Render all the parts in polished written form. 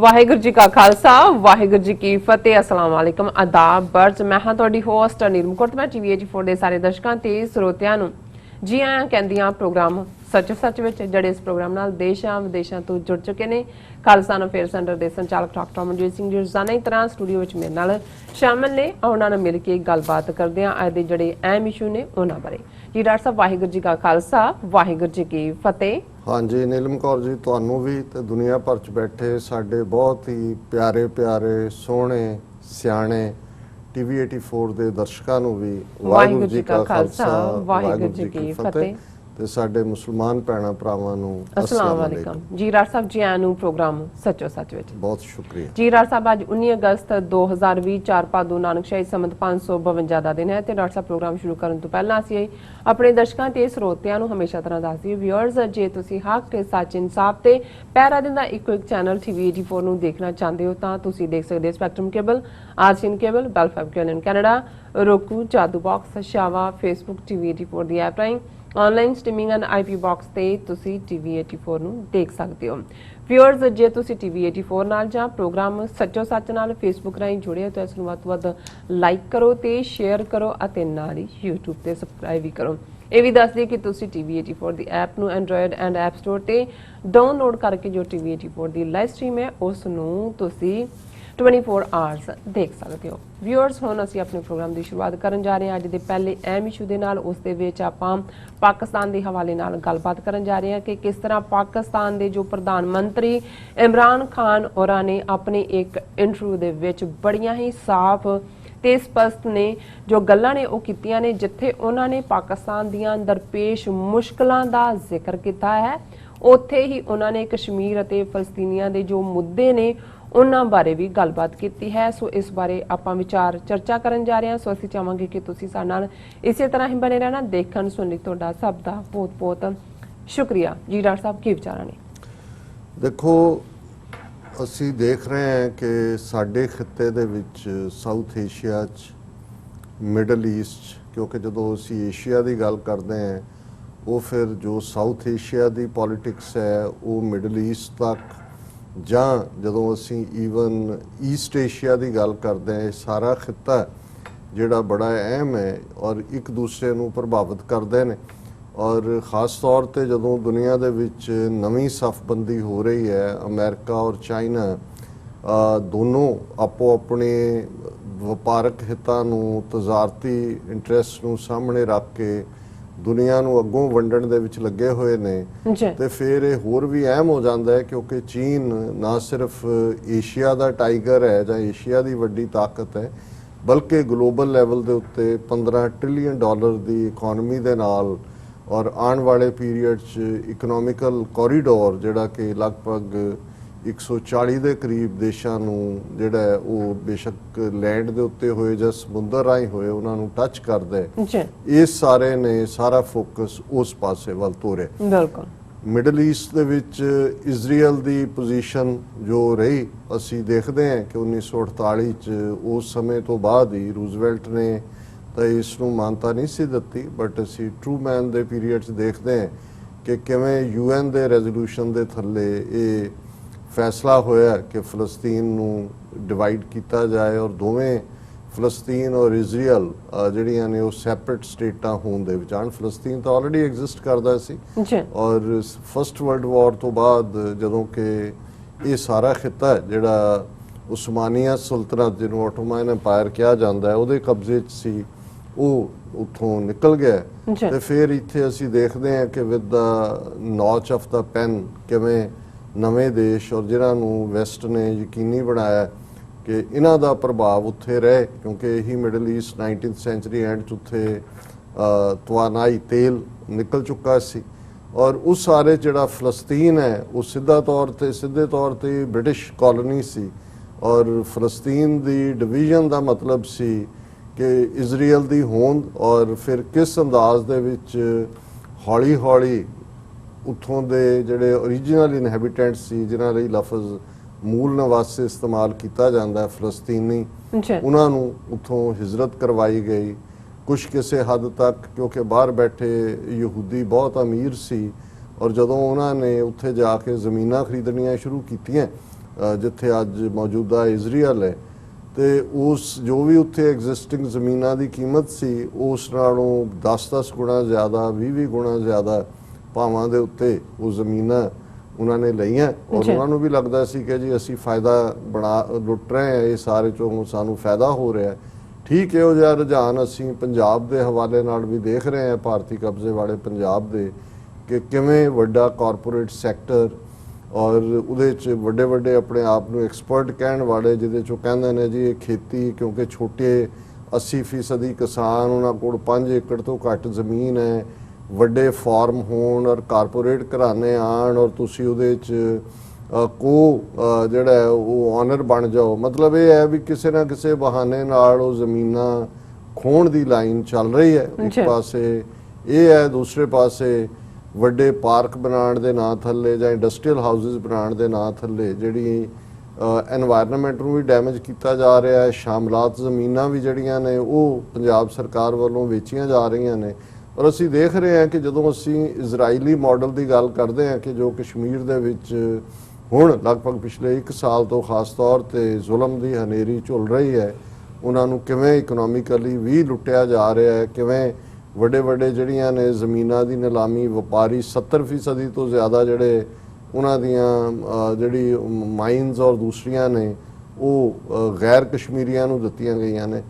वाहिगुरू जी का खालसा वाहिगुरू जी की फतेह। अस्सलाम वालेकुम आदाब बर्ज मैं हाँ तुहाडी होस्ट नीलम कौर। मैं टीवी 84 ਦੇ ਸਾਰੇ ਦਰਸ਼ਕਾਂ ਤੇ ਸਰੋਤਿਆਂ ਨੂੰ ਜੀ ਆਇਆਂ ਕਹਿੰਦੀਆਂ ਪ੍ਰੋਗਰਾਮ ਸੱਚ ਵਿੱਚ ਜਿਹੜੇ ਇਸ ਪ੍ਰੋਗਰਾਮ ਨਾਲ ਦੇਸ਼ਾਂ ਵਿਦੇਸ਼ਾਂ ਤੋਂ ਜੁੜ ਚੁੱਕੇ ਨੇ। ਖਾਲਸਾ ਅਫੇਅਰ ਸੈਂਟਰ ਦੇ ਸੰਚਾਲਕ ਡਾਕਟਰ ਅਮਨਜੀਤ ਸਿੰਘ ਜੀ ਰੋਜ਼ਾਨਾ ਹੀ ਤਰ੍ਹਾਂ ਸਟੂਡੀਓ ਵਿੱਚ ਮੇਰੇ ਨਾਲ ਸ਼ਾਮਲ ਨੇ। ਉਹਨਾਂ ਨਾਲ ਮਿਲ ਕੇ ਗੱਲਬਾਤ ਕਰਦੇ ਹਾਂ ਅੱਜ ਦੇ ਜਿਹੜੇ ਅਹਿਮ ਇਸ਼ੂ ਨੇ ਉਹਨਾਂ ਬਾਰੇ। ਜੀ ਡਾਕਟਰ ਸਾਹਿਬ ਵਾਹਿਗੁਰੂ ਜੀ ਕਾ ਖਾਲਸਾ ਵਾਹਿਗੁਰੂ ਜੀ ਕੀ ਫਤਿਹ। हाँ जी नीलम कौर जी ਤੁਹਾਨੂੰ भी ਤੇ ਦੁਨੀਆ ਭਰ ਚ ਬੈਠੇ ਸਾਡੇ ਬਹੁਤ ਹੀ ਪਿਆਰੇ ਪਿਆਰੇ ਸੋਹਣੇ ਸਿਆਣੇ ਟੀਵੀ 84 ਦੇ ਦਰਸ਼ਕਾਂ ਨੂੰ ਵੀ ਵਾਹਿਗੁਰੂ ਜੀ ਕਾ ਖਾਲਸਾ ਵਾਹਿਗੁਰੂ ਜੀ ਕੀ ਫਤਿਹ ਤੇ ਸਾਡੇ ਮੁਸਲਮਾਨ ਭੈਣਾਂ ਭਰਾਵਾਂ ਨੂੰ अस्सलाम वालेकुम। जी डॉक्टर साहब जी आनू प्रोग्राम सचो सच विच बहुत शुक्रिया। जी डॉक्टर साहब आज 19 अगस्त 2020 4 ਭਾਦੋ ਨਾਨਕਸ਼ਾਹੀ ਸੰਮਤ 552 ਦਾ ਦਿਨ ਹੈ ਤੇ ਡਾਕਟਰ ਸਾਹਿਬ ਪ੍ਰੋਗਰਾਮ ਸ਼ੁਰੂ ਕਰਨ ਤੋਂ ਪਹਿਲਾਂ ਅਸੀਂ ਆਪਣੇ ਦਰਸ਼ਕਾਂ ਤੇ ਸਰੋਤਿਆਂ ਨੂੰ ਹਮੇਸ਼ਾ ਤਰ੍ਹਾਂ ਦੱਸਦੀ ਵਿਊਅਰਸ ਜੇ ਤੁਸੀਂ ਹੱਕ ਤੇ ਸੱਚ ਇਨਸਾਫ ਤੇ ਪਹਿਰਾ ਦਿਨ ਦਾ ਇੱਕੋ ਇੱਕ ਚੈਨਲ ਟੀਵੀ 84 ਨੂੰ ਦੇਖਣਾ ਚਾਹੁੰਦੇ ਹੋ ਤਾਂ ਤੁਸੀਂ ਦੇਖ ਸਕਦੇ ਹੋ spectrum cable, RCN cable, Bell Fibe cable in Canada, roku, Jadoo box, Shava, Facebook TV 84 ਦੀ ਐਪ ਰਾਹੀਂ online streaming and IP box ਤੇ ਤੁਸੀਂ TV 84 ਨੂੰ ਦੇਖ ਸਕਦੇ ਹੋ। ਵਿਊਅਰਸ ਜੇ ਤੁਸੀਂ TV 84 ਨਾਲ ਜਾਂ ਪ੍ਰੋਗਰਾਮ ਸੱਚੋ ਸੱਚ ਨਾਲ ਫੇਸਬੁੱਕ ਰਾਹੀਂ ਜੁੜੇ ਹੋ ਤਾਂ ਇਸ ਨੂੰ ਵੱਧ ਤੋਂ ਵੱਧ ਲਾਈਕ ਕਰੋ ਤੇ ਸ਼ੇਅਰ ਕਰੋ ਅਤੇ ਨਾਲ ਹੀ YouTube ਤੇ ਸਬਸਕ੍ਰਾਈਬ ਵੀ ਕਰੋ। ਇਹ ਵੀ ਦੱਸ ਦਈਏ ਕਿ ਤੁਸੀਂ TV 84 ਦੀ ਐਪ ਨੂੰ ਐਂਡਰੋਇਡ ਐਂਡ ਐਪ ਸਟੋਰ ਤੇ ਡਾਊਨਲੋਡ ਕਰਕੇ ਜੋ TV 84 ਦੀ ਲਾਈਵ ਸਟ੍ਰੀਮ ਹੈ ਉਸ ਨੂੰ ਤੁਸੀਂ 24 ਆਵਰਸ ਦੇਖ ਸਕਦੇ ਹੋ। ਵਿਊਅਰਸ ਹੁਣ ਅਸੀਂ ਆਪਣੇ ਪ੍ਰੋਗਰਾਮ ਦੀ ਸ਼ੁਰੂਆਤ ਕਰਨ ਜਾ ਰਹੇ ਹਾਂ ਅੱਜ ਦੇ ਪਹਿਲੇ ਅਹਿਮ ਇਸ਼ੂ ਦੇ ਨਾਲ। ਉਸ ਦੇ ਵਿੱਚ ਆਪਾਂ ਪਾਕਿਸਤਾਨ ਦੇ ਹਵਾਲੇ ਨਾਲ ਗੱਲਬਾਤ ਕਰਨ ਜਾ ਰਹੇ ਹਾਂ ਕਿ ਕਿਸ ਤਰ੍ਹਾਂ ਪਾਕਿਸਤਾਨ ਦੇ ਜੋ ਪ੍ਰਧਾਨ ਮੰਤਰੀ ਇਮਰਾਨ ਖਾਨ ਹੋਰਾਂ ਨੇ ਆਪਣੇ ਇੱਕ ਇੰਟਰਵਿਊ ਦੇ ਵਿੱਚ ਬੜੀਆਂ ਹੀ ਸਾਫ਼ ਤੇ ਸਪਸ਼ਟ ਨੇ ਜੋ ਗੱਲਾਂ ਨੇ ਉਹ ਕੀਤੀਆਂ ਨੇ ਜਿੱਥੇ ਉਹਨਾਂ ਨੇ ਪਾਕਿਸਤਾਨ ਦੀਆਂ ਦਰਪੇਸ਼ ਮੁਸ਼ਕਲਾਂ ਦਾ ਜ਼ਿਕਰ ਕੀਤਾ ਹੈ ਉੱਥੇ ਹੀ ਉਹਨਾਂ ਨੇ ਕਸ਼ਮੀਰ ਅਤੇ ਫਲਸਤੀਨੀਆਂ ਦੇ ਜੋ ਮੁੱਦੇ ਨੇ ਉਹਨਾਂ ਬਾਰੇ ਵੀ ਗੱਲਬਾਤ ਕੀਤੀ ਹੈ। ਸੋ ਇਸ ਬਾਰੇ ਆਪਾਂ ਵਿਚਾਰ ਚਰਚਾ ਕਰਨ ਜਾ ਰਹੇ ਹਾਂ। ਸੋ ਅਸੀਂ ਚਾਹਾਂਗੇ ਕਿ ਤੁਸੀਂ ਸਾਡੇ ਨਾਲ ਇਸੇ ਤਰ੍ਹਾਂ ਹੀ ਬਣੇ ਰਹਿਣਾ। ਦੇਖਣ ਸੁਣਨ ਲਈ ਤੁਹਾਡਾ ਸਭ ਦਾ ਬਹੁਤ ਬਹੁਤ ਸ਼ੁਕਰੀਆ। ਜੀ ਡਾਕਟਰ ਸਾਹਿਬ ਕੀ ਵਿਚਾਰਾਂ ਨੇ? ਦੇਖੋ ਅਸੀਂ ਦੇਖ ਰਹੇ ਹਾਂ ਕਿ ਸਾਡੇ ਖਿੱਤੇ ਦੇ ਵਿੱਚ ਸਾਊਥ ਏਸ਼ੀਆ 'ਚ ਮਿਡਲ ਈਸਟ ਕਿਉਂਕਿ ਜਦੋਂ ਅਸੀਂ ਏਸ਼ੀਆ ਦੀ ਗੱਲ ਕਰਦੇ ਹਾਂ ਉਹ ਫਿਰ ਜੋ ਸਾਊਥ ਏਸ਼ੀਆ ਦੀ ਪੋਲੀਟਿਕਸ ਹੈ ਉਹ ਮਿਡਲ ਈਸਟ ਤੱਕ ਜਾਂ ਜਦੋਂ ਅਸੀਂ ਈਵਨ ਈਸਟ ਏਸ਼ੀਆ ਦੀ ਗੱਲ ਕਰਦੇ ਹਾਂ ਇਹ ਸਾਰਾ ਖਿੱਤਾ ਜਿਹੜਾ ਬੜਾ ਅਹਿਮ ਹੈ ਔਰ ਇੱਕ ਦੂਸਰੇ ਨੂੰ ਪ੍ਰਭਾਵਿਤ ਕਰਦੇ ਨੇ। ਔਰ ਖ਼ਾਸ ਤੌਰ ਤੇ ਜਦੋਂ ਦੁਨੀਆ ਦੇ ਵਿੱਚ ਨਵੀਂ ਸਫਬੰਦੀ ਹੋ ਰਹੀ ਹੈ ਅਮਰੀਕਾ ਔਰ ਚਾਈਨਾ ਦੋਨੋਂ ਆਪੋ ਆਪਣੇ ਵਪਾਰਕ ਹਿੱਤਾਂ ਨੂੰ ਤਜ਼ਾਰਤੀ ਇੰਟਰਸਟ ਨੂੰ ਸਾਹਮਣੇ ਰੱਖ ਕੇ ਦੁਨੀਆ ਨੂੰ ਅੱਗੋਂ ਵੰਡਣ ਦੇ ਵਿੱਚ ਲੱਗੇ ਹੋਏ ਨੇ ਤੇ ਫਿਰ ਇਹ ਹੋਰ ਵੀ ਅਹਿਮ ਹੋ ਜਾਂਦਾ ਹੈ ਕਿਉਂਕਿ ਚੀਨ ਨਾ ਸਿਰਫ ਏਸ਼ੀਆ ਦਾ ਟਾਈਗਰ ਹੈ ਜਾਂ ਏਸ਼ੀਆ ਦੀ ਵੱਡੀ ਤਾਕਤ ਹੈ ਬਲਕਿ ਗਲੋਬਲ ਲੈਵਲ ਦੇ ਉੱਤੇ $15 ਟ੍ਰਿਲੀਅਨ ਦੀ ਇਕਨੋਮੀ ਦੇ ਨਾਲ ਔਰ ਆਉਣ ਵਾਲੇ ਪੀਰੀਅਡ 'ਚ ਇਕਨੋਮਿਕਲ ਕੋਰੀਡੋਰ ਜਿਹੜਾ ਕਿ ਲਗਭਗ 140 ਦੇ ਕਰੀਬ ਦੇਸ਼ਾਂ ਨੂੰ ਜਿਹੜਾ ਉਹ ਬੇਸ਼ੱਕ ਲੈਂਡ ਦੇ ਉੱਤੇ ਹੋਏ ਜਾਂ ਸਮੁੰਦਰ ਰਾਹੀਂ ਹੋਏ ਉਹਨਾਂ ਨੂੰ ਟੱਚ ਕਰਦਾ ਹੈ। ਇਸ ਸਾਰੇ ਨੇ ਸਾਰਾ ਫੋਕਸ ਉਸ ਪਾਸੇ ਵੱਲ ਤੋਰਿਆ। ਬਿਲਕੁਲ ਮਿਡਲ ਈਸਟ ਦੇ ਵਿੱਚ ਇਜ਼ਰਾਈਲ ਦੀ ਪੋਜੀਸ਼ਨ ਜੋ ਰਹੀ ਅਸੀਂ ਦੇਖਦੇ ਹਾਂ ਕਿ 1948 ਚ ਉਸ ਸਮੇਂ ਤੋਂ ਬਾਅਦ ਹੀ ਰੂਜ਼ਵੈਲਟ ਨੇ ਤਾਂ ਇਸ ਨੂੰ ਮਾਨਤਾ ਨਹੀਂ ਸੀ ਦਿੱਤੀ ਬਟ ਅਸੀਂ ਟਰੂਮੈਨ ਦੇ ਪੀਰੀਅਡ 'ਚ ਦੇਖਦੇ ਹਾਂ ਕਿ ਕਿਵੇਂ UN ਦੇ ਰੈਜ਼ੋਲੂਸ਼ਨ ਦੇ ਥੱਲੇ ਇਹ ਫੈਸਲਾ ਹੋਇਆ ਕਿ ਫਲਸਤੀਨ ਨੂੰ ਡਿਵਾਈਡ ਕੀਤਾ ਜਾਏ ਔਰ ਦੋਵੇਂ ਫਲਸਤੀਨ ਔਰ ਇਜ਼ਰਾਈਲ ਜਿਹੜੀਆਂ ਨੇ ਉਹ ਸੈਪਰੇਟ ਸਟੇਟਾਂ ਹੋਣ ਦੇ ਵਿੱਚ ਆਣ। ਫਲਸਤੀਨ ਤਾਂ ਆਲਰੇਡੀ ਐਗਜ਼ਿਸਟ ਕਰਦਾ ਸੀ ਔਰ ਫਸਟ ਵਰਲਡ ਵਾਰ ਤੋਂ ਬਾਅਦ ਜਦੋਂ ਕਿ ਇਹ ਸਾਰਾ ਖਿੱਤਾ ਜਿਹੜਾ ਉਸਮਾਨੀਆ ਸੁਲਤਨਤ ਜਿਹਨੂੰ ਆਟੋਮਨ ਐਮਪਾਇਰ ਕਿਹਾ ਜਾਂਦਾ ਹੈ ਉਹਦੇ ਕਬਜ਼ੇ 'ਚ ਸੀ ਉਹ ਉੱਥੋਂ ਨਿਕਲ ਗਿਆ ਤੇ ਫਿਰ ਇੱਥੇ ਅਸੀਂ ਦੇਖਦੇ ਹਾਂ ਕਿ with the notch of the pen ਕਿਵੇਂ ਨਵੇਂ ਦੇਸ਼ ਔਰ ਜਿਨ੍ਹਾਂ ਨੂੰ ਵੈਸਟ ਨੇ ਯਕੀਨੀ ਬਣਾਇਆ ਕਿ ਇਹਨਾਂ ਦਾ ਪ੍ਰਭਾਵ ਉੱਥੇ ਰਹੇ ਕਿਉਂਕਿ ਇਹੀ middle East 19th sanctuary and 'ਚ ਉੱਥੇ ਤਵਾਨਾਈ ਤੇਲ ਨਿਕਲ ਚੁੱਕਾ ਸੀ ਔਰ ਉਸ ਸਾਰੇ ਜਿਹੜਾ ਫਲਸਤੀਨ ਹੈ ਉਹ ਸਿੱਧੇ ਤੌਰ ਤੇ ਬ੍ਰਿਟਿਸ਼ ਕਾਲੋਨੀ ਸੀ ਔਰ ਫਲਸਤੀਨ ਦੀ ਡਿਵੀਜ਼ਨ ਦਾ ਮਤਲਬ ਸੀ ਕਿ ਇਜ਼ਰਾਈਲ ਦੀ ਹੋਂਦ ਔਰ ਫਿਰ ਕਿਸ ਅੰਦਾਜ਼ ਦੇ ਵਿੱਚ ਹੌਲੀ ਹੌਲੀ ਉੱਥੋਂ ਦੇ ਜਿਹੜੇ ਓਰੀਜਨਲ ਇਨਹੈਬੀਟੈਂਟ ਸੀ ਜਿਨ੍ਹਾਂ ਲਈ ਲਫ਼ਜ਼ ਮੂਲ ਨਿਵਾਸੀ ਇਸਤੇਮਾਲ ਕੀਤਾ ਜਾਂਦਾ ਫਲਸਤੀਨੀ ਉਹਨਾਂ ਨੂੰ ਉੱਥੋਂ ਹਿਜਰਤ ਕਰਵਾਈ ਗਈ। ਕੁਝ ਕਿਸੇ ਹੱਦ ਤੱਕ ਕਿਉਂਕਿ ਬਾਹਰ ਬੈਠੇ ਯਹੂਦੀ ਬਹੁਤ ਅਮੀਰ ਸੀ ਔਰ ਜਦੋਂ ਉਹਨਾਂ ਨੇ ਉੱਥੇ ਜਾ ਕੇ ਜ਼ਮੀਨਾਂ ਖਰੀਦਣੀਆਂ ਸ਼ੁਰੂ ਕੀਤੀਆਂ ਜਿੱਥੇ ਅੱਜ ਮੌਜੂਦਾ ਇਜ਼ਰਾਈਲ ਹੈ, ਤੇ ਉਸ ਜੋ ਵੀ ਉੱਥੇ ਐਗਜ਼ਿਸਟਿੰਗ ਜ਼ਮੀਨਾਂ ਦੀ ਕੀਮਤ ਸੀ ਉਸ ਨਾਲੋਂ 10-10 ਗੁਣਾ ਜ਼ਿਆਦਾ, 20-20 ਗੁਣਾ ਜ਼ਿਆਦਾ ਭਾਵਾਂ ਦੇ ਉੱਤੇ ਉਹ ਜ਼ਮੀਨਾਂ ਉਹਨਾਂ ਨੇ ਲਈਆਂ। ਔਰ ਉਹਨਾਂ ਨੂੰ ਵੀ ਲੱਗਦਾ ਸੀ ਕਿ ਜੀ ਅਸੀਂ ਫਾਇਦਾ ਲੁੱਟ ਰਹੇ ਹਾਂ, ਇਹ ਸਾਰੇ ਚੋਂ ਸਾਨੂੰ ਫਾਇਦਾ ਹੋ ਰਿਹਾ। ਠੀਕ ਇਹੋ ਜਿਹਾ ਰੁਝਾਨ ਅਸੀਂ ਪੰਜਾਬ ਦੇ ਹਵਾਲੇ ਨਾਲ ਵੀ ਦੇਖ ਰਹੇ ਹਾਂ, ਭਾਰਤੀ ਕਬਜ਼ੇ ਵਾਲੇ ਪੰਜਾਬ ਦੇ, ਕਿ ਕਿਵੇਂ ਵੱਡਾ ਕਾਰਪੋਰੇਟ ਸੈਕਟਰ ਔਰ ਉਹਦੇ 'ਚ ਵੱਡੇ ਵੱਡੇ ਆਪਣੇ ਆਪ ਨੂੰ ਐਕਸਪਰਟ ਕਹਿਣ ਵਾਲੇ, ਜਿਹਦੇ 'ਚੋਂ ਕਹਿੰਦੇ ਨੇ ਜੀ ਇਹ ਖੇਤੀ, ਕਿਉਂਕਿ ਛੋਟੇ 80% ਕਿਸਾਨ, ਉਹਨਾਂ ਕੋਲ 5 ਏਕੜ ਤੋਂ ਘੱਟ ਜ਼ਮੀਨ ਹੈ, ਵੱਡੇ ਫਾਰਮ ਹੋਣ ਔਰ ਕਾਰਪੋਰੇਟ ਘਰਾਣੇ ਆਣ ਔਰ ਤੁਸੀਂ ਉਹਦੇ 'ਚ ਜਿਹੜਾ ਉਹ ਓਨਰ ਬਣ ਜਾਓ। ਮਤਲਬ ਇਹ ਹੈ ਵੀ ਕਿਸੇ ਨਾ ਕਿਸੇ ਬਹਾਨੇ ਨਾਲ ਉਹ ਜ਼ਮੀਨਾਂ ਖੋਣ ਦੀ ਲਾਈਨ ਚੱਲ ਰਹੀ ਹੈ। ਇੱਕ ਪਾਸੇ ਇਹ ਹੈ, ਦੂਸਰੇ ਪਾਸੇ ਵੱਡੇ ਪਾਰਕ ਬਣਾਉਣ ਦੇ ਨਾਂ ਥੱਲੇ ਜਾਂ ਇੰਡਸਟਰੀਅਲ ਹਾਊਸਿਸ ਬਣਾਉਣ ਦੇ ਨਾਂ ਥੱਲੇ ਜਿਹੜੀ ਐਨਵਾਇਰਨਮੈਂਟ ਨੂੰ ਵੀ ਡੈਮੇਜ ਕੀਤਾ ਜਾ ਰਿਹਾ ਹੈ। ਸ਼ਾਮਲਾਤ ਜ਼ਮੀਨਾਂ ਵੀ ਜਿਹੜੀਆਂ ਨੇ ਉਹ ਪੰਜਾਬ ਸਰਕਾਰ ਵੱਲੋਂ ਵੇਚੀਆਂ ਜਾ ਰਹੀਆਂ ਨੇ। ਔਰ ਅਸੀਂ ਦੇਖ ਰਹੇ ਹਾਂ ਕਿ ਜਦੋਂ ਅਸੀਂ ਇਜ਼ਰਾਈਲੀ ਮਾਡਲ ਦੀ ਗੱਲ ਕਰਦੇ ਹਾਂ ਕਿ ਜੋ ਕਸ਼ਮੀਰ ਦੇ ਵਿੱਚ ਹੁਣ ਲਗਭਗ ਪਿਛਲੇ 1 ਸਾਲ ਤੋਂ ਖਾਸ ਤੌਰ ਤੇ ਜ਼ੁਲਮ ਦੀ ਹਨੇਰੀ ਝੁੱਲ ਰਹੀ ਹੈ, ਉਹਨਾਂ ਨੂੰ ਕਿਵੇਂ ਇਕਨੋਮਿਕਲੀ ਵੀ ਲੁੱਟਿਆ ਜਾ ਰਿਹਾ ਹੈ, ਕਿਵੇਂ ਵੱਡੇ ਜਿਹੜੀਆਂ ਨੇ ਜ਼ਮੀਨਾਂ ਦੀ ਨਿਲਾਮੀ ਵਪਾਰੀ 70% ਤੋਂ ਜ਼ਿਆਦਾ ਜਿਹੜੇ ਉਹਨਾਂ ਦੀਆਂ ਜਿਹੜੀ ਮਾਈਨਸ ਔਰ ਦੂਸਰੀਆਂ ਨੇ ਉਹ ਗੈਰ ਕਸ਼ਮੀਰੀਆਂ ਨੂੰ ਦਿੱਤੀਆਂ ਗਈਆਂ ਨੇ।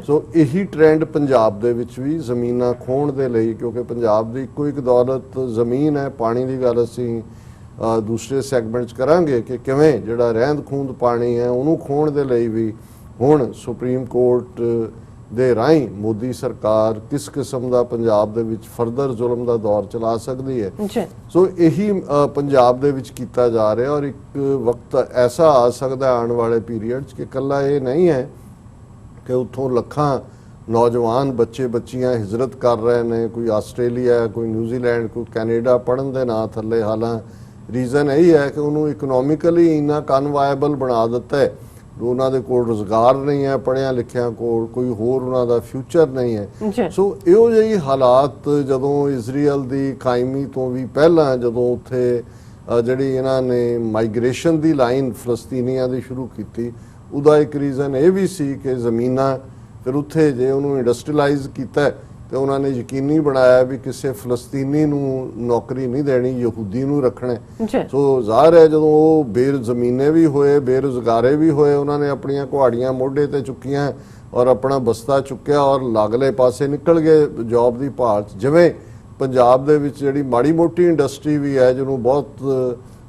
ਸੋ ਇਹੀ ਟ੍ਰੈਂਡ ਪੰਜਾਬ ਦੇ ਵਿੱਚ ਵੀ ਜ਼ਮੀਨਾਂ ਖੋਣ ਦੇ ਲਈ, ਕਿਉਂਕਿ ਪੰਜਾਬ ਦੀ ਇੱਕੋ ਇੱਕ ਦੌਲਤ ਜ਼ਮੀਨ ਹੈ। ਪਾਣੀ ਦੀ ਗੱਲ ਅਸੀਂ ਦੂਸਰੇ ਸੈਗਮੈਂਟ 'ਚ ਕਰਾਂਗੇ ਕਿ ਕਿਵੇਂ ਜਿਹੜਾ ਰਹਿੰਦ ਖੂੰਹਦ ਪਾਣੀ ਹੈ ਉਹਨੂੰ ਖੋਣ ਦੇ ਲਈ ਵੀ ਹੁਣ ਸੁਪਰੀਮ ਕੋਰਟ ਦੇ ਰਾਹੀਂ ਮੋਦੀ ਸਰਕਾਰ ਕਿਸ ਕਿਸਮ ਦਾ ਪੰਜਾਬ ਦੇ ਵਿੱਚ ਫਰਦਰ ਜ਼ੁਲਮ ਦਾ ਦੌਰ ਚਲਾ ਸਕਦੀ ਹੈ। ਸੋ ਇਹੀ ਪੰਜਾਬ ਦੇ ਵਿੱਚ ਕੀਤਾ ਜਾ ਰਿਹਾ। ਔਰ ਇੱਕ ਵਕਤ ਐਸਾ ਆ ਸਕਦਾ ਆਉਣ ਵਾਲੇ ਪੀਰੀਅਡ 'ਚ ਕਿ ਇਕੱਲਾ ਇਹ ਨਹੀਂ ਹੈ ਕਿ ਉੱਥੋਂ ਲੱਖਾਂ ਨੌਜਵਾਨ ਬੱਚੇ ਬੱਚੀਆਂ ਹਿਜਰਤ ਕਰ ਰਹੇ ਨੇ, ਕੋਈ ਆਸਟ੍ਰੇਲੀਆ, ਕੋਈ ਨਿਊਜ਼ੀਲੈਂਡ, ਕੋਈ ਕੈਨੇਡਾ ਪੜ੍ਹਨ ਦੇ ਨਾਂ ਥੱਲੇ। ਹਾਲਾਂ ਰੀਜ਼ਨ ਇਹੀ ਹੈ ਕਿ ਉਹਨੂੰ ਇਕਨੋਮਿਕਲੀ ਇੰਨਾ ਅਨਵਾਇਬਲ ਬਣਾ ਦਿੱਤਾ ਹੈ, ਉਹਨਾਂ ਦੇ ਕੋਲ ਰੁਜ਼ਗਾਰ ਨਹੀਂ ਹੈ, ਪੜ੍ਹਿਆ ਲਿਖਿਆ ਕੋਲ ਕੋਈ ਹੋਰ ਉਹਨਾਂ ਦਾ ਫਿਊਚਰ ਨਹੀਂ ਹੈ। ਸੋ ਇਹੋ ਜਿਹੀ ਹਾਲਾਤ ਜਦੋਂ ਇਜ਼ਰਾਈਲ ਦੀ ਕਾਇਮੀ ਤੋਂ ਵੀ ਪਹਿਲਾਂ ਜਦੋਂ ਉੱਥੇ ਜਿਹੜੀ ਇਹਨਾਂ ਨੇ ਮਾਈਗ੍ਰੇਸ਼ਨ ਦੀ ਲਾਈਨ ਫਲਸਤੀਨੀਆਂ ਦੀ ਸ਼ੁਰੂ ਕੀਤੀ, ਉਹਦਾ ਇੱਕ ਰੀਜ਼ਨ ਇਹ ਵੀ ਸੀ ਕਿ ਜ਼ਮੀਨਾਂ ਫਿਰ ਉੱਥੇ ਜੇ ਉਹਨੂੰ ਇੰਡਸਟਰੀਅਲਾਈਜ਼ ਕੀਤਾ ਤੇ ਉਹਨਾਂ ਨੇ ਯਕੀਨੀ ਬਣਾਇਆ ਵੀ ਕਿਸੇ ਫਲਸਤੀਨੀ ਨੂੰ ਨੌਕਰੀ ਨਹੀਂ ਦੇਣੀ, ਯਹੂਦੀ ਨੂੰ ਰੱਖਣਾ। ਸੋ ਜ਼ਾਹਰ ਹੈ ਜਦੋਂ ਉਹ ਬੇਜ਼ਮੀਨੇ ਵੀ ਹੋਏ, ਬੇਰੁਜ਼ਗਾਰੇ ਵੀ ਹੋਏ, ਉਹਨਾਂ ਨੇ ਆਪਣੀਆਂ ਕੁਹਾੜੀਆਂ ਮੋਢੇ ਤੇ ਚੁੱਕੀਆਂ ਔਰ ਆਪਣਾ ਬਸਤਾ ਚੁੱਕਿਆ ਔਰ ਲਾਗਲੇ ਪਾਸੇ ਨਿਕਲ ਗਏ ਜੌਬ ਦੀ ਭਾਲ 'ਚ। ਜਿਵੇਂ ਪੰਜਾਬ ਦੇ ਵਿੱਚ ਜਿਹੜੀ ਮਾੜੀ ਮੋਟੀ ਇੰਡਸਟਰੀ ਵੀ ਹੈ, ਜਿਹਨੂੰ ਬਹੁਤ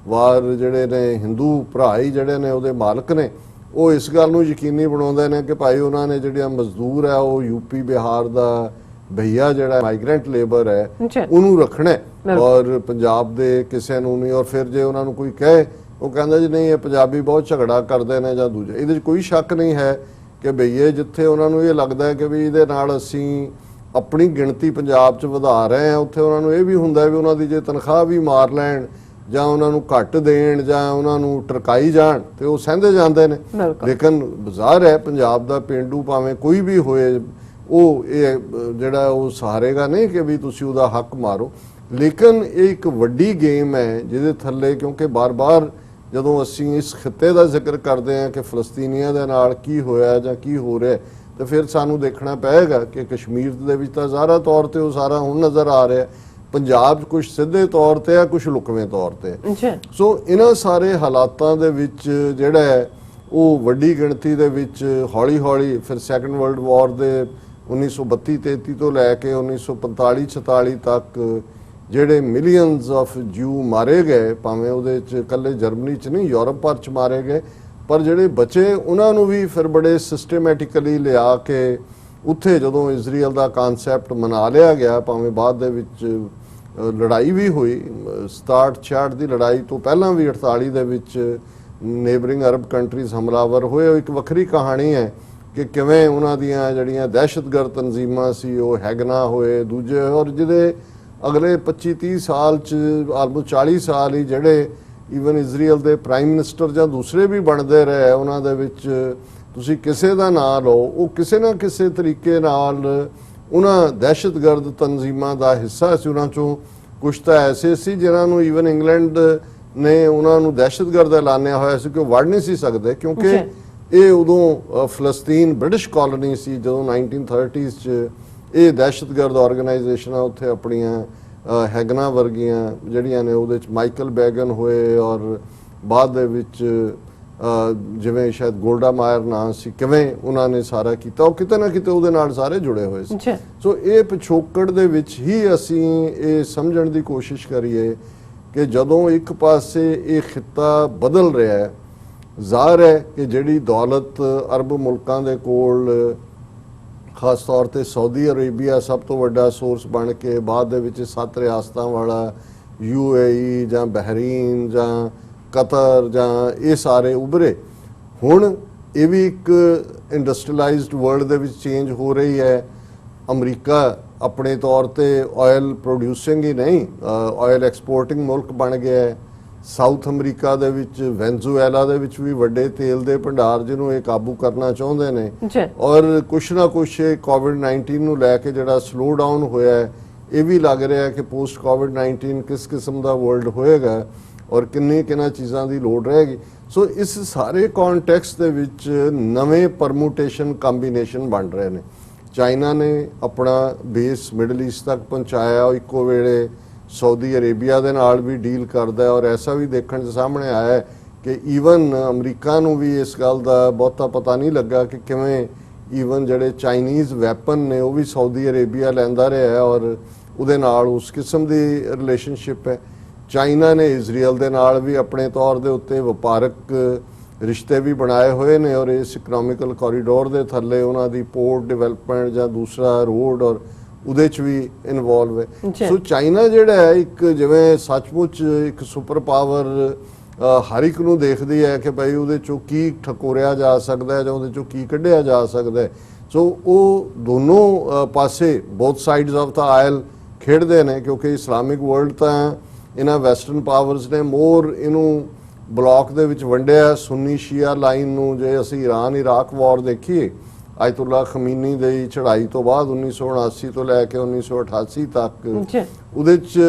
ਵਾਰ ਜਿਹੜੇ ਨੇ ਹਿੰਦੂ ਭਰਾ ਹੀ ਜਿਹੜੇ ਨੇ ਉਹਦੇ ਮਾਲਕ ਨੇ, ਉਹ ਇਸ ਗੱਲ ਨੂੰ ਯਕੀਨੀ ਬਣਾਉਂਦੇ ਨੇ ਕਿ ਭਾਈ ਉਹਨਾਂ ਨੇ ਜਿਹੜਾ ਮਜ਼ਦੂਰ ਹੈ ਉਹ ਯੂਪੀ ਬਿਹਾਰ ਦਾ ਭਈਆ ਜਿਹੜਾ ਮਾਈਗ੍ਰੈਂਟ ਲੇਬਰ ਹੈ ਉਹਨੂੰ ਰੱਖਣਾ ਔਰ ਪੰਜਾਬ ਦੇ ਕਿਸੇ ਨੂੰ ਨਹੀਂ। ਔਰ ਫਿਰ ਜੇ ਉਹਨਾਂ ਨੂੰ ਕੋਈ ਕਹੇ, ਉਹ ਕਹਿੰਦਾ ਜੀ ਨਹੀਂ ਇਹ ਪੰਜਾਬੀ ਬਹੁਤ ਝਗੜਾ ਕਰਦੇ ਨੇ ਜਾਂ ਦੂਜਾ। ਇਹਦੇ 'ਚ ਕੋਈ ਸ਼ੱਕ ਨਹੀਂ ਹੈ ਕਿ ਭਈਏ ਜਿੱਥੇ ਉਹਨਾਂ ਨੂੰ ਇਹ ਲੱਗਦਾ ਹੈ ਕਿ ਵੀ ਇਹਦੇ ਨਾਲ ਅਸੀਂ ਆਪਣੀ ਗਿਣਤੀ ਪੰਜਾਬ 'ਚ ਵਧਾ ਰਹੇ ਹਾਂ, ਉੱਥੇ ਉਹਨਾਂ ਨੂੰ ਇਹ ਵੀ ਹੁੰਦਾ ਵੀ ਉਹਨਾਂ ਦੀ ਜੇ ਤਨਖਾਹ ਵੀ ਮਾਰ ਲੈਣ ਜਾਂ ਉਹਨਾਂ ਨੂੰ ਘੱਟ ਦੇਣ ਜਾਂ ਉਹਨਾਂ ਨੂੰ ਟਰਕਾਈ ਜਾਣ ਤੇ ਉਹ ਸਹਿੰਦੇ ਜਾਂਦੇ ਨੇ। ਲੇਕਿਨ ਬਾਜ਼ਾਰ ਹੈ ਪੰਜਾਬ ਦਾ, ਪੇਂਡੂ ਭਾਵੇਂ ਕੋਈ ਵੀ ਹੋਏ, ਉਹ ਇਹ ਜਿਹੜਾ ਉਹ ਸਹਾਰੇਗਾ ਨਹੀਂ ਕਿ ਵੀ ਤੁਸੀਂ ਉਹਦਾ ਹੱਕ ਮਾਰੋ। ਲੇਕਿਨ ਇਹ ਇੱਕ ਵੱਡੀ ਗੇਮ ਹੈ ਜਿਹਦੇ ਥੱਲੇ, ਕਿਉਂਕਿ ਬਾਰ-ਬਾਰ ਜਦੋਂ ਅਸੀਂ ਇਸ ਖਿੱਤੇ ਦਾ ਜ਼ਿਕਰ ਕਰਦੇ ਹਾਂ ਕਿ ਫਲਸਤੀਨੀਆਂ ਦੇ ਨਾਲ ਕੀ ਹੋਇਆ ਜਾਂ ਕੀ ਹੋ ਰਿਹਾ, ਤੇ ਫਿਰ ਸਾਨੂੰ ਦੇਖਣਾ ਪਏਗਾ ਕਿ ਕਸ਼ਮੀਰ ਦੇ ਵਿੱਚ ਤਾਂ ਜ਼ਾਹਰਾ ਤੌਰ ਤੇ ਉਹ ਸਾਰਾ ਹੁਣ ਨਜ਼ਰ ਆ ਰਿਹਾ, ਪੰਜਾਬ 'ਚ ਕੁਝ ਸਿੱਧੇ ਤੌਰ ਤੇ ਹੈ, ਕੁਝ ਲੁਕਵੇਂ ਤੌਰ ਤੇ। ਸੋ ਇਹਨਾਂ ਸਾਰੇ ਹਾਲਾਤਾਂ ਦੇ ਵਿੱਚ ਜਿਹੜਾ ਹੈ ਉਹ ਵੱਡੀ ਗਿਣਤੀ ਦੇ ਵਿੱਚ ਹੌਲੀ-ਹੌਲੀ ਫਿਰ ਸੈਕੰਡ ਵਰਲਡ ਵਾਰ ਦੇ 1932-33 ਤੋਂ ਲੈ ਕੇ 1945-46 ਤੱਕ ਜਿਹੜੇ ਮਿਲੀਅਨਸ ਆਫ ਜੂ ਮਾਰੇ ਗਏ, ਭਾਵੇਂ ਉਹਦੇ 'ਚ ਇਕੱਲੇ ਜਰਮਨੀ 'ਚ ਨਹੀਂ ਯੂਰਪ ਭਰ 'ਚ ਮਾਰੇ ਗਏ, ਪਰ ਜਿਹੜੇ ਬਚੇ ਉਹਨਾਂ ਨੂੰ ਵੀ ਫਿਰ ਬੜੇ ਸਿਸਟੇਮੈਟਿਕਲੀ ਲਿਆ ਕੇ ਉੱਥੇ ਜਦੋਂ ਇਜ਼ਰਾਈਲ ਦਾ ਕਨਸੈਪਟ ਮਨਾ ਲਿਆ ਗਿਆ, ਭਾਵੇਂ ਬਾਅਦ ਦੇ ਵਿੱਚ ਲੜਾਈ ਵੀ ਹੋਈ 67-66 ਦੀ ਲੜਾਈ ਤੋਂ ਪਹਿਲਾਂ ਵੀ 48 ਦੇ ਵਿੱਚ ਨੇਬਰਿੰਗ ਅਰਬ ਕੰਟਰੀਜ਼ ਹਮਲਾਵਰ ਹੋਏ। ਇੱਕ ਵੱਖਰੀ ਕਹਾਣੀ ਹੈ ਕਿ ਕਿਵੇਂ ਉਹਨਾਂ ਦੀਆਂ ਜਿਹੜੀਆਂ ਦਹਿਸ਼ਤਗਰਦ ਤਨਜ਼ੀਮਾਂ ਸੀ ਉਹ ਹੈਗਨਾ ਹੋਏ, ਦੂਜੇ, ਔਰ ਜਿਹਦੇ ਅਗਲੇ 25-30 ਸਾਲ 'ਚ ਆਲਮੋਸਟ 40 ਸਾਲ ਹੀ ਜਿਹੜੇ ਈਵਨ ਇਜ਼ਰਾਈਲ ਦੇ ਪ੍ਰਾਈਮ ਮਿਨਿਸਟਰ ਜਾਂ ਦੂਸਰੇ ਵੀ ਬਣਦੇ ਰਹੇ, ਉਹਨਾਂ ਦੇ ਵਿੱਚ ਤੁਸੀਂ ਕਿਸੇ ਦਾ ਨਾਂ ਲਓ, ਉਹ ਕਿਸੇ ਨਾ ਕਿਸੇ ਤਰੀਕੇ ਨਾਲ ਉਹਨਾਂ ਦਹਿਸ਼ਤਗਰਦ ਤਨਜ਼ੀਮਾਂ ਦਾ ਹਿੱਸਾ ਸੀ। ਉਹਨਾਂ 'ਚੋਂ ਕੁਛ ਤਾਂ ਐਸੇ ਸੀ ਜਿਨ੍ਹਾਂ ਨੂੰ ਈਵਨ ਇੰਗਲੈਂਡ ਨੇ ਉਹਨਾਂ ਨੂੰ ਦਹਿਸ਼ਤਗਰਦ ਐਲਾਨਿਆ ਹੋਇਆ ਸੀ ਕਿ ਉਹ ਵੜ ਨਹੀਂ ਸੀ ਸਕਦੇ, ਕਿਉਂਕਿ ਜੀ। ਇਹ ਉਦੋਂ ਫਲਸਤੀਨ ਬ੍ਰਿਟਿਸ਼ ਕਾਲੋਨੀ ਸੀ ਜਦੋਂ 1930s 'ਚ ਇਹ ਦਹਿਸ਼ਤਗਰਦ ਆਰਗੇਨਾਈਜੇਸ਼ਨਾਂ ਉੱਥੇ ਆਪਣੀਆਂ ਹੈਗਨਾ ਵਰਗੀਆਂ ਜਿਹੜੀਆਂ ਨੇ ਉਹਦੇ 'ਚ ਮਾਈਕਲ ਬੈਗਨ ਹੋਏ, ਔਰ ਬਾਅਦ ਦੇ ਵਿੱਚ ਜਿਵੇਂ ਸ਼ਾਇਦ ਗੋਲਡਾ ਮਾਇਰ ਨਾਂ ਸੀ, ਕਿਵੇਂ ਉਹਨਾਂ ਨੇ ਸਾਰਾ ਕੀਤਾ, ਉਹ ਕਿਤੇ ਨਾ ਕਿਤੇ ਉਹਦੇ ਨਾਲ ਸਾਰੇ ਜੁੜੇ ਹੋਏ ਸੀ। ਸੋ ਇਹ ਪਿਛੋਕੜ ਦੇ ਵਿੱਚ ਹੀ ਅਸੀਂ ਇਹ ਸਮਝਣ ਦੀ ਕੋਸ਼ਿਸ਼ ਕਰੀਏ ਕਿ ਜਦੋਂ ਇੱਕ ਪਾਸੇ ਇਹ ਖਿੱਤਾ ਬਦਲ ਰਿਹਾ ਹੈ, ਜ਼ਾਹਰ ਹੈ ਕਿ ਜਿਹੜੀ ਦੌਲਤ ਅਰਬ ਮੁਲਕਾਂ ਦੇ ਕੋਲ ਖਾਸ ਤੌਰ ਤੇ ਸਾਊਦੀ ਅਰੇਬੀਆ ਸਭ ਤੋਂ ਵੱਡਾ ਸੋਰਸ ਬਣ ਕੇ ਬਾਅਦ ਦੇ ਵਿੱਚ 7 ਰਿਆਸਤਾਂ ਵਾਲਾ UAE ਜਾਂ ਬਹਿਰੀਨ ਜਾਂ ਕਤਰ ਜਾਂ ਇਹ ਸਾਰੇ ਉਭਰੇ, ਹੁਣ ਇਹ ਵੀ ਇੱਕ ਇੰਡਸਟਰੀਅਲਾਈਜ਼ਡ ਵਰਲਡ ਦੇ ਵਿੱਚ ਚੇਂਜ ਹੋ ਰਹੀ ਹੈ। ਅਮਰੀਕਾ ਆਪਣੇ ਤੌਰ ਤੇ ਆਇਲ ਪ੍ਰੋਡਿਊਸਿੰਗ ਹੀ ਨਹੀਂ, ਆਇਲ ਐਕਸਪੋਰਟਿੰਗ ਮੁਲਕ ਬਣ ਗਿਆ ਹੈ। ਸਾਊਥ ਅਮਰੀਕਾ ਦੇ ਵਿੱਚ ਵੈਨਜ਼ੂਏਲਾ ਦੇ ਵਿੱਚ ਵੀ ਵੱਡੇ ਤੇਲ ਦੇ ਭੰਡਾਰ ਜਿਹਨੂੰ ਇਹ ਕਾਬੂ ਕਰਨਾ ਚਾਹੁੰਦੇ ਨੇ, ਔਰ ਕੁਛ ਨਾ ਕੁਛ ਕੋਵਿਡ-19 ਨੂੰ ਲੈ ਕੇ ਜਿਹੜਾ ਸਲੋ ਡਾਊਨ ਹੋਇਆ ਹੈ, ਇਹ ਵੀ ਲੱਗ ਰਿਹਾ ਕਿ ਪੋਸਟ ਕੋਵਿਡ-19 ਕਿਸ ਕਿਸਮ ਦਾ ਵਰਲਡ ਹੋਏਗਾ ਔਰ ਕਿੰਨਾ ਚੀਜ਼ਾਂ ਦੀ ਲੋੜ ਰਹੇਗੀ। ਸੋ ਇਸ ਸਾਰੇ ਕੌਨਟੈਕਸਟ ਦੇ ਵਿੱਚ ਨਵੇਂ ਪਰਮੂਟੇਸ਼ਨ ਕੰਬੀਨੇਸ਼ਨ ਬਣ ਰਹੇ ਨੇ। ਚਾਈਨਾ ਨੇ ਆਪਣਾ ਬੇਸ ਮਿਡਲ ਈਸਟ ਤੱਕ ਪਹੁੰਚਾਇਆ, ਇੱਕੋ ਵੇਲੇ ਸਾਊਦੀ ਅਰੇਬੀਆ ਦੇ ਨਾਲ ਵੀ ਡੀਲ ਕਰਦਾ, ਔਰ ਐਸਾ ਵੀ ਦੇਖਣ 'ਚ ਸਾਹਮਣੇ ਆਇਆ ਹੈ ਕਿ ਈਵਨ ਅਮਰੀਕਾ ਨੂੰ ਵੀ ਇਸ ਗੱਲ ਦਾ ਬਹੁਤਾ ਪਤਾ ਨਹੀਂ ਲੱਗਾ ਕਿ ਕਿਵੇਂ ਈਵਨ ਜਿਹੜੇ ਚਾਈਨੀਜ਼ ਵੈਪਨ ਨੇ ਉਹ ਵੀ ਸਾਊਦੀ ਅਰੇਬੀਆ ਲੈਂਦਾ ਰਿਹਾ ਹੈ, ਔਰ ਉਹਦੇ ਨਾਲ ਉਸ ਕਿਸਮ ਦੀ ਰਿਲੇਸ਼ਨਸ਼ਿਪ ਹੈ। ਚਾਈਨਾ ਨੇ ਇਜ਼ਰਾਈਲ ਦੇ ਨਾਲ ਵੀ ਆਪਣੇ ਤੌਰ ਦੇ ਉੱਤੇ ਵਪਾਰਕ ਰਿਸ਼ਤੇ ਵੀ ਬਣਾਏ ਹੋਏ ਨੇ, ਔਰ ਇਸ ਇਕਨੋਮਿਕਲ ਕੋਰੀਡੋਰ ਦੇ ਥੱਲੇ ਉਹਨਾਂ ਦੀ ਪੋਰਟ ਡਿਵੈਲਪਮੈਂਟ ਜਾਂ ਦੂਸਰਾ ਰੋਡ ਔਰ ਉਹਦੇ 'ਚ ਵੀ ਇਨਵੋਲਵ ਹੈ। ਸੋ ਚਾਈਨਾ ਜਿਹੜਾ ਹੈ ਇੱਕ ਜਿਵੇਂ ਸੱਚਮੁੱਚ ਇੱਕ ਸੁਪਰ ਪਾਵਰ ਹਰ ਇੱਕ ਨੂੰ ਦੇਖਦੀ ਹੈ ਕਿ ਭਾਈ ਉਹਦੇ 'ਚੋਂ ਕੀ ਠਕੋਰਿਆ ਜਾ ਸਕਦਾ ਹੈ ਜਾਂ ਉਹਦੇ 'ਚੋਂ ਕੀ ਕੱਢਿਆ ਜਾ ਸਕਦਾ ਹੈ। ਸੋ ਉਹ ਦੋਨੋਂ ਪਾਸੇ ਬੋਥ ਸਾਈਡਸ ਆਫ ਦਾ ਆਇਲ ਖੇਡਦੇ ਨੇ, ਕਿਉਂਕਿ ਇਸਲਾਮਿਕ ਵਰਲਡ ਤਾਂ ਇਹਨਾਂ ਵੈਸਟਰਨ ਪਾਵਰਸ ਨੇ ਮੋਰ ਇਹਨੂੰ ਬਲਾਕ ਦੇ ਵਿੱਚ ਵੰਡਿਆ, ਸੁੰਨੀ ਸ਼ੀਆ ਲਾਈਨ ਨੂੰ। ਜੇ ਅਸੀਂ ਈਰਾਨ ਇਰਾਕ ਵਾਰ ਦੇਖੀਏ, ਆਇਤੁੱਲਾ ਖਮੀਨੀ ਦੀ ਚੜ੍ਹਾਈ ਤੋਂ ਬਾਅਦ 1979 ਤੋਂ ਲੈ ਕੇ 1988 ਤੱਕ ਉਹਦੇ 'ਚ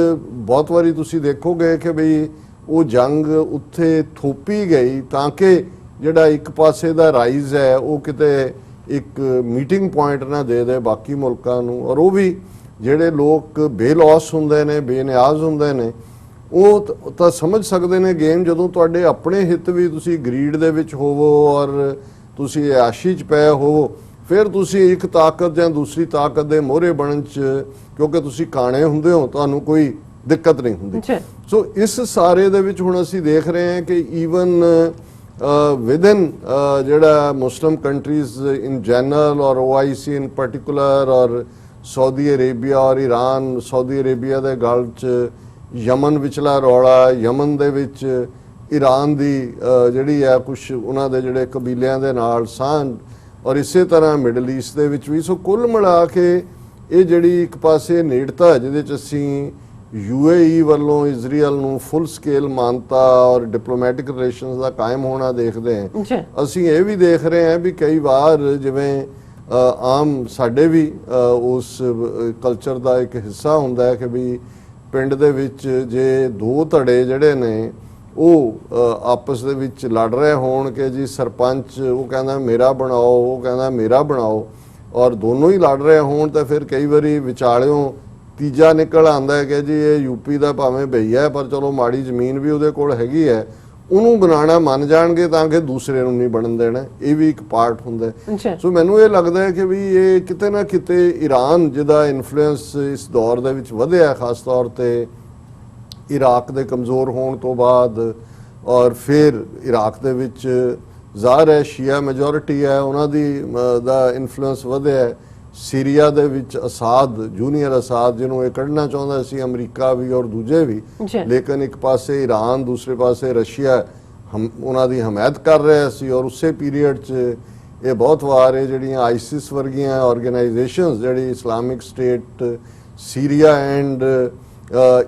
ਬਹੁਤ ਵਾਰੀ ਤੁਸੀਂ ਦੇਖੋਗੇ ਕਿ ਬਈ ਉਹ ਜੰਗ ਉੱਥੇ ਥੋਪੀ ਗਈ ਤਾਂ ਕਿ ਜਿਹੜਾ ਇੱਕ ਪਾਸੇ ਦਾ ਰਾਈਜ਼ ਹੈ ਉਹ ਕਿਤੇ ਇੱਕ ਮੀਟਿੰਗ ਪੁਆਇੰਟ ਨਾ ਦੇ ਦੇ ਬਾਕੀ ਮੁਲਕਾਂ ਨੂੰ, ਔਰ ਉਹ ਵੀ ਜਿਹੜੇ ਲੋਕ ਬੇਲੌਸ ਹੁੰਦੇ ਨੇ, ਬੇਨਿਆਜ਼ ਹੁੰਦੇ ਨੇ, ਉਹ ਤਾਂ ਸਮਝ ਸਕਦੇ ਨੇ ਗੇਮ ਜਦੋਂ ਤੁਹਾਡੇ ਆਪਣੇ ਹਿੱਤ ਵੀ ਤੁਸੀਂ ਗਰੀਡ ਦੇ ਵਿੱਚ ਹੋਵੋ ਔਰ ਤੁਸੀਂ ਆਸ਼ੀ 'ਚ ਪਏ ਹੋਵੋ, ਫਿਰ ਤੁਸੀਂ ਇੱਕ ਤਾਕਤ ਜਾਂ ਦੂਸਰੀ ਤਾਕਤ ਦੇ ਮੋਹਰੇ ਬਣਨ 'ਚ, ਕਿਉਂਕਿ ਤੁਸੀਂ ਕਾਣੇ ਹੁੰਦੇ ਹੋ, ਤੁਹਾਨੂੰ ਕੋਈ ਦਿੱਕਤ ਨਹੀਂ ਹੁੰਦੀ। ਸੋ ਇਸ ਸਾਰੇ ਦੇ ਵਿੱਚ ਹੁਣ ਅਸੀਂ ਦੇਖ ਰਹੇ ਹਾਂ ਕਿ ਈਵਨ ਵਿਦਨ ਜਿਹੜਾ ਮੁਸਲਿਮ ਕੰਟਰੀਜ਼ ਇਨ ਜਨਰਲ ਔਰ OIC ਇਨ ਪਾਰਟਿਕੂਲਰ ਔਰ ਸਾਊਦੀ ਅਰੇਬੀਆ ਔਰ ਈਰਾਨ, ਸਾਊਦੀ ਅਰੇਬੀਆ ਦੇ ਗਲ 'ਚ ਯਮਨ ਵਿਚਲਾ ਰੌਲਾ, ਯਮਨ ਦੇ ਵਿੱਚ ਈਰਾਨ ਦੀ ਜਿਹੜੀ ਹੈ ਕੁਛ ਉਹਨਾਂ ਦੇ ਜਿਹੜੇ ਕਬੀਲਿਆਂ ਦੇ ਨਾਲ ਸਾਂਝ, ਔਰ ਇਸੇ ਤਰ੍ਹਾਂ ਮਿਡਲ ਈਸਟ ਦੇ ਵਿੱਚ ਵੀ। ਸੋ ਕੁੱਲ ਮਿਲਾ ਕੇ ਇਹ ਜਿਹੜੀ ਇੱਕ ਪਾਸੇ ਨੇੜਤਾ ਜਿਹਦੇ 'ਚ ਅਸੀਂ UAE ਵੱਲੋਂ ਇਜ਼ਰਾਈਲ ਨੂੰ ਫੁੱਲ ਸਕੇਲ ਮਾਨਤਾ ਔਰ ਡਿਪਲੋਮੈਟਿਕ ਰਿਲੇਸ਼ਨਸ ਦਾ ਕਾਇਮ ਹੋਣਾ ਦੇਖਦੇ ਹਾਂ, ਅਸੀਂ ਇਹ ਵੀ ਦੇਖ ਰਹੇ ਹਾਂ ਵੀ ਕਈ ਵਾਰ ਜਿਵੇਂ ਆਮ ਸਾਡੇ ਵੀ ਉਸ ਕਲਚਰ ਦਾ ਇੱਕ ਹਿੱਸਾ ਹੁੰਦਾ ਹੈ ਕਿ ਵੀ ਪਿੰਡ ਦੇ ਵਿੱਚ ਜੇ ਦੋ ਧੜੇ ਜਿਹੜੇ ਨੇ ਉਹ ਆਪਸ ਦੇ ਵਿੱਚ ਲੜ ਰਹੇ ਹੋਣ ਕਿ ਜੀ ਸਰਪੰਚ ਉਹ ਕਹਿੰਦਾ ਮੇਰਾ ਬਣਾਓ, ਉਹ ਕਹਿੰਦਾ ਮੇਰਾ ਬਣਾਓ, ਔਰ ਦੋਨੋਂ ਹੀ ਲੜ ਰਹੇ ਹੋਣ, ਤਾਂ ਫਿਰ ਕਈ ਵਾਰੀ ਵਿਚਾਲਿਓਂ ਤੀਜਾ ਨਿਕਲ ਆਉਂਦਾ ਹੈ ਕਿ ਜੀ ਇਹ UP ਦਾ ਭਾਵੇਂ ਭਈਆ ਹੈ ਪਰ ਚਲੋ ਮਾੜੀ ਜ਼ਮੀਨ ਵੀ ਉਹਦੇ ਕੋਲ ਹੈਗੀ ਹੈ, ਉਹਨੂੰ ਬਣਾਉਣਾ ਮੰਨ ਜਾਣਗੇ ਤਾਂ ਕਿ ਦੂਸਰੇ ਨੂੰ ਨਹੀਂ ਬਣਨ ਦੇਣਾ। ਇਹ ਵੀ ਇੱਕ ਪਾਰਟ ਹੁੰਦਾ ਹੈ। ਸੋ ਮੈਨੂੰ ਇਹ ਲੱਗਦਾ ਹੈ ਕਿ ਵੀ ਇਹ ਕਿਤੇ ਨਾ ਕਿਤੇ ਈਰਾਨ ਜਿਹਦਾ ਇਨਫਲੂਐਂਸ ਇਸ ਦੌਰ ਦੇ ਵਿੱਚ ਵਧਿਆ, ਖਾਸ ਤੌਰ ਤੇ ਇਰਾਕ ਦੇ ਕਮਜ਼ੋਰ ਹੋਣ ਤੋਂ ਬਾਅਦ, ਔਰ ਫਿਰ ਇਰਾਕ ਦੇ ਵਿੱਚ ਜ਼ਾਹਰ ਹੈ ਸ਼ੀਆ ਮੈਜੋਰਿਟੀ ਹੈ, ਉਹਨਾਂ ਦਾ ਇਨਫਲੂਐਂਸ ਵਧਿਆ। ਸੀਰੀਆ ਦੇ ਵਿੱਚ ਅਸਾਦ, ਜੂਨੀਅਰ ਅਸਾਦ, ਜਿਹਨੂੰ ਇਹ ਕੱਢਣਾ ਚਾਹੁੰਦਾ ਸੀ ਅਮਰੀਕਾ ਵੀ ਔਰ ਦੂਜੇ ਵੀ, ਲੇਕਿਨ ਇੱਕ ਪਾਸੇ ਈਰਾਨ, ਦੂਸਰੇ ਪਾਸੇ ਰਸ਼ੀਆ ਉਹਨਾਂ ਦੀ ਹਮਾਇਤ ਕਰ ਰਿਹਾ ਸੀ। ਔਰ ਉਸੇ ਪੀਰੀਅਡ 'ਚ ਇਹ ਬਹੁਤ ਵਾਰ ਇਹ ਜਿਹੜੀਆਂ ਆਈਸਿਸ ਵਰਗੀਆਂ ਆਰਗੇਨਾਈਜੇਸ਼ਨਸ, ਜਿਹੜੀ Islamic state, Syria and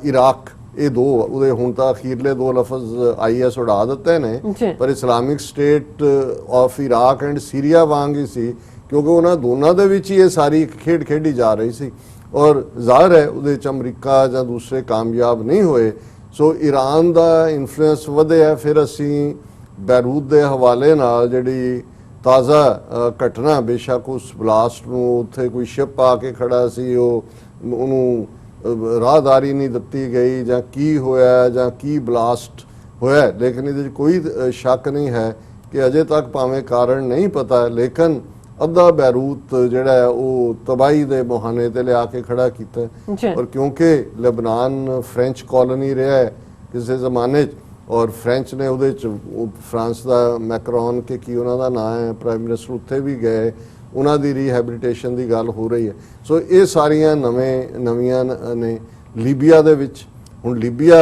Iraq, ਇਹ ਦੋ ਉਹਦੇ ਹੁਣ ਤਾਂ ਅਖੀਰਲੇ ਦੋ ਲਫ਼ਜ਼ IS ਉਡਾ ਦਿੱਤੇ ਨੇ, ਪਰ Islamic state of Iraq and Syria ਵਾਂਗ ਹੀ ਸੀ, ਕਿਉਂਕਿ ਉਹਨਾਂ ਦੋਨਾਂ ਦੇ ਵਿੱਚ ਹੀ ਇਹ ਸਾਰੀ ਖੇਡ ਖੇਡੀ ਜਾ ਰਹੀ ਸੀ। ਔਰ ਜ਼ਾਹਰ ਹੈ ਉਹਦੇ 'ਚ ਅਮਰੀਕਾ ਜਾਂ ਦੂਸਰੇ ਕਾਮਯਾਬ ਨਹੀਂ ਹੋਏ। ਸੋ ਈਰਾਨ ਦਾ ਇਨਫਲੂਐਂਸ ਵਧਿਆ। ਫਿਰ ਅਸੀਂ ਬੈਰੂਤ ਦੇ ਹਵਾਲੇ ਨਾਲ ਜਿਹੜੀ ਤਾਜ਼ਾ ਘਟਨਾ, ਬੇਸ਼ੱਕ ਉਸ ਬਲਾਸਟ ਨੂੰ ਉੱਥੇ ਕੋਈ ਸ਼ਿਪ ਆ ਕੇ ਖੜਾ ਸੀ, ਉਹਨੂੰ ਰਾਹਦਾਰੀ ਨਹੀਂ ਦਿੱਤੀ ਗਈ ਜਾਂ ਕੀ ਹੋਇਆ ਜਾਂ ਕੀ ਬਲਾਸਟ ਹੋਇਆ, ਲੇਕਿਨ ਇਹਦੇ 'ਚ ਕੋਈ ਸ਼ੱਕ ਨਹੀਂ ਹੈ ਕਿ ਅਜੇ ਤੱਕ ਭਾਵੇਂ ਕਾਰਨ ਨਹੀਂ ਪਤਾ, ਲੇਕਿਨ ਅੱਧਾ ਬੈਰੂਤ ਜਿਹੜਾ ਹੈ ਉਹ ਤਬਾਹੀ ਦੇ ਮੁਹਾਨੇ ਤੇ ਲਿਆ ਕੇ ਖੜਾ ਕੀਤਾ। ਔਰ ਕਿਉਂਕਿ ਲਬਨਾਨ ਫ੍ਰੈਂਚ ਕਾਲੋਨੀ ਰਿਹਾ ਹੈ ਕਿਸੇ ਜ਼ਮਾਨੇ 'ਚ, ਔਰ ਫ੍ਰੈਂਚ ਨੇ ਉਹਦੇ 'ਚ ਫਰਾਂਸ ਦਾ ਮੈਕਰੋਨ ਕਿ ਕੀ ਉਹਨਾਂ ਦਾ ਨਾਂ ਹੈ, ਪ੍ਰਾਈਮ ਮਿਨਿਸਟਰ ਉੱਥੇ ਵੀ ਗਏ, ਉਹਨਾਂ ਦੀ ਰੀਹੈਬਿਲਿਟੇਸ਼ਨ ਦੀ ਗੱਲ ਹੋ ਰਹੀ ਹੈ। ਸੋ ਇਹ ਸਾਰੀਆਂ ਨਵੀਆਂ ਨੇ। ਲੀਬੀਆ ਦੇ ਵਿੱਚ ਹੁਣ ਲੀਬੀਆ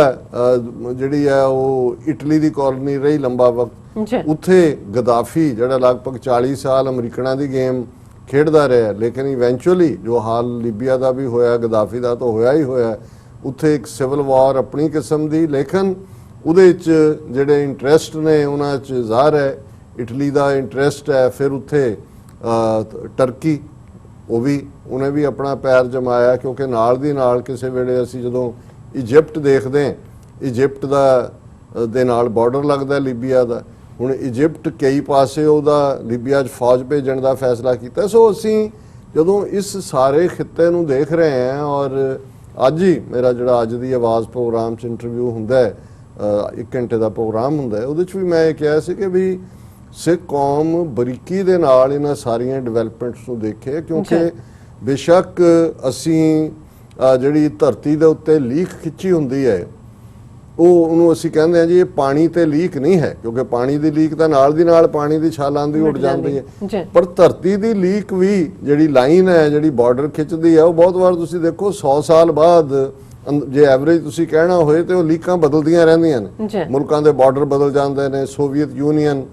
ਜਿਹੜੀ ਹੈ ਉਹ ਇਟਲੀ ਦੀ ਕਾਲੋਨੀ ਰਹੀ ਲੰਬਾ ਵਕਤ। ਉੱਥੇ ਗਦਾਫੀ ਜਿਹੜਾ ਲਗਭਗ 40 ਸਾਲ ਅਮਰੀਕਨਾਂ ਦੀ ਗੇਮ ਖੇਡਦਾ ਰਿਹਾ, ਲੇਕਿਨ ਇਵੈਂਚੁਅਲੀ ਜੋ ਹਾਲ ਲੀਬੀਆ ਦਾ ਵੀ ਹੋਇਆ, ਗਦਾਫੀ ਦਾ ਤਾਂ ਹੋਇਆ ਹੀ ਹੋਇਆ। ਉੱਥੇ ਇੱਕ ਸਿਵਲ ਵਾਰ ਆਪਣੀ ਕਿਸਮ ਦੀ, ਲੇਕਿਨ ਉਹਦੇ 'ਚ ਜਿਹੜੇ ਇੰਟਰਸਟ ਨੇ ਉਹਨਾਂ 'ਚ ਜ਼ਾਹਰ ਹੈ ਇਟਲੀ ਦਾ ਇੰਟਰਸਟ ਹੈ। ਫਿਰ ਉੱਥੇ ਟਰਕੀ ਉਹਨੇ ਵੀ ਆਪਣਾ ਪੈਰ ਜਮਾਇਆ, ਕਿਉਂਕਿ ਨਾਲ ਦੀ ਨਾਲ ਕਿਸੇ ਵੇਲੇ ਅਸੀਂ ਜਦੋਂ ਇਜਿਪਟ ਦੇਖਦੇ ਹਾਂ, ਇਜਿਪਟ ਦੇ ਨਾਲ ਬਾਰਡਰ ਲੱਗਦਾ ਲੀਬੀਆ ਦਾ। ਹੁਣ ਇਜਿਪਟ ਕਈ ਪਾਸੇ ਉਹਦਾ ਲੀਬੀਆ 'ਚ ਫੌਜ ਭੇਜਣ ਦਾ ਫੈਸਲਾ ਕੀਤਾ। ਸੋ ਅਸੀਂ ਜਦੋਂ ਇਸ ਸਾਰੇ ਖਿੱਤੇ ਨੂੰ ਦੇਖ ਰਹੇ ਹਾਂ, ਔਰ ਅੱਜ ਹੀ ਮੇਰਾ ਜਿਹੜਾ ਅੱਜ ਦੀ ਆਵਾਜ਼ ਪ੍ਰੋਗਰਾਮ 'ਚ ਇੰਟਰਵਿਊ ਹੁੰਦਾ ਹੈ, 1 ਘੰਟੇ ਦਾ ਪ੍ਰੋਗਰਾਮ ਹੁੰਦਾ ਹੈ, ਉਹਦੇ 'ਚ ਵੀ ਮੈਂ ਇਹ ਕਿਹਾ ਸੀ ਕਿ ਵੀ ਸਿੱਖ ਕੌਮ ਬਰੀਕੀ ਦੇ ਨਾਲ ਇਹਨਾਂ ਸਾਰੀਆਂ ਡਿਵੈਲਪਮੈਂਟਸ ਨੂੰ ਦੇਖੇ, ਕਿਉਂਕਿ ਬੇਸ਼ੱਕ ਅਸੀਂ ਜਿਹੜੀ ਧਰਤੀ ਦੇ ਉੱਤੇ ਲੀਕ ਖਿੱਚੀ ਹੁੰਦੀ ਹੈ ਉਹਨੂੰ ਅਸੀਂ ਕਹਿੰਦੇ ਹਾਂ ਜੀ ਇਹ ਪਾਣੀ ਤੇ ਲੀਕ ਨਹੀਂ ਹੈ, ਕਿਉਂਕਿ ਪਾਣੀ ਦੀ ਲੀਕ ਤਾਂ ਨਾਲ ਦੀ ਨਾਲ ਪਾਣੀ ਦੀ ਛਾਲਾਂ ਦੀ ਉੱਡ ਜਾਂਦੀ ਹੈ, ਪਰ ਧਰਤੀ ਦੀ ਲੀਕ ਵੀ ਜਿਹੜੀ ਲਾਈਨ ਹੈ, ਜਿਹੜੀ ਬਾਰਡਰ ਖਿੱਚਦੀ ਹੈ, ਉਹ ਬਹੁਤ ਵਾਰ ਤੁਸੀਂ ਦੇਖੋ 100 ਸਾਲ ਬਾਅਦ ਜੇ ਐਵਰੇਜ ਤੁਸੀਂ ਕਹਿਣਾ ਹੋਏ ਤੇ ਉਹ ਲੀਕਾਂ ਬਦਲਦੀਆਂ ਰਹਿੰਦੀਆਂ ਨੇ। ਮੁਲਕਾਂ ਦੇ ਬਾਰਡਰ ਬਦਲ ਜਾਂਦੇ ਨੇ। ਸੋਵੀਅਤ ਯੂਨੀਅਨ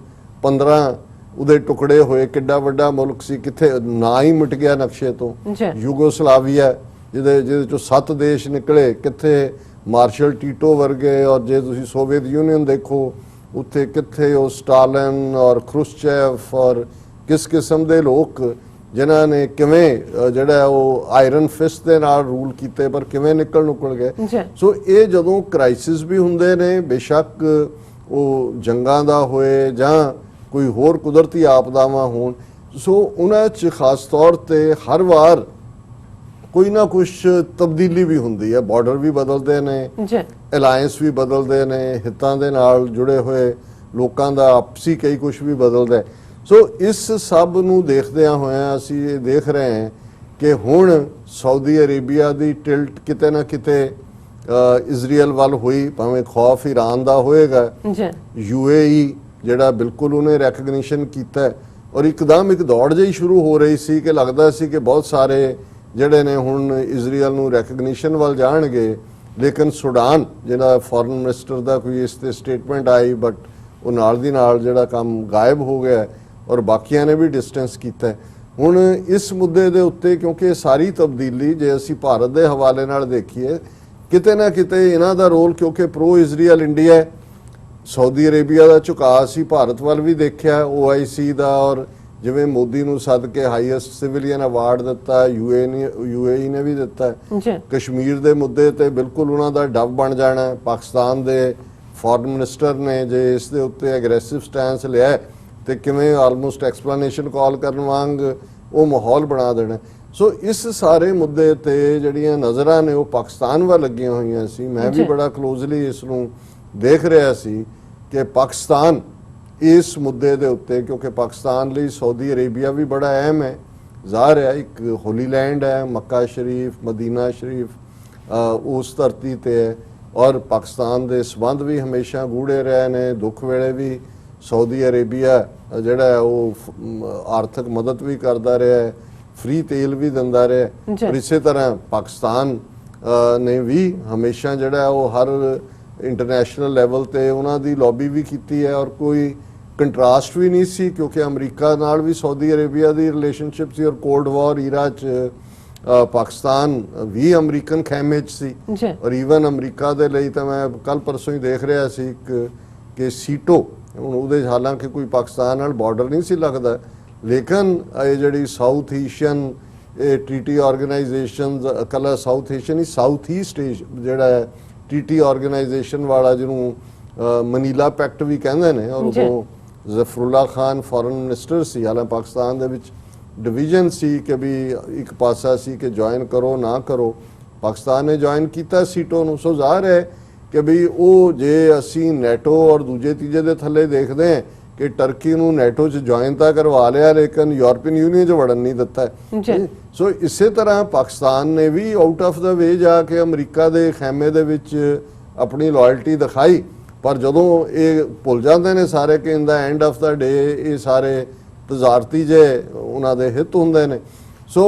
15 ਉਹਦੇ ਟੁਕੜੇ ਹੋਏ, ਕਿੱਡਾ ਵੱਡਾ ਮੁਲਕ ਸੀ, ਕਿੱਥੇ ਨਾ ਹੀ ਮਿਟ ਗਿਆ ਨਕਸ਼ੇ ਤੋਂ। ਯੂਗੋਸਲਾਵੀਆ ਜਿਹਦੇ ਚੋਂ 7 ਦੇਸ਼ ਨਿਕਲੇ, ਕਿੱਥੇ ਮਾਰਸ਼ਲ ਟੀਟੋ ਵਰਗੇ, ਔਰ ਜੇ ਤੁਸੀਂ ਸੋਵੀਅਤ ਯੂਨੀਅਨ ਦੇਖੋ ਉੱਥੇ ਕਿੱਥੇ ਉਹ ਸਟਾਲਿਨ ਔਰ ਖਰੁਸ਼ਚੇਵ ਔਰ ਕਿਸ ਕਿਸਮ ਦੇ ਲੋਕ ਜਿਨ੍ਹਾਂ ਨੇ ਕਿਵੇਂ ਜਿਹੜਾ ਉਹ ਆਇਰਨ ਫਿਸਟ ਦੇ ਨਾਲ ਰੂਲ ਕੀਤੇ, ਪਰ ਕਿਵੇਂ ਨਿਕਲ ਗਏ। ਸੋ ਇਹ ਜਦੋਂ ਕ੍ਰਾਈਸਿਸ ਵੀ ਹੁੰਦੇ ਨੇ, ਬੇਸ਼ੱਕ ਉਹ ਜੰਗਾਂ ਦਾ ਹੋਏ ਜਾਂ ਕੋਈ ਹੋਰ ਕੁਦਰਤੀ ਆਪਦਾਵਾਂ ਹੋਣ, ਸੋ ਉਹਨਾਂ 'ਚ ਖਾਸ ਤੌਰ ਤੇ ਹਰ ਵਾਰ ਕੋਈ ਨਾ ਕੁਛ ਤਬਦੀਲੀ ਵੀ ਹੁੰਦੀ ਹੈ। ਬਾਰਡਰ ਵੀ ਬਦਲਦੇ ਨੇ, ਅਲਾਈਅੰਸ ਵੀ ਬਦਲਦੇ ਨੇ, ਹਿੱਤਾਂ ਦੇ ਨਾਲ ਜੁੜੇ ਹੋਏ ਲੋਕਾਂ ਦਾ ਆਪਸੀ ਕਈ ਕੁਛ ਵੀ ਬਦਲਦਾ ਹੈ। ਸੋ ਇਸ ਸਭ ਨੂੰ ਦੇਖਦਿਆਂ ਹੋਇਆਂ ਅਸੀਂ ਇਹ ਦੇਖ ਰਹੇ ਹਾਂ ਕਿ ਹੁਣ ਸਾਊਦੀ ਅਰੇਬੀਆ ਦੀ ਟਿਲਟ ਕਿਤੇ ਨਾ ਕਿਤੇ ਇਜ਼ਰਾਈਲ ਵੱਲ ਹੋਈ, ਭਾਵੇਂ ਖੌਫ ਈਰਾਨ ਦਾ ਹੋਏਗਾ। UAE ਜਿਹੜਾ ਬਿਲਕੁਲ ਉਹਨੇ ਰੈਕਗਨੀਸ਼ਨ ਕੀਤਾ, ਔਰ ਇੱਕਦਮ ਇੱਕ ਦੌੜ ਜਿਹੀ ਸ਼ੁਰੂ ਹੋ ਰਹੀ ਸੀ ਕਿ ਲੱਗਦਾ ਸੀ ਕਿ ਬਹੁਤ ਸਾਰੇ ਜਿਹੜੇ ਨੇ ਹੁਣ ਇਜ਼ਰਾਈਲ ਨੂੰ ਰੈਕਗਨੀਸ਼ਨ ਵੱਲ ਜਾਣਗੇ, ਲੇਕਿਨ ਸੁਡਾਨ ਜਿਹੜਾ ਫੋਰਨ ਮਿਨਿਸਟਰ ਦਾ ਕੋਈ ਇਸ ਤੇ ਸਟੇਟਮੈਂਟ ਆਈ, ਬਟ ਉਹ ਨਾਲ ਦੀ ਨਾਲ ਜਿਹੜਾ ਕੰਮ ਗਾਇਬ ਹੋ ਗਿਆ, ਔਰ ਬਾਕੀਆਂ ਨੇ ਵੀ ਡਿਸਟੈਂਸ ਕੀਤਾ। ਹੁਣ ਇਸ ਮੁੱਦੇ ਦੇ ਉੱਤੇ ਕਿਉਂਕਿ ਸਾਰੀ ਤਬਦੀਲੀ ਜੇ ਅਸੀਂ ਭਾਰਤ ਦੇ ਹਵਾਲੇ ਨਾਲ ਦੇਖੀਏ, ਕਿਤੇ ਨਾ ਕਿਤੇ ਇਹਨਾਂ ਦਾ ਰੋਲ, ਕਿਉਂਕਿ pro Israel India, Saudi Arabia ਦਾ ਝੁਕਾਅ ਸੀ ਭਾਰਤ ਵੱਲ ਵੀ ਦੇਖਿਆ, OIC ਦਾ, ਔਰ ਜਿਵੇਂ ਮੋਦੀ ਨੂੰ ਸੱਦ ਕੇ ਹਾਈਐਸਟ ਸਿਵਿਲੀਅਨ ਅਵਾਰਡ ਦਿੱਤਾ, UAE ਨੇ ਵੀ ਦਿੱਤਾ। ਕਸ਼ਮੀਰ ਦੇ ਮੁੱਦੇ ਤੇ ਬਿਲਕੁਲ ਉਹਨਾਂ ਦਾ ਡੱਬ ਬਣ ਜਾਣਾ। ਪਾਕਿਸਤਾਨ ਦੇ ਫੋਰਨ ਮਿਨਿਸਟਰ ਨੇ ਜੇ ਇਸ ਦੇ ਉੱਤੇ ਐਗਰੈਸਿਵ ਸਟੈਂਸ ਲਿਆ ਤੇ ਕਿਵੇਂ ਆਲਮੋਸਟ ਐਕਸਪਲੇਨੇਸ਼ਨ ਕਾਲ ਕਰਨ ਵਾਂਗ ਉਹ ਮਾਹੌਲ ਬਣਾ ਦੇਣਾ। ਸੋ ਇਸ ਸਾਰੇ ਮੁੱਦੇ ਤੇ ਜਿਹੜੀਆਂ ਨਜ਼ਰਾਂ ਨੇ ਉਹ ਪਾਕਿਸਤਾਨ ਵੱਲ ਲੱਗੀਆਂ ਹੋਈਆਂ ਸੀ। ਮੈਂ ਵੀ ਬੜਾ ਕਲੋਜ਼ਲੀ ਇਸ ਨੂੰ ਦੇਖ ਰਿਹਾ ਸੀ ਕਿ ਪਾਕਿਸਤਾਨ ਇਸ ਮੁੱਦੇ ਦੇ ਉੱਤੇ, ਕਿਉਂਕਿ ਪਾਕਿਸਤਾਨ ਲਈ ਸਾਊਦੀ ਅਰੇਬੀਆ ਵੀ ਬੜਾ ਅਹਿਮ ਹੈ, ਜ਼ਾਹਰ ਹੈ ਇੱਕ ਹੋਲੀ ਲੈਂਡ ਹੈ, ਮੱਕਾ ਸ਼ਰੀਫ, ਮਦੀਨਾ ਸ਼ਰੀਫ ਉਸ ਧਰਤੀ ਤੇ ਹੈ, ਔਰ ਪਾਕਿਸਤਾਨ ਦੇ ਸਬੰਧ ਵੀ ਹਮੇਸ਼ਾ ਗੂੜੇ ਰਹੇ ਨੇ। ਦੁੱਖ ਵੇਲੇ ਵੀ ਸਾਊਦੀ ਅਰੇਬੀਆ ਜਿਹੜਾ ਹੈ ਉਹ ਆਰਥਿਕ ਮਦਦ ਵੀ ਕਰਦਾ ਰਿਹਾ ਹੈ, ਫ੍ਰੀ ਤੇਲ ਵੀ ਦਿੰਦਾ ਰਿਹਾ, ਔਰ ਇਸੇ ਤਰ੍ਹਾਂ ਪਾਕਿਸਤਾਨ ਨੇ ਵੀ ਹਮੇਸ਼ਾ ਜਿਹੜਾ ਉਹ ਹਰ ਇੰਟਰਨੈਸ਼ਨਲ ਲੈਵਲ ਤੇ ਉਹਨਾਂ ਦੀ ਲੌਬੀ ਵੀ ਕੀਤੀ ਹੈ, ਔਰ ਕੋਈ ਕੰਟਰਾਸਟ ਵੀ ਨਹੀਂ ਸੀ, ਕਿਉਂਕਿ ਅਮਰੀਕਾ ਨਾਲ ਵੀ ਸਾਊਦੀ ਅਰੇਬੀਆ ਦੀ ਰਿਲੇਸ਼ਨਸ਼ਿਪ ਸੀ, ਔਰ ਕੋਲਡ ਵਾਰ ਈਰਾ 'ਚ ਪਾਕਿਸਤਾਨ ਵੀ ਅਮਰੀਕਨ ਖੈਮੇ 'ਚ ਸੀ। ਔਰ ਈਵਨ ਅਮਰੀਕਾ ਦੇ ਲਈ ਤਾਂ ਮੈਂ ਕੱਲ ਪਰਸੋਂ ਹੀ ਦੇਖ ਰਿਹਾ ਸੀ ਕਿ ਸੀਟੋ, ਹੁਣ ਉਹਦੇ ਹਾਲਾਂਕਿ ਕੋਈ ਪਾਕਿਸਤਾਨ ਨਾਲ ਬਾਰਡਰ ਨਹੀਂ ਸੀ ਲੱਗਦਾ, ਲੇਕਿਨ ਇਹ ਜਿਹੜੀ ਸਾਊਥ ਏਸ਼ੀਅਨ ਇਹ ਟ੍ਰੀਟੀ ਆਰਗੇਨਾਈਜੇਸ਼ਨ, ਕੱਲਾ ਸਾਊਥ ਏਸ਼ੀਅਨ ਹੀ, ਸਾਊਥ ਈਸਟ ਜਿਹੜਾ ਹੈ TT ਆਰਗੇਨਾਈਜੇਸ਼ਨ ਵਾਲਾ ਜਿਹਨੂੰ ਮਨੀਲਾ ਪੈਕਟ ਵੀ ਕਹਿੰਦੇ ਨੇ, ਔਰ ਉਹ ਜ਼ਫਰੁੱਲਾ ਖਾਨ ਫੋਰਨ ਮਿਨਿਸਟਰ ਸੀ। ਹਾਲਾਂ ਪਾਕਿਸਤਾਨ ਦੇ ਵਿੱਚ ਡਿਵੀਜ਼ਨ ਸੀ ਕਿ ਵੀ ਇੱਕ ਪਾਸਾ ਸੀ ਕਿ ਜੁਆਇਨ ਕਰੋ ਨਾ ਕਰੋ, ਪਾਕਿਸਤਾਨ ਨੇ ਜੁਆਇਨ ਕੀਤਾ ਸੀਟੋ ਨੂੰ। ਸੋ ਜ਼ਾਹਰ ਹੈ ਕਿ ਵੀ ਉਹ ਜੇ ਅਸੀਂ ਨੈਟੋ ਔਰ ਦੂਜੇ ਤੀਜੇ ਦੇ ਥੱਲੇ ਦੇਖਦੇ ਹਾਂ ਕਿ ਟਰਕੀ ਨੂੰ ਨੈਟੋ 'ਚ ਜੁਆਇਨ ਤਾਂ ਕਰਵਾ ਲਿਆ ਲੇਕਿਨ ਯੂਰਪੀਅਨ ਯੂਨੀਅਨ 'ਚ ਵੜਨ ਨਹੀਂ ਦਿੱਤਾ। ਸੋ ਇਸੇ ਤਰ੍ਹਾਂ ਪਾਕਿਸਤਾਨ ਨੇ ਵੀ ਆਊਟ ਆਫ ਦਾ ਵੇ ਜਾ ਕੇ ਅਮਰੀਕਾ ਦੇ ਖੈਮੇ ਦੇ ਵਿੱਚ ਆਪਣੀ ਲਾਇਲਟੀ ਦਿਖਾਈ, ਪਰ ਜਦੋਂ ਇਹ ਭੁੱਲ ਜਾਂਦੇ ਨੇ ਸਾਰੇ ਕਿ ਇਨ ਦਾ ਐਂਡ ਆਫ ਦਾ ਡੇ ਇਹ ਸਾਰੇ ਤਜ਼ਾਰਤੀ ਜੇ ਉਹਨਾਂ ਦੇ ਹਿੱਤ ਹੁੰਦੇ ਨੇ। ਸੋ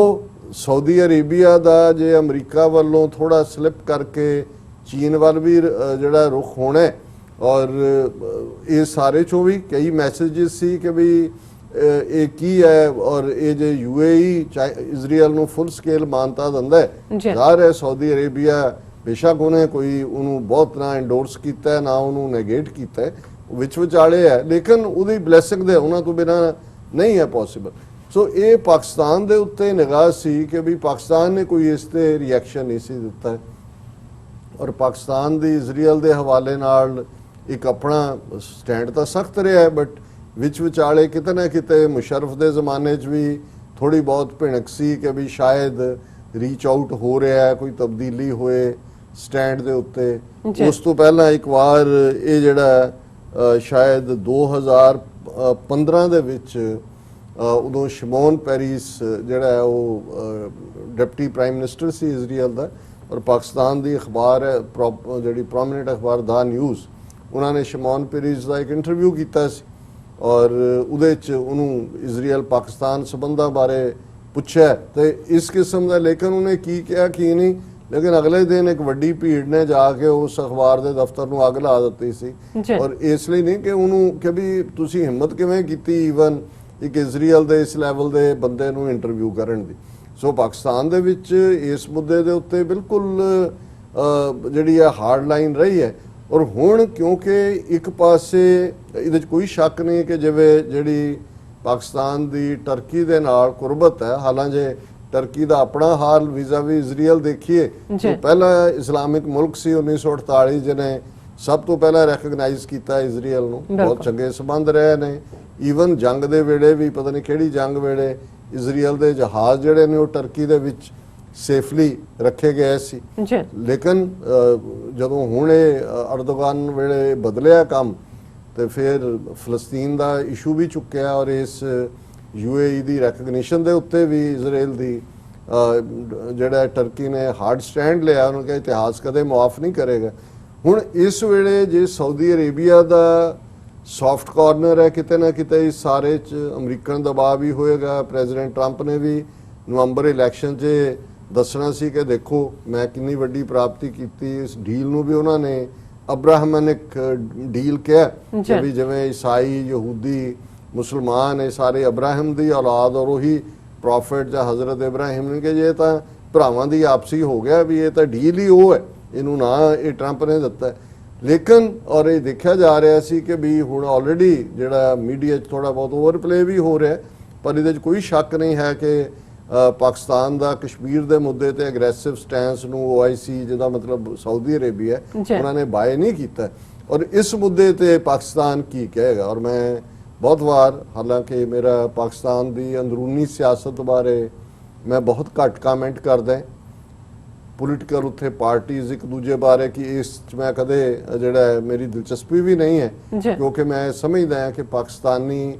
ਸਾਊਦੀ ਅਰੇਬੀਆ ਦਾ ਜੇ ਅਮਰੀਕਾ ਵੱਲੋਂ ਥੋੜਾ ਸਲਿਪ ਕਰਕੇ ਚੀਨ ਵੱਲ ਵੀ ਜਿਹੜਾ ਰੁਖ ਹੋਣਾ, ਔਰ ਇਹ ਸਾਰੇ ਚੋਂ ਵੀ ਕਈ ਮੈਸੇजेस ਸੀ ਕਿ ਵੀ ਇਹ ਕੀ ਹੈ, ਔਰ ਇਹ ਜੇ UAE ਇਜ਼ਰਾਈਲ ਨੂੰ ਫੁੱਲ ਸਕੇਲ ਮਾਨਤਾ ਦਿੰਦਾ ਹੈ, ਜ਼ਾਹਰ ਹੈ ਸਾਊਦੀ ਅਰੇਬੀਆ ਬੇਸ਼ੱਕ ਉਹਨੇ ਕੋਈ ਉਹਨੂੰ ਬਹੁਤ ਨਾ ਐਂਡੋਰਸ ਕੀਤਾ ਨਾ ਉਹਨੂੰ ਨੈਗੇਟ ਕੀਤਾ, ਵਿੱਚ ਵਿਚਾਲੇ ਹੈ, ਲੇਕਿਨ ਉਹਦੀ ਬਲੇਸਿੰਗ ਦੇ ਉਹਨਾਂ ਤੋਂ ਬਿਨਾਂ ਨਹੀਂ ਹੈ ਪੋਸੀਬਲ। ਸੋ ਇਹ ਪਾਕਿਸਤਾਨ ਦੇ ਉੱਤੇ ਨਿਗਾਹ ਸੀ ਕਿ ਵੀ ਪਾਕਿਸਤਾਨ ਨੇ ਕੋਈ ਇਸ ਤੇ ਰਿਐਕਸ਼ਨ ਨਹੀਂ ਸੀ ਦਿੱਤਾ, ਔਰ ਪਾਕਿਸਤਾਨ ਦੀ ਇਜ਼ਰਾਈਲ ਦੇ ਹਵਾਲੇ ਨਾਲ ਇੱਕ ਆਪਣਾ ਸਟੈਂਡ ਤਾਂ ਸਖਤ ਰਿਹਾ ਹੈ, ਬਟ ਵਿੱਚ ਵਿਚਾਲੇ ਕਿਤੇ ਨਾ ਕਿਤੇ ਮੁਸ਼ਰਫ ਦੇ ਜ਼ਮਾਨੇ 'ਚ ਵੀ ਥੋੜੀ ਬਹੁਤ ਭਿਣਕ ਸੀ ਕਿ ਵੀ ਸ਼ਾਇਦ ਰੀਚ ਆਊਟ ਹੋ ਰਿਹਾ ਹੈ, ਕੋਈ ਤਬਦੀਲੀ ਹੋਏ ਸਟੈਂਡ ਦੇ ਉੱਤੇ। ਉਸ ਤੋਂ ਪਹਿਲਾਂ ਇੱਕ ਵਾਰ ਇਹ ਜਿਹੜਾ ਸ਼ਾਇਦ 2015 ਦੇ ਵਿੱਚ ਉਦੋਂ ਸ਼ਿਮੋਨ ਪੈਰੀਸ ਜਿਹੜਾ ਹੈ ਉਹ ਡਿਪਟੀ ਪ੍ਰਾਈਮ ਮਿਨਿਸਟਰ ਸੀ ਇਜ਼ਰਾਈਲ ਦਾ, ਔਰ ਪਾਕਿਸਤਾਨ ਦੀ ਅਖਬਾਰ ਹੈ ਜਿਹੜੀ ਪ੍ਰੋਮਿਨੈਂਟ ਅਖਬਾਰ ਦਾ ਨਿਊਜ਼, ਉਹਨਾਂ ਨੇ ਸ਼ਿਮੋਨ ਪੈਰੀਸ ਦਾ ਇੱਕ ਇੰਟਰਵਿਊ ਕੀਤਾ ਸੀ, ਔਰ ਉਹਦੇ 'ਚ ਉਹਨੂੰ ਇਜ਼ਰਾਈਲ ਪਾਕਿਸਤਾਨ ਸਬੰਧਾਂ ਬਾਰੇ ਪੁੱਛਿਆ ਤੇ ਇਸ ਕਿਸਮ ਦਾ, ਲੇਕਿਨ ਉਹਨੇ ਕੀ ਕਿਹਾ ਕੀ ਨਹੀਂ, ਲੇਕਿਨ ਅਗਲੇ ਦਿਨ ਇੱਕ ਵੱਡੀ ਭੀੜ ਨੇ ਜਾ ਕੇ ਉਸ ਅਖਬਾਰ ਦੇ ਦਫ਼ਤਰ ਨੂੰ ਅੱਗ ਲਾ ਦਿੱਤੀ ਸੀ। ਔਰ ਇਸ ਲਈ ਨਹੀਂ ਕਿ ਉਹਨੂੰ ਕਿ ਵੀ ਤੁਸੀਂ ਹਿੰਮਤ ਕਿਵੇਂ ਕੀਤੀ ਈਵਨ ਇੱਕ ਇਜ਼ਰਾਈਲ ਦੇ ਇਸ ਲੈਵਲ ਦੇ ਬੰਦੇ ਨੂੰ ਇੰਟਰਵਿਊ ਕਰਨ ਦੀ। ਸੋ ਪਾਕਿਸਤਾਨ ਦੇ ਵਿੱਚ ਇਸ ਮੁੱਦੇ ਦੇ ਉੱਤੇ ਬਿਲਕੁਲ ਜਿਹੜੀ ਹੈ ਹਾਰਡ ਲਾਈਨ ਰਹੀ ਹੈ, ਔਰ ਹੁਣ ਕਿਉਂਕਿ ਇੱਕ ਪਾਸੇ ਇਹਦੇ 'ਚ ਕੋਈ ਸ਼ੱਕ ਨਹੀਂ ਕਿ ਜਿਵੇਂ ਜਿਹੜੀ ਪਾਕਿਸਤਾਨ ਦੀ ਟਰਕੀ ਦੇ ਨਾਲ ਕੁਰਬਤ ਹੈ, ਹਾਲਾਂਕਿ ਟਰਕੀ ਦਾ ਆਪਣਾ ਹਾਲ ਵੀਜ਼ਾ-ਵੀ ਇਜ਼ਰਾਈਲ ਦੇਖੀਏ ਤਾਂ ਪਹਿਲਾ ਇਸਲਾਮਿਕ ਮੁਲਕ ਸੀ 1948 ਜਿਹਨੇ ਸਭ ਤੋਂ ਪਹਿਲਾਂ ਰੈਕਗਨਾਈਜ਼ ਕੀਤਾ ਇਜ਼ਰਾਈਲ ਨੂੰ, ਬਹੁਤ ਚੰਗੇ ਸੰਬੰਧ ਰਹੇ ਨੇ। ਈਵਨ ਜੰਗ ਦੇ ਵੇਲੇ ਵੀ ਪਤਾ ਨਹੀਂ ਕਿਹੜੀ ਜੰਗ ਵੇਲੇ ਇਜ਼ਰਾਈਲ ਦੇ ਜਹਾਜ਼ ਜਿਹੜੇ ਨੇ ਉਹ ਟਰਕੀ ਦੇ ਵਿੱਚ ਸੇਫਲੀ ਰੱਖੇ ਗਏ ਸੀ, ਲੇਕਿਨ ਜਦੋਂ ਹੁਣ ਇਹ ਅਰਦੋਗਨ ਵੇਲੇ ਬਦਲਿਆ ਕੰਮ ਤੇ ਫਿਰ ਫਲਸਤੀਨ ਦਾ ਇਸ਼ੂ ਵੀ ਚੁੱਕਿਆ, ਔਰ ਇਸ UAE ਦੀ ਰੈਕਗਨੀਸ਼ਨ ਦੇ ਉੱਤੇ ਵੀ ਇਜ਼ਰਾਈਲ ਦੀ ਜਿਹੜਾ ਟਰਕੀ ਨੇ ਹਾਰਡ ਸਟੈਂਡ ਲਿਆ, ਉਹਨੂੰ ਕਿਹਾ ਇਤਿਹਾਸ ਕਦੇ ਮੁਆਫ ਨਹੀਂ ਕਰੇਗਾ। ਹੁਣ ਇਸ ਵੇਲੇ ਜੇ ਸਾਊਦੀ ਅਰੇਬੀਆ ਦਾ ਸੌਫਟ ਕਾਰਨਰ ਹੈ ਕਿਤੇ ਨਾ ਕਿਤੇ ਇਸ ਸਾਰੇ 'ਚ ਅਮਰੀਕਨ ਦਬਾਅ ਵੀ ਹੋਏਗਾ। ਪ੍ਰੈਜ਼ੀਡੈਂਟ ਟਰੰਪ ਨੇ ਵੀ ਨਵੰਬਰ ਇਲੈਕਸ਼ਨ 'ਚ ਦੱਸਣਾ ਸੀ ਕਿ ਦੇਖੋ ਮੈਂ ਕਿੰਨੀ ਵੱਡੀ ਪ੍ਰਾਪਤੀ ਕੀਤੀ, ਇਸ ਡੀਲ ਨੂੰ ਵੀ ਉਹਨਾਂ ਨੇ ਅਬਰਾਹਮਨਿਕ ਡੀਲ ਕਿਹਾ ਕਿ ਵੀ ਜਿਵੇਂ ਈਸਾਈ ਯਹੂਦੀ ਮੁਸਲਮਾਨ ਇਹ ਸਾਰੇ ਅਬਰਾਹਮ ਦੀ ਔਲਾਦ, ਔਰ ਉਹੀ ਪ੍ਰੋਫਿਟ ਜਾਂ ਹਜ਼ਰਤ ਇਬਰਾਹਿਮ ਨੇ ਕਿ ਇਹ ਤਾਂ ਭਰਾਵਾਂ ਦੀ ਆਪਸੀ ਹੋ ਗਿਆ ਵੀ ਇਹ ਤਾਂ ਡੀਲ ਹੀ ਉਹ ਹੈ, ਇਹਨੂੰ ਨਾ ਇਹ ਟਰੰਪ ਨੇ ਦਿੱਤਾ। ਲੇਕਿਨ ਔਰ ਇਹ ਦੇਖਿਆ ਜਾ ਰਿਹਾ ਸੀ ਕਿ ਵੀ ਹੁਣ ਆਲਰੇਡੀ ਜਿਹੜਾ ਮੀਡੀਆ 'ਚ ਥੋੜਾ ਬਹੁਤ ਓਵਰਪਲੇ ਵੀ ਹੋ ਰਿਹਾ, ਪਰ ਇਹਦੇ 'ਚ ਕੋਈ ਸ਼ੱਕ ਨਹੀਂ ਹੈ ਕਿ ਪਾਕਿਸਤਾਨ ਦਾ ਕਸ਼ਮੀਰ ਦੇ ਮੁੱਦੇ ਤੇ ਅਗਰੈਸਿਵ ਸਟੈਂਸ ਨੂੰ OIC ਜਿਹਦਾ ਮਤਲਬ ਸਾਊਦੀ ਅਰੇਬੀਆ ਉਹਨਾਂ ਨੇ ਬਾਏ ਨਹੀਂ ਕੀਤਾ, ਔਰ ਇਸ ਮੁੱਦੇ ਤੇ ਪਾਕਿਸਤਾਨ ਕੀ ਕਹੇਗਾ। ਔਰ ਮੈਂ ਬਹੁਤ ਵਾਰ, ਹਾਲਾਂਕਿ ਮੇਰਾ ਪਾਕਿਸਤਾਨ ਦੀ ਅੰਦਰੂਨੀ ਸਿਆਸਤ ਬਾਰੇ ਮੈਂ ਬਹੁਤ ਘੱਟ ਕਮੈਂਟ ਕਰਦਾ, ਪੋਲੀਟੀਕਲ ਉੱਥੇ ਪਾਰਟੀਆਂ ਇੱਕ ਦੂਜੇ ਬਾਰੇ ਕਿ ਇਸ 'ਚ ਮੈਂ ਕਦੇ ਜਿਹੜਾ ਮੇਰੀ ਦਿਲਚਸਪੀ ਵੀ ਨਹੀਂ ਹੈ, ਕਿਉਂਕਿ ਮੈਂ ਸਮਝਦਾ ਹਾਂ ਕਿ Pakistani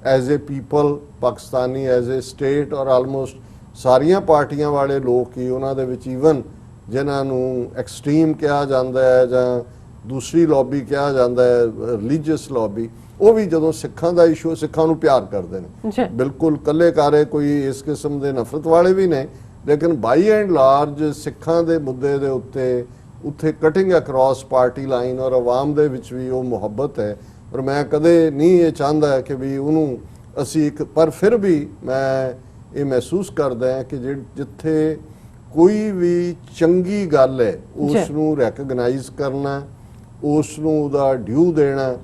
as a people, Pakistani as a state, ਔਰ ਆਲਮੋਸਟ ਸਾਰੀਆਂ ਪਾਰਟੀਆਂ ਵਾਲੇ ਲੋਕ ਹੀ ਉਹਨਾਂ ਦੇ ਵਿੱਚ ਈਵਨ ਜਿਨ੍ਹਾਂ ਨੂੰ ਐਕਸਟ੍ਰੀਮ ਕਿਹਾ ਜਾਂਦਾ ਹੈ ਜਾਂ ਦੂਸਰੀ ਲੌਬੀ ਕਿਹਾ ਜਾਂਦਾ ਹੈ, ਰਿਲੀਜੀਅਸ ਲੌਬੀ, ਉਹ ਵੀ ਜਦੋਂ ਸਿੱਖਾਂ ਦਾ ਇਸ਼ੂ, ਸਿੱਖਾਂ ਨੂੰ ਪਿਆਰ ਕਰਦੇ ਨੇ। ਬਿਲਕੁਲ ਕੱਲੇ ਕਾਰੇ ਕੋਈ ਇਸ ਕਿਸਮ ਦੇ ਨਫ਼ਰਤ ਵਾਲੇ ਵੀ ਨੇ, ਲੇਕਿਨ ਬਾਈ ਐਂਡ ਲਾਰਜ ਸਿੱਖਾਂ ਦੇ ਮੁੱਦੇ ਦੇ ਉੱਤੇ ਉੱਥੇ ਕਟਿੰਗ ਅਕ੍ਰੋਸ ਪਾਰਟੀ ਲਾਈਨ ਔਰ ਆਵਾਮ ਦੇ ਵਿੱਚ ਵੀ ਉਹ ਮੁਹੱਬਤ ਹੈ। ਔਰ ਮੈਂ ਕਦੇ ਨਹੀਂ ਇਹ ਚਾਹੁੰਦਾ ਕਿ ਵੀ ਉਹਨੂੰ ਅਸੀਂ ਇੱਕ, ਪਰ ਫਿਰ ਵੀ ਮੈਂ ਇਹ ਮਹਿਸੂਸ ਕਰਦਾ ਹਾਂ ਕਿ ਜਿੱਥੇ ਕੋਈ ਵੀ ਚੰਗੀ ਗੱਲ ਹੈ ਉਸ ਨੂੰ ਰੈਕਗਨਾਈਜ਼ ਕਰਨਾ, ਉਸ ਨੂੰ ਉਹਦਾ ਡਿਊ ਦੇਣਾ,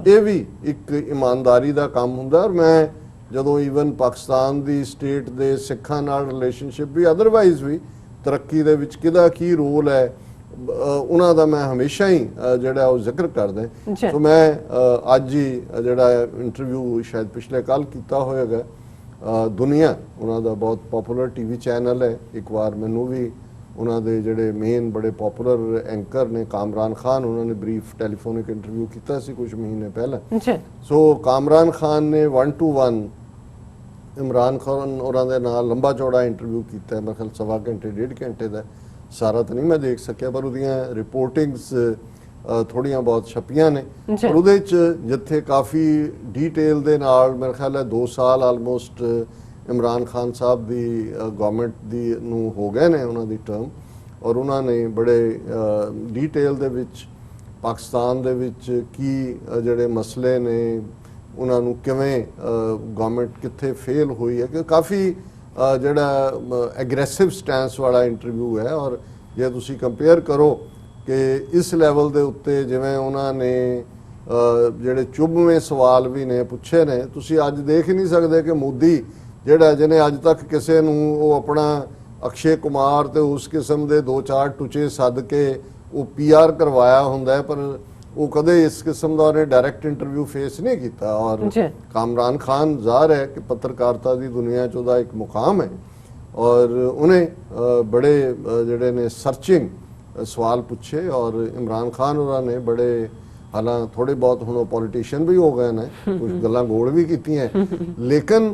ਇਹ ਵੀ ਇੱਕ ਇਮਾਨਦਾਰੀ ਦਾ ਕੰਮ ਹੁੰਦਾ। ਔਰ ਮੈਂ ਜਦੋਂ ਈਵਨ ਪਾਕਿਸਤਾਨ ਦੀ ਸਟੇਟ ਦੇ ਸਿੱਖਾਂ ਨਾਲ ਰਿਲੇਸ਼ਨਸ਼ਿਪ ਵੀ ਅਦਰਵਾਈਜ਼ ਵੀ ਤਰੱਕੀ ਦੇ ਵਿੱਚ ਕਿਹਦਾ ਕੀ ਰੋਲ ਹੈ, ਉਹਨਾਂ ਦਾ ਮੈਂ ਹਮੇਸ਼ਾ ਹੀ ਜਿਹੜਾ ਉਹ ਜ਼ਿਕਰ ਕਰਦਾ। ਜੀ। ਸੋ ਮੈਂ ਅੱਜ ਹੀ ਜਿਹੜਾ ਇੰਟਰਵਿਊ ਸ਼ਾਇਦ ਪਿਛਲੇ ਕੱਲ ਕੀਤਾ ਹੋਏਗਾ, ਦੁਨੀਆ ਉਹਨਾਂ ਦਾ ਬਹੁਤ ਪਪੂਲਰ ਟੀਵੀ ਚੈਨਲ ਹੈ, ਇੱਕ ਵਾਰ ਮੈਨੂੰ ਵੀ ਉਹਨਾਂ ਦੇ ਜਿਹੜੇ ਮੇਨ ਬੜੇ ਪਪੂਲਰ ਐਂਕਰ ਨੇ ਕਾਮਰਾਨ ਖਾਨ, ਉਹਨਾਂ ਨੇ ਬਰੀਫ ਟੈਲੀਫੋਨਿਕ ਇੰਟਰਵਿਊ ਕੀਤਾ ਸੀ ਕੁਝ ਮਹੀਨੇ ਪਹਿਲਾਂ। ਜੀ। ਸੋ ਕਾਮਰਾਨ ਖਾਨ ਨੇ 1-to-1 ਇਮਰਾਨ ਖਾਨ ਉਹਨਾਂ ਦੇ ਨਾਲ ਲੰਬਾ ਚੌੜਾ ਇੰਟਰਵਿਊ ਕੀਤਾ, ਮੇਰੇ ਖਿਆਲ 1.25 ਘੰਟੇ 1.5 ਘੰਟੇ ਦਾ। ਸਾਰਾ ਤਾਂ ਨਹੀਂ ਮੈਂ ਦੇਖ ਸਕਿਆ, ਪਰ ਉਹਦੀਆਂ ਰਿਪੋਰਟਿੰਗਸ ਥੋੜੀਆਂ ਬਹੁਤ ਛਪੀਆਂ ਨੇ। ਪਰ ਉਹਦੇ 'ਚ ਜਿੱਥੇ ਕਾਫੀ ਡੀਟੇਲ ਦੇ ਨਾਲ ਮੇਰੇ ਖਿਆਲ ਹੈ 2 ਸਾਲ ਆਲਮੋਸਟ ਇਮਰਾਨ ਖਾਨ ਸਾਹਿਬ ਦੀ ਗਵਰਨਮੈਂਟ ਦੀ ਨੂੰ ਹੋ ਗਏ ਨੇ ਉਹਨਾਂ ਦੀ ਟਰਮ, ਔਰ ਉਹਨਾਂ ਨੇ ਬੜੇ ਡੀਟੇਲ ਦੇ ਵਿੱਚ ਪਾਕਿਸਤਾਨ ਦੇ ਵਿੱਚ ਕੀ ਜਿਹੜੇ ਮਸਲੇ ਨੇ, ਉਹਨਾਂ ਨੂੰ ਕਿਵੇਂ ਗਵਰਨਮੈਂਟ ਕਿੱਥੇ ਫੇਲ ਹੋਈ ਹੈ, ਕਿ ਕਾਫੀ ਜਿਹੜਾ ਐਗਰੈਸਿਵ ਸਟੈਂਸ ਵਾਲਾ ਇੰਟਰਵਿਊ ਹੈ। ਔਰ ਜੇ ਤੁਸੀਂ ਕੰਪੇਅਰ ਕਰੋ ਕਿ ਇਸ ਲੈਵਲ ਦੇ ਉੱਤੇ ਜਿਵੇਂ ਉਹਨਾਂ ਨੇ ਜਿਹੜੇ ਚੁਭਵੇਂ ਸਵਾਲ ਵੀ ਨੇ ਪੁੱਛੇ ਨੇ, ਤੁਸੀਂ ਅੱਜ ਦੇਖ ਹੀ ਨਹੀਂ ਸਕਦੇ ਕਿ ਮੋਦੀ ਜਿਹੜਾ ਜਿਹਨੇ ਅੱਜ ਤੱਕ ਕਿਸੇ ਨੂੰ ਉਹ ਆਪਣਾ ਅਕਸ਼ੇ ਕੁਮਾਰ ਤੇ ਉਸ ਕਿਸਮ ਦੇ 2-4 ਟੁਚੇ ਸੱਦ ਕੇ ਉਹ PR ਕਰਵਾਇਆ ਹੁੰਦਾ ਹੈ, ਪਰ ਉਹ ਕਦੇ ਇਸ ਕਿਸਮ ਦਾ ਉਹਨੇ ਡਾਇਰੈਕਟ ਇੰਟਰਵਿਊ ਫੇਸ ਨਹੀਂ ਕੀਤਾ। ਔਰ ਕਾਮਰਾਨ ਖਾਨ ਜ਼ਾਹਰ ਹੈ ਕਿ ਪੱਤਰਕਾਰਤਾ ਦੀ ਦੁਨੀਆ 'ਚ ਉਹਦਾ ਇੱਕ ਮੁਕਾਮ ਹੈ, ਔਰ ਉਹਨੇ ਬੜੇ ਜਿਹੜੇ ਨੇ ਸਰਚਿੰਗ ਸਵਾਲ ਪੁੱਛੇ, ਔਰ ਇਮਰਾਨ ਖਾਨ ਉਹਨਾਂ ਨੇ ਬੜੇ, ਹਾਲਾਂ ਥੋੜੇ ਬਹੁਤ ਹੁਣ ਉਹ ਪੋਲੀਟੀਸ਼ੀਅਨ ਵੀ ਹੋ ਗਏ ਨੇ, ਕੁਝ ਗੱਲਾਂ ਗੋਲ ਵੀ ਕੀਤੀਆਂ, ਲੇਕਿਨ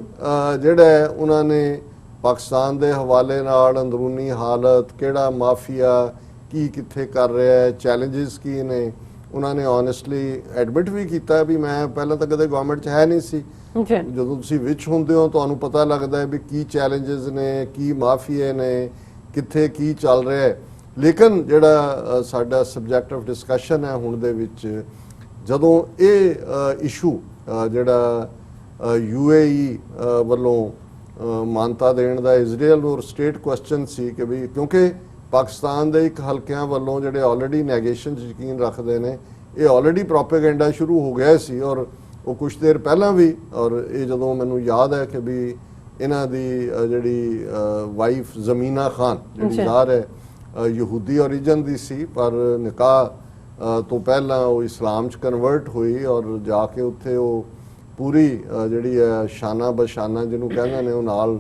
ਜਿਹੜਾ ਉਹਨਾਂ ਨੇ ਪਾਕਿਸਤਾਨ ਦੇ ਹਵਾਲੇ ਨਾਲ ਅੰਦਰੂਨੀ ਹਾਲਤ, ਕਿਹੜਾ ਮਾਫੀਆ ਕੀ ਕਿੱਥੇ ਕਰ ਰਿਹਾ ਹੈ, ਚੈਲੰਜਸ ਕੀ ਨੇ, ਉਹਨਾਂ ਨੇ ਓਨੈਸਟਲੀ ਐਡਮਿਟ ਵੀ ਕੀਤਾ ਵੀ ਮੈਂ ਪਹਿਲਾਂ ਤਾਂ ਕਦੇ ਗਵਰਨਮੈਂਟ 'ਚ ਹੈ ਨਹੀਂ ਸੀ। ਜਦੋਂ ਤੁਸੀਂ ਵਿੱਚ ਹੁੰਦੇ ਹੋ ਤੁਹਾਨੂੰ ਪਤਾ ਲੱਗਦਾ ਹੈ ਵੀ ਕੀ ਚੈਲੰਜਸ ਨੇ, ਕੀ ਮਾਫੀਏ ਨੇ, ਕਿੱਥੇ ਕੀ ਚੱਲ ਰਿਹਾ ਹੈ। ਲੇਕਿਨ ਜਿਹੜਾ ਸਾਡਾ ਸਬਜੈਕਟ ਆਫ ਡਿਸਕਸ਼ਨ ਹੈ ਹੁਣ ਦੇ ਵਿੱਚ, ਜਦੋਂ ਇਹ ਇਸ਼ੂ ਜਿਹੜਾ UAE ਵੱਲੋਂ ਮਾਨਤਾ ਦੇਣ ਦਾ ਇਜ਼ਰਾਈਲ ਨੂੰ ਸਟੇਟ ਕੁਐਸਚਨ ਸੀ ਕਿ ਵੀ ਕਿਉਂਕਿ ਪਾਕਿਸਤਾਨ ਦੇ ਇੱਕ ਹਲਕਿਆਂ ਵੱਲੋਂ ਜਿਹੜੇ ਆਲਰੇਡੀ ਨੈਗੇਸ਼ਨ 'ਚ ਯਕੀਨ ਰੱਖਦੇ ਨੇ, ਇਹ ਆਲਰੇਡੀ ਪ੍ਰੋਪੇਗੈਂਡਾ ਸ਼ੁਰੂ ਹੋ ਗਿਆ ਸੀ, ਔਰ ਉਹ ਕੁਝ ਦੇਰ ਪਹਿਲਾਂ ਵੀ, ਔਰ ਇਹ ਜਦੋਂ ਮੈਨੂੰ ਯਾਦ ਹੈ ਕਿ ਵੀ ਇਹਨਾਂ ਦੀ ਜਿਹੜੀ ਵਾਈਫ ਜ਼ਮੀਨਾ ਖਾਨ ਜਿਹੜੀ ਜ਼ਾਹਰ ਹੈ ਯਹੂਦੀ ਓਰੀਜਨ ਦੀ ਸੀ, ਪਰ ਨਿਕਾਹ ਤੋਂ ਪਹਿਲਾਂ ਉਹ ਇਸਲਾਮ 'ਚ ਕਨਵਰਟ ਹੋਈ, ਔਰ ਜਾ ਕੇ ਉੱਥੇ ਉਹ ਪੂਰੀ ਜਿਹੜੀ ਹੈ ਸ਼ਾਨਾ ਬਸ਼ਾਨਾ ਜਿਹਨੂੰ ਕਹਿੰਦੇ ਨੇ ਉਹ ਨਾਲ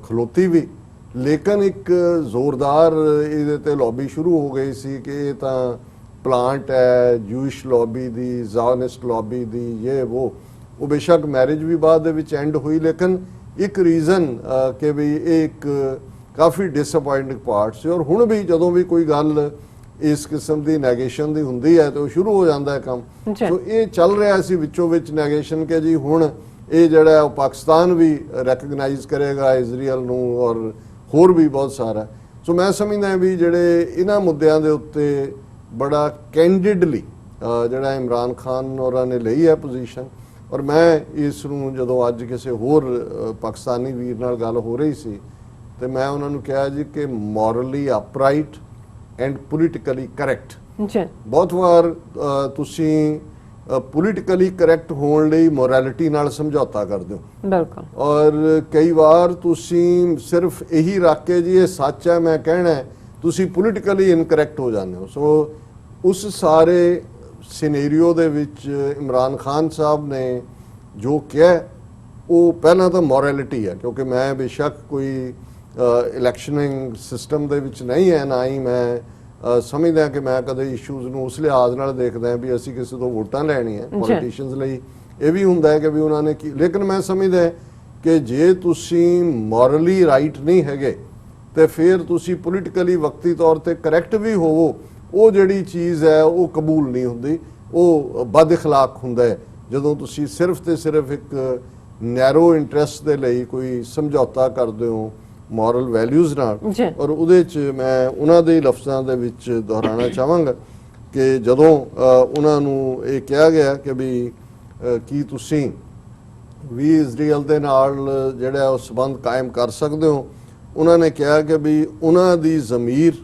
ਖਲੋਤੀ ਵੀ। ਲੇਕਿਨ ਇੱਕ ਜ਼ੋਰਦਾਰ ਇਹਦੇ ਤੇ ਲੌਬੀ ਸ਼ੁਰੂ ਹੋ ਗਈ ਸੀ ਕਿ ਇਹ ਤਾਂ ਪਲਾਂਟ ਹੈ ਜੂਇਸ਼ ਲੌਬੀ ਦੀ, ਜ਼ਾਇਨਿਸਟ ਲੌਬੀ ਦੀ, ਇਹ ਉਹ ਬੇਸ਼ੱਕ ਮੈਰਿਜ ਵੀ ਬਾਅਦ ਦੇ ਵਿੱਚ ਐਂਡ ਹੋਈ, ਲੇਕਿਨ ਇੱਕ ਰੀਜ਼ਨ ਕਿ ਵੀ ਇਹ ਇੱਕ ਕਾਫੀ ਡਿਸਅਪਾਇੰਟਿੰਗ ਪਾਰਟ ਸੀ। ਔਰ ਹੁਣ ਵੀ ਜਦੋਂ ਵੀ ਕੋਈ ਗੱਲ ਇਸ ਕਿਸਮ ਦੀ ਨੈਗੇਸ਼ਨ ਦੀ ਹੁੰਦੀ ਹੈ ਤੇ ਉਹ ਸ਼ੁਰੂ ਹੋ ਜਾਂਦਾ ਹੈ ਕੰਮ। ਸੋ ਇਹ ਚੱਲ ਰਿਹਾ ਸੀ ਵਿੱਚੋਂ ਵਿੱਚ ਨੈਗੇਸ਼ਨ ਕਿ ਜੀ ਹੁਣ ਇਹ ਜਿਹੜਾ ਉਹ ਪਾਕਿਸਤਾਨ ਵੀ ਰੈਕਗਨਾਈਜ਼ ਕਰੇਗਾ ਇਜ਼ਰਾਈਲ ਨੂੰ, ਔਰ ਹੋਰ ਵੀ ਬਹੁਤ ਸਾਰਾ। ਸੋ ਮੈਂ ਸਮਝਦਾ ਵੀ ਜਿਹੜੇ ਇਹਨਾਂ ਮੁੱਦਿਆਂ ਦੇ ਉੱਤੇ ਬੜਾ ਕੈਂਡਿਡਲੀ ਜਿਹੜਾ ਇਮਰਾਨ ਖਾਨ ਹੋਰਾਂ ਨੇ ਲਈ ਹੈ ਪੋਜੀਸ਼ਨ, ਔਰ ਮੈਂ ਇਸ ਨੂੰ ਜਦੋਂ ਅੱਜ ਕਿਸੇ ਹੋਰ ਪਾਕਿਸਤਾਨੀ ਵੀਰ ਨਾਲ ਗੱਲ ਹੋ ਰਹੀ ਸੀ ਤੇ ਮੈਂ ਉਹਨਾਂ ਨੂੰ ਕਿਹਾ ਜੀ ਕਿ ਮੋਰਲੀ ਅਪਰਾਈਟ ਐਂਡ ਪੋਲੀਟੀਕਲੀ ਕਰੈਕਟ। ਬਹੁਤ ਵਾਰ ਤੁਸੀਂ ਪੋਲੀਟੀਕਲੀ ਕਰੈਕਟ ਹੋਣ ਲਈ ਮੋਰੈਲਿਟੀ ਨਾਲ ਸਮਝੌਤਾ ਕਰਦੇ ਹੋ, ਬਿਲਕੁਲ, ਔਰ ਕਈ ਵਾਰ ਤੁਸੀਂ ਸਿਰਫ ਇਹੀ ਰੱਖ ਕੇ ਜੀ ਇਹ ਸੱਚ ਹੈ ਮੈਂ ਕਹਿਣਾ, ਤੁਸੀਂ ਪੋਲੀਟੀਕਲੀ ਇਨਕਰੈਕਟ ਹੋ ਜਾਂਦੇ ਹੋ। ਸੋ ਉਸ ਸਾਰੇ ਸਿਨੈਰੀਓ ਦੇ ਵਿੱਚ ਇਮਰਾਨ ਖਾਨ ਸਾਹਿਬ ਨੇ ਜੋ ਕਿਹਾ ਉਹ ਪਹਿਲਾਂ ਤਾਂ ਮੋਰੈਲਿਟੀ ਹੈ, ਕਿਉਂਕਿ ਮੈਂ ਬੇਸ਼ੱਕ ਕੋਈ ਇਲੈਕਸ਼ਨਿੰਗ ਸਿਸਟਮ ਦੇ ਵਿੱਚ ਨਹੀਂ ਹੈ, ਨਾ ਹੀ ਮੈਂ ਸਮਝਦਾ ਕਿ ਮੈਂ ਕਦੇ ਇਸ਼ੂਜ਼ ਨੂੰ ਉਸ ਲਿਹਾਜ਼ ਨਾਲ ਦੇਖਦਾ ਵੀ ਅਸੀਂ ਕਿਸੇ ਤੋਂ ਵੋਟਾਂ ਲੈਣੀਆਂ। ਪੋਲੀਟੀਸ਼ੀਅਨਸ ਲਈ ਇਹ ਵੀ ਹੁੰਦਾ ਹੈ ਕਿ ਵੀ ਉਹਨਾਂ ਨੇ ਕੀ, ਲੇਕਿਨ ਮੈਂ ਸਮਝਦਾ ਕਿ ਜੇ ਤੁਸੀਂ ਮੋਰਲੀ ਰਾਈਟ ਨਹੀਂ ਹੈਗੇ ਤੇ ਫਿਰ ਤੁਸੀਂ ਪੋਲੀਟੀਕਲੀ ਵਕਤੀ ਤੌਰ ਤੇ ਕਰੈਕਟ ਵੀ ਹੋਵੋ, ਉਹ ਜਿਹੜੀ ਚੀਜ਼ ਹੈ ਉਹ ਕਬੂਲ ਨਹੀਂ ਹੁੰਦੀ, ਉਹ ਬਦ ਇਖਲਾਕ ਹੁੰਦਾ ਹੈ ਜਦੋਂ ਤੁਸੀਂ ਸਿਰਫ ਤੇ ਸਿਰਫ ਇੱਕ ਨੈਰੋ ਇੰਟਰਸਟ ਦੇ ਲਈ ਕੋਈ ਸਮਝੌਤਾ ਕਰਦੇ ਹੋ ਮੋਰਲ ਵੈਲਿਊਜ਼ ਨਾਲ। ਔਰ ਉਹਦੇ 'ਚ ਮੈਂ ਉਹਨਾਂ ਦੇ ਲਫ਼ਜ਼ਾਂ ਦੇ ਵਿੱਚ ਦੁਹਰਾਉਣਾ ਚਾਹਾਂਗਾ ਕਿ ਜਦੋਂ ਉਹਨਾਂ ਨੂੰ ਇਹ ਕਿਹਾ ਗਿਆ ਕਿ ਵੀ ਕੀ ਤੁਸੀਂ ਵੀ ਇਜ਼ਰਾਈਲ ਦੇ ਨਾਲ ਜਿਹੜਾ ਉਹ ਸਬੰਧ ਕਾਇਮ ਕਰ ਸਕਦੇ ਹੋ, ਉਹਨਾਂ ਨੇ ਕਿਹਾ ਕਿ ਵੀ ਉਹਨਾਂ ਦੀ ਜ਼ਮੀਰ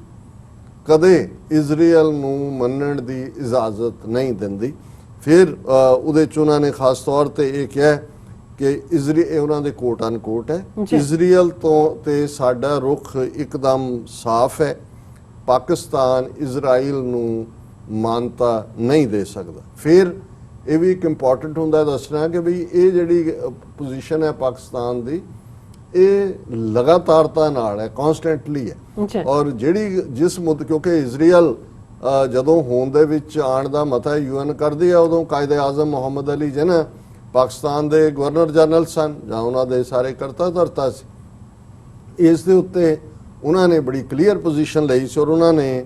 ਕਦੇ ਇਜ਼ਰਾਈਲ ਨੂੰ ਮੰਨਣ ਦੀ ਇਜਾਜ਼ਤ ਨਹੀਂ ਦਿੰਦੀ। ਫਿਰ ਉਹਦੇ 'ਚ ਉਹਨਾਂ ਨੇ ਖਾਸ ਤੌਰ ਤੇ ਇਹ ਕਿਹਾ ਕਿ ਇਜ਼ਰਾਈਲ, ਉਹਨਾਂ ਦੇ ਕੋਟ ਅਨਕੋਟ ਹੈ, ਇਜ਼ਰਾਈਲ ਤੋਂ ਤੇ ਸਾਡਾ ਰੁਖ ਇੱਕਦਮ ਸਾਫ਼ ਹੈ, ਪਾਕਿਸਤਾਨ ਇਜ਼ਰਾਈਲ ਨੂੰ ਮਾਨਤਾ ਨਹੀਂ ਦੇ ਸਕਦਾ। ਫਿਰ ਇਹ ਵੀ ਇੱਕ ਇੰਪੋਰਟੈਂਟ ਹੁੰਦਾ ਦੱਸਣਾ ਕਿ ਵੀ ਇਹ ਜਿਹੜੀ ਪੋਜੀਸ਼ਨ ਹੈ ਪਾਕਿਸਤਾਨ ਦੀ, ਇਹ ਲਗਾਤਾਰਤਾ ਨਾਲ ਹੈ, ਕਨਸਟੈਂਟਲੀ ਹੈ। ਔਰ ਜਿਹੜੀ ਜਿਸ ਮੁੱਦ ਕਿਉਂਕਿ ਇਜ਼ਰਾਈਲ ਜਦੋਂ ਹੋਂਦ ਦੇ ਵਿੱਚ ਆਉਣ ਦਾ ਮਤਾ UN ਕਰਦੀ ਹੈ, ਉਦੋਂ ਕਾਇਦੇ ਆਜ਼ਮ ਮੁਹੰਮਦ ਅਲੀ ਜਿਨਾ ਪਾਕਿਸਤਾਨ ਦੇ ਗਵਰਨਰ ਜਨਰਲ ਸਨ ਜਾਂ ਉਹਨਾਂ ਦੇ ਸਾਰੇ ਕਰਤਾ ਧਰਤਾ ਸੀ, ਇਸ ਦੇ ਉੱਤੇ ਉਹਨਾਂ ਨੇ ਬੜੀ ਕਲੀਅਰ ਪੋਜੀਸ਼ਨ ਲਈ ਸੀ। ਔਰ ਉਹਨਾਂ ਨੇ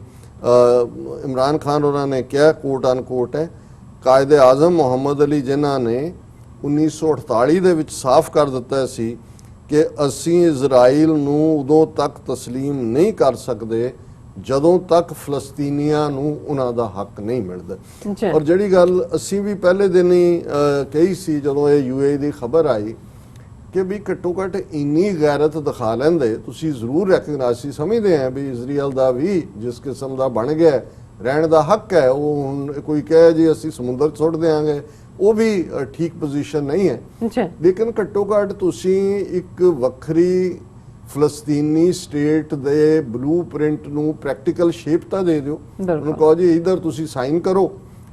ਇਮਰਾਨ ਖਾਨ ਉਹਨਾਂ ਨੇ ਕਿਹਾ, ਕੋਟ ਅਨਕੋਟ ਹੈ, ਕਾਇਦੇ ਆਜ਼ਮ ਮੁਹੰਮਦ ਅਲੀ ਜਿਨਾ ਨੇ 1948 ਦੇ ਵਿੱਚ ਸਾਫ਼ ਕਰ ਦਿੱਤਾ ਸੀ ਕਿ ਅਸੀਂ ਇਜ਼ਰਾਈਲ ਨੂੰ ਉਦੋਂ ਤੱਕ ਤਸਲੀਮ ਨਹੀਂ ਕਰ ਸਕਦੇ ਜਦੋਂ ਤੱਕ ਫਲਸਤੀਨੀਆਂ ਨੂੰ ਉਹਨਾਂ ਦਾ ਹੱਕ ਨਹੀਂ ਮਿਲਦਾ। ਔਰ ਜਿਹੜੀ ਗੱਲ ਅਸੀਂ ਵੀ ਪਹਿਲੇ ਦਿਨ ਹੀ ਕਹੀ ਸੀ ਜਦੋਂ ਇਹ UAE ਦੀ ਖਬਰ ਆਈ ਕਿ ਵੀ ਘੱਟੋ ਘੱਟ ਇੰਨੀ ਗੈਰਤ ਦਿਖਾ ਲੈਂਦੇ, ਤੁਸੀਂ ਜ਼ਰੂਰ ਰੈਕਗਨਾਈਜ਼ ਸਮਝਦੇ ਆ ਵੀ ਇਜ਼ਰਾਈਲ ਦਾ ਵੀ ਜਿਸ ਕਿਸਮ ਦਾ ਬਣ ਗਿਆ ਰਹਿਣ ਦਾ ਹੱਕ ਹੈ। ਉਹ ਹੁਣ ਕੋਈ ਕਹੇ ਜੀ ਅਸੀਂ ਸਮੁੰਦਰ ਸੁੱਟ ਦੇਾਂਗੇ, ਉਹ ਵੀ ਠੀਕ ਪੋਜੀਸ਼ਨ ਨਹੀਂ ਹੈ। ਲੇਕਿਨ ਘੱਟੋ ਘੱਟ ਤੁਸੀਂ ਇੱਕ ਵੱਖਰੀ ਫਲਸਤੀਨੀ ਸਟੇਟ ਦੇ ਬਲੂਪ੍ਰਿੰਟ ਨੂੰ ਪ੍ਰੈਕਟੀਕਲ ਸ਼ੇਪ ਤਾਂ ਦੇ ਦਿਓ। ਉਹਨੂੰ ਕਹੋ ਜੀ ਇੱਧਰ ਤੁਸੀਂ ਸਾਈਨ ਕਰੋ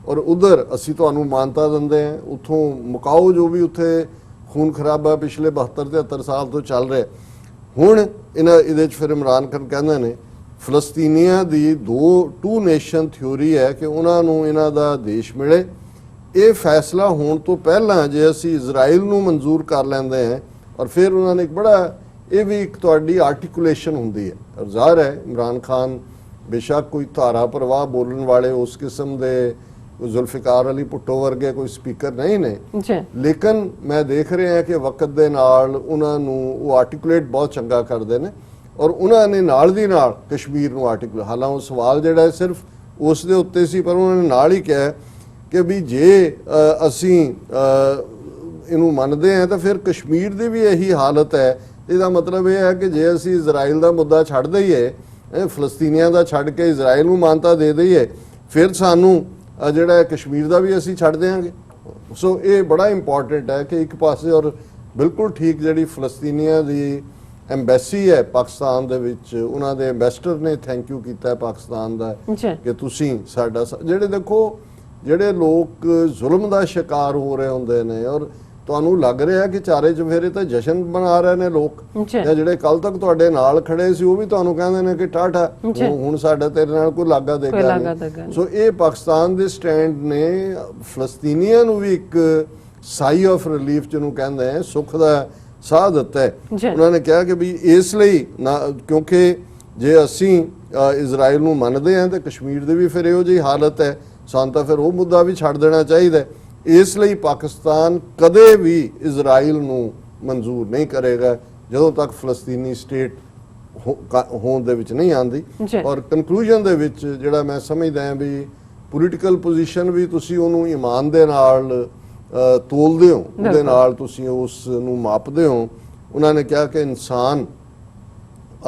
ਔਰ ਉਧਰ ਅਸੀਂ ਤੁਹਾਨੂੰ ਮਾਨਤਾ ਦਿੰਦੇ ਹਾਂ, ਉੱਥੋਂ ਮੁਕਾਓ ਜੋ ਵੀ ਉੱਥੇ ਖੂਨ ਖਰਾਬਾ ਪਿਛਲੇ 72-73 ਸਾਲ ਤੋਂ ਚੱਲ ਰਿਹਾ। ਹੁਣ ਇਹਦੇ 'ਚ ਫਿਰ ਇਮਰਾਨ ਖਾਨ ਕਹਿੰਦੇ ਨੇ ਫਲਸਤੀਨੀਆਂ ਦੀ ਟੂ ਨੇਸ਼ਨ ਥਿਊਰੀ ਹੈ ਕਿ ਉਹਨਾਂ ਨੂੰ ਇਹਨਾਂ ਦਾ ਦੇਸ਼ ਮਿਲੇ। ਇਹ ਫੈਸਲਾ ਹੋਣ ਤੋਂ ਪਹਿਲਾਂ ਜੇ ਅਸੀਂ ਇਜ਼ਰਾਈਲ ਨੂੰ ਮਨਜ਼ੂਰ ਕਰ ਲੈਂਦੇ ਹਾਂ ਔਰ ਫਿਰ ਉਹਨਾਂ ਨੇ ਇੱਕ ਬੜਾ, ਇਹ ਵੀ ਇੱਕ ਤੁਹਾਡੀ ਆਰਟੀਕੂਲੇਸ਼ਨ ਹੁੰਦੀ ਹੈ। ਔਰ ਜ਼ਾਹਰ ਹੈ ਇਮਰਾਨ ਖਾਨ ਬੇਸ਼ੱਕ ਕੋਈ ਧਾਰਾ ਪ੍ਰਵਾਹ ਬੋਲਣ ਵਾਲੇ ਉਸ ਕਿਸਮ ਦੇ ਜ਼ੁਲਫਿਕਾਰ ਅਲੀ ਭੁੱਟੋ ਵਰਗੇ ਕੋਈ ਸਪੀਕਰ ਨਹੀਂ ਨੇ, ਲੇਕਿਨ ਮੈਂ ਦੇਖ ਰਿਹਾ ਕਿ ਵਕਤ ਦੇ ਨਾਲ ਉਹਨਾਂ ਨੂੰ ਉਹ ਆਰਟੀਕੂਲੇਟ ਬਹੁਤ ਚੰਗਾ ਕਰਦੇ ਨੇ। ਔਰ ਉਹਨਾਂ ਨੇ ਨਾਲ ਦੀ ਨਾਲ ਕਸ਼ਮੀਰ ਨੂੰ ਆਰਟੀਕੂਲੇਟ, ਹਾਲਾਂਕਿ ਉਹ ਸਵਾਲ ਜਿਹੜਾ ਸਿਰਫ ਉਸ ਦੇ ਉੱਤੇ ਸੀ, ਪਰ ਉਹਨਾਂ ਨੇ ਨਾਲ ਹੀ ਕਿਹਾ ਕਿ ਵੀ ਜੇ ਅਸੀਂ ਇਹਨੂੰ ਮੰਨਦੇ ਹਾਂ ਤਾਂ ਫਿਰ ਕਸ਼ਮੀਰ ਦੀ ਵੀ ਇਹੀ ਹਾਲਤ ਹੈ। ਇਹਦਾ ਮਤਲਬ ਇਹ ਹੈ ਕਿ ਜੇ ਅਸੀਂ ਇਜ਼ਰਾਈਲ ਦਾ ਮੁੱਦਾ ਛੱਡ ਦਈਏ, ਫਲਸਤੀਨੀਆਂ ਦਾ ਛੱਡ ਕੇ ਇਜ਼ਰਾਈਲ ਨੂੰ ਮਾਨਤਾ ਦੇ ਦਈਏ, ਫਿਰ ਸਾਨੂੰ ਜਿਹੜਾ ਕਸ਼ਮੀਰ ਦਾ ਵੀ ਅਸੀਂ ਛੱਡ ਦਿਆਂਗੇ। ਸੋ ਇਹ ਬੜਾ ਇੰਪੋਰਟੈਂਟ ਹੈ ਕਿ ਇੱਕ ਪਾਸੇ, ਔਰ ਬਿਲਕੁਲ ਠੀਕ ਜਿਹੜੀ ਫਲਸਤੀਨੀਆਂ ਦੀ ਐਮਬੈਸੀ ਹੈ ਪਾਕਿਸਤਾਨ ਦੇ ਵਿੱਚ, ਉਹਨਾਂ ਦੇ ਐਮਬੈਸਡਰ ਨੇ ਥੈਂਕ ਯੂ ਕੀਤਾ ਪਾਕਿਸਤਾਨ ਦਾ ਕਿ ਤੁਸੀਂ ਸਾਡਾ, ਜਿਹੜੇ ਦੇਖੋ ਜਿਹੜੇ ਲੋਕ ਜ਼ੁਲਮ ਦਾ ਸ਼ਿਕਾਰ ਹੋ ਰਹੇ ਹੁੰਦੇ ਨੇ ਔਰ ਤੁਹਾਨੂੰ ਲੱਗ ਰਿਹਾ ਕਿ ਚਾਰੇ ਚੁਫੇਰੇ ਤਾਂ ਜਸ਼ਨ ਮਨਾ ਰਹੇ ਨੇ ਲੋਕ, ਜਾਂ ਜਿਹੜੇ ਕੱਲ ਤੱਕ ਤੁਹਾਡੇ ਨਾਲ ਖੜੇ ਸੀ ਉਹ ਵੀ ਤੁਹਾਨੂੰ ਕਹਿੰਦੇ ਨੇ ਕਿ ਟਾਟਾ ਹੁਣ ਸਾਡਾ ਤੇਰੇ ਨਾਲ ਕੋਈ ਲਾਗਾ ਦੇਗਾ ਨਹੀਂ। ਸੋ ਇਹ ਪਾਕਿਸਤਾਨ ਦੇ ਸਟੈਂਡ ਨੇ ਫਲਸਤੀਨੀਆਂ ਨੂੰ ਵੀ ਇੱਕ ਸਾਈ ਆਫ ਰਿਲੀਫ ਜਿਹਨੂੰ ਕਹਿੰਦੇ ਆ, ਸੁੱਖ ਦਾ ਸਾਹ ਦਿੱਤਾ ਹੈ। ਉਹਨਾਂ ਨੇ ਕਿਹਾ ਕਿ ਵੀ ਇਸ ਲਈ ਨਾ, ਕਿਉਂਕਿ ਜੇ ਅਸੀਂ ਇਜ਼ਰਾਈਲ ਨੂੰ ਮੰਨਦੇ ਹਾਂ ਤੇ ਕਸ਼ਮੀਰ ਦੀ ਵੀ ਫਿਰ ਇਹੋ ਜਿਹੀ ਹਾਲਤ ਹੈ, ਸਾਨੂੰ ਤਾਂ ਫਿਰ ਉਹ ਮੁੱਦਾ ਵੀ ਛੱਡ ਦੇਣਾ ਚਾਹੀਦਾ। ਇਸ ਲਈ ਪਾਕਿਸਤਾਨ ਕਦੇ ਵੀ ਇਜ਼ਰਾਈਲ ਨੂੰ ਮਨਜ਼ੂਰ ਨਹੀਂ ਕਰੇਗਾ ਜਦੋਂ ਤੱਕ ਫਲਸਤੀਨੀ ਸਟੇਟ ਹੋਣ ਦੇ ਵਿੱਚ ਨਹੀਂ ਆਉਂਦੀ। ਔਰ ਕਨਕਲੂਜਨ ਦੇ ਵਿੱਚ ਜਿਹੜਾ ਮੈਂ ਸਮਝਦਾ ਹਾਂ ਵੀ ਪੋਲੀਟੀਕਲ ਪੋਜੀਸ਼ਨ ਵੀ ਤੁਸੀਂ ਉਹਨੂੰ ਈਮਾਨ ਦੇ ਨਾਲ ਤੋਲਦੇ ਹੋ, ਉਹਦੇ ਨਾਲ ਤੁਸੀਂ ਉਸ ਨੂੰ ਮਾਪਦੇ ਹੋ। ਉਹਨਾਂ ਨੇ ਕਿਹਾ ਕਿ ਇਨਸਾਨ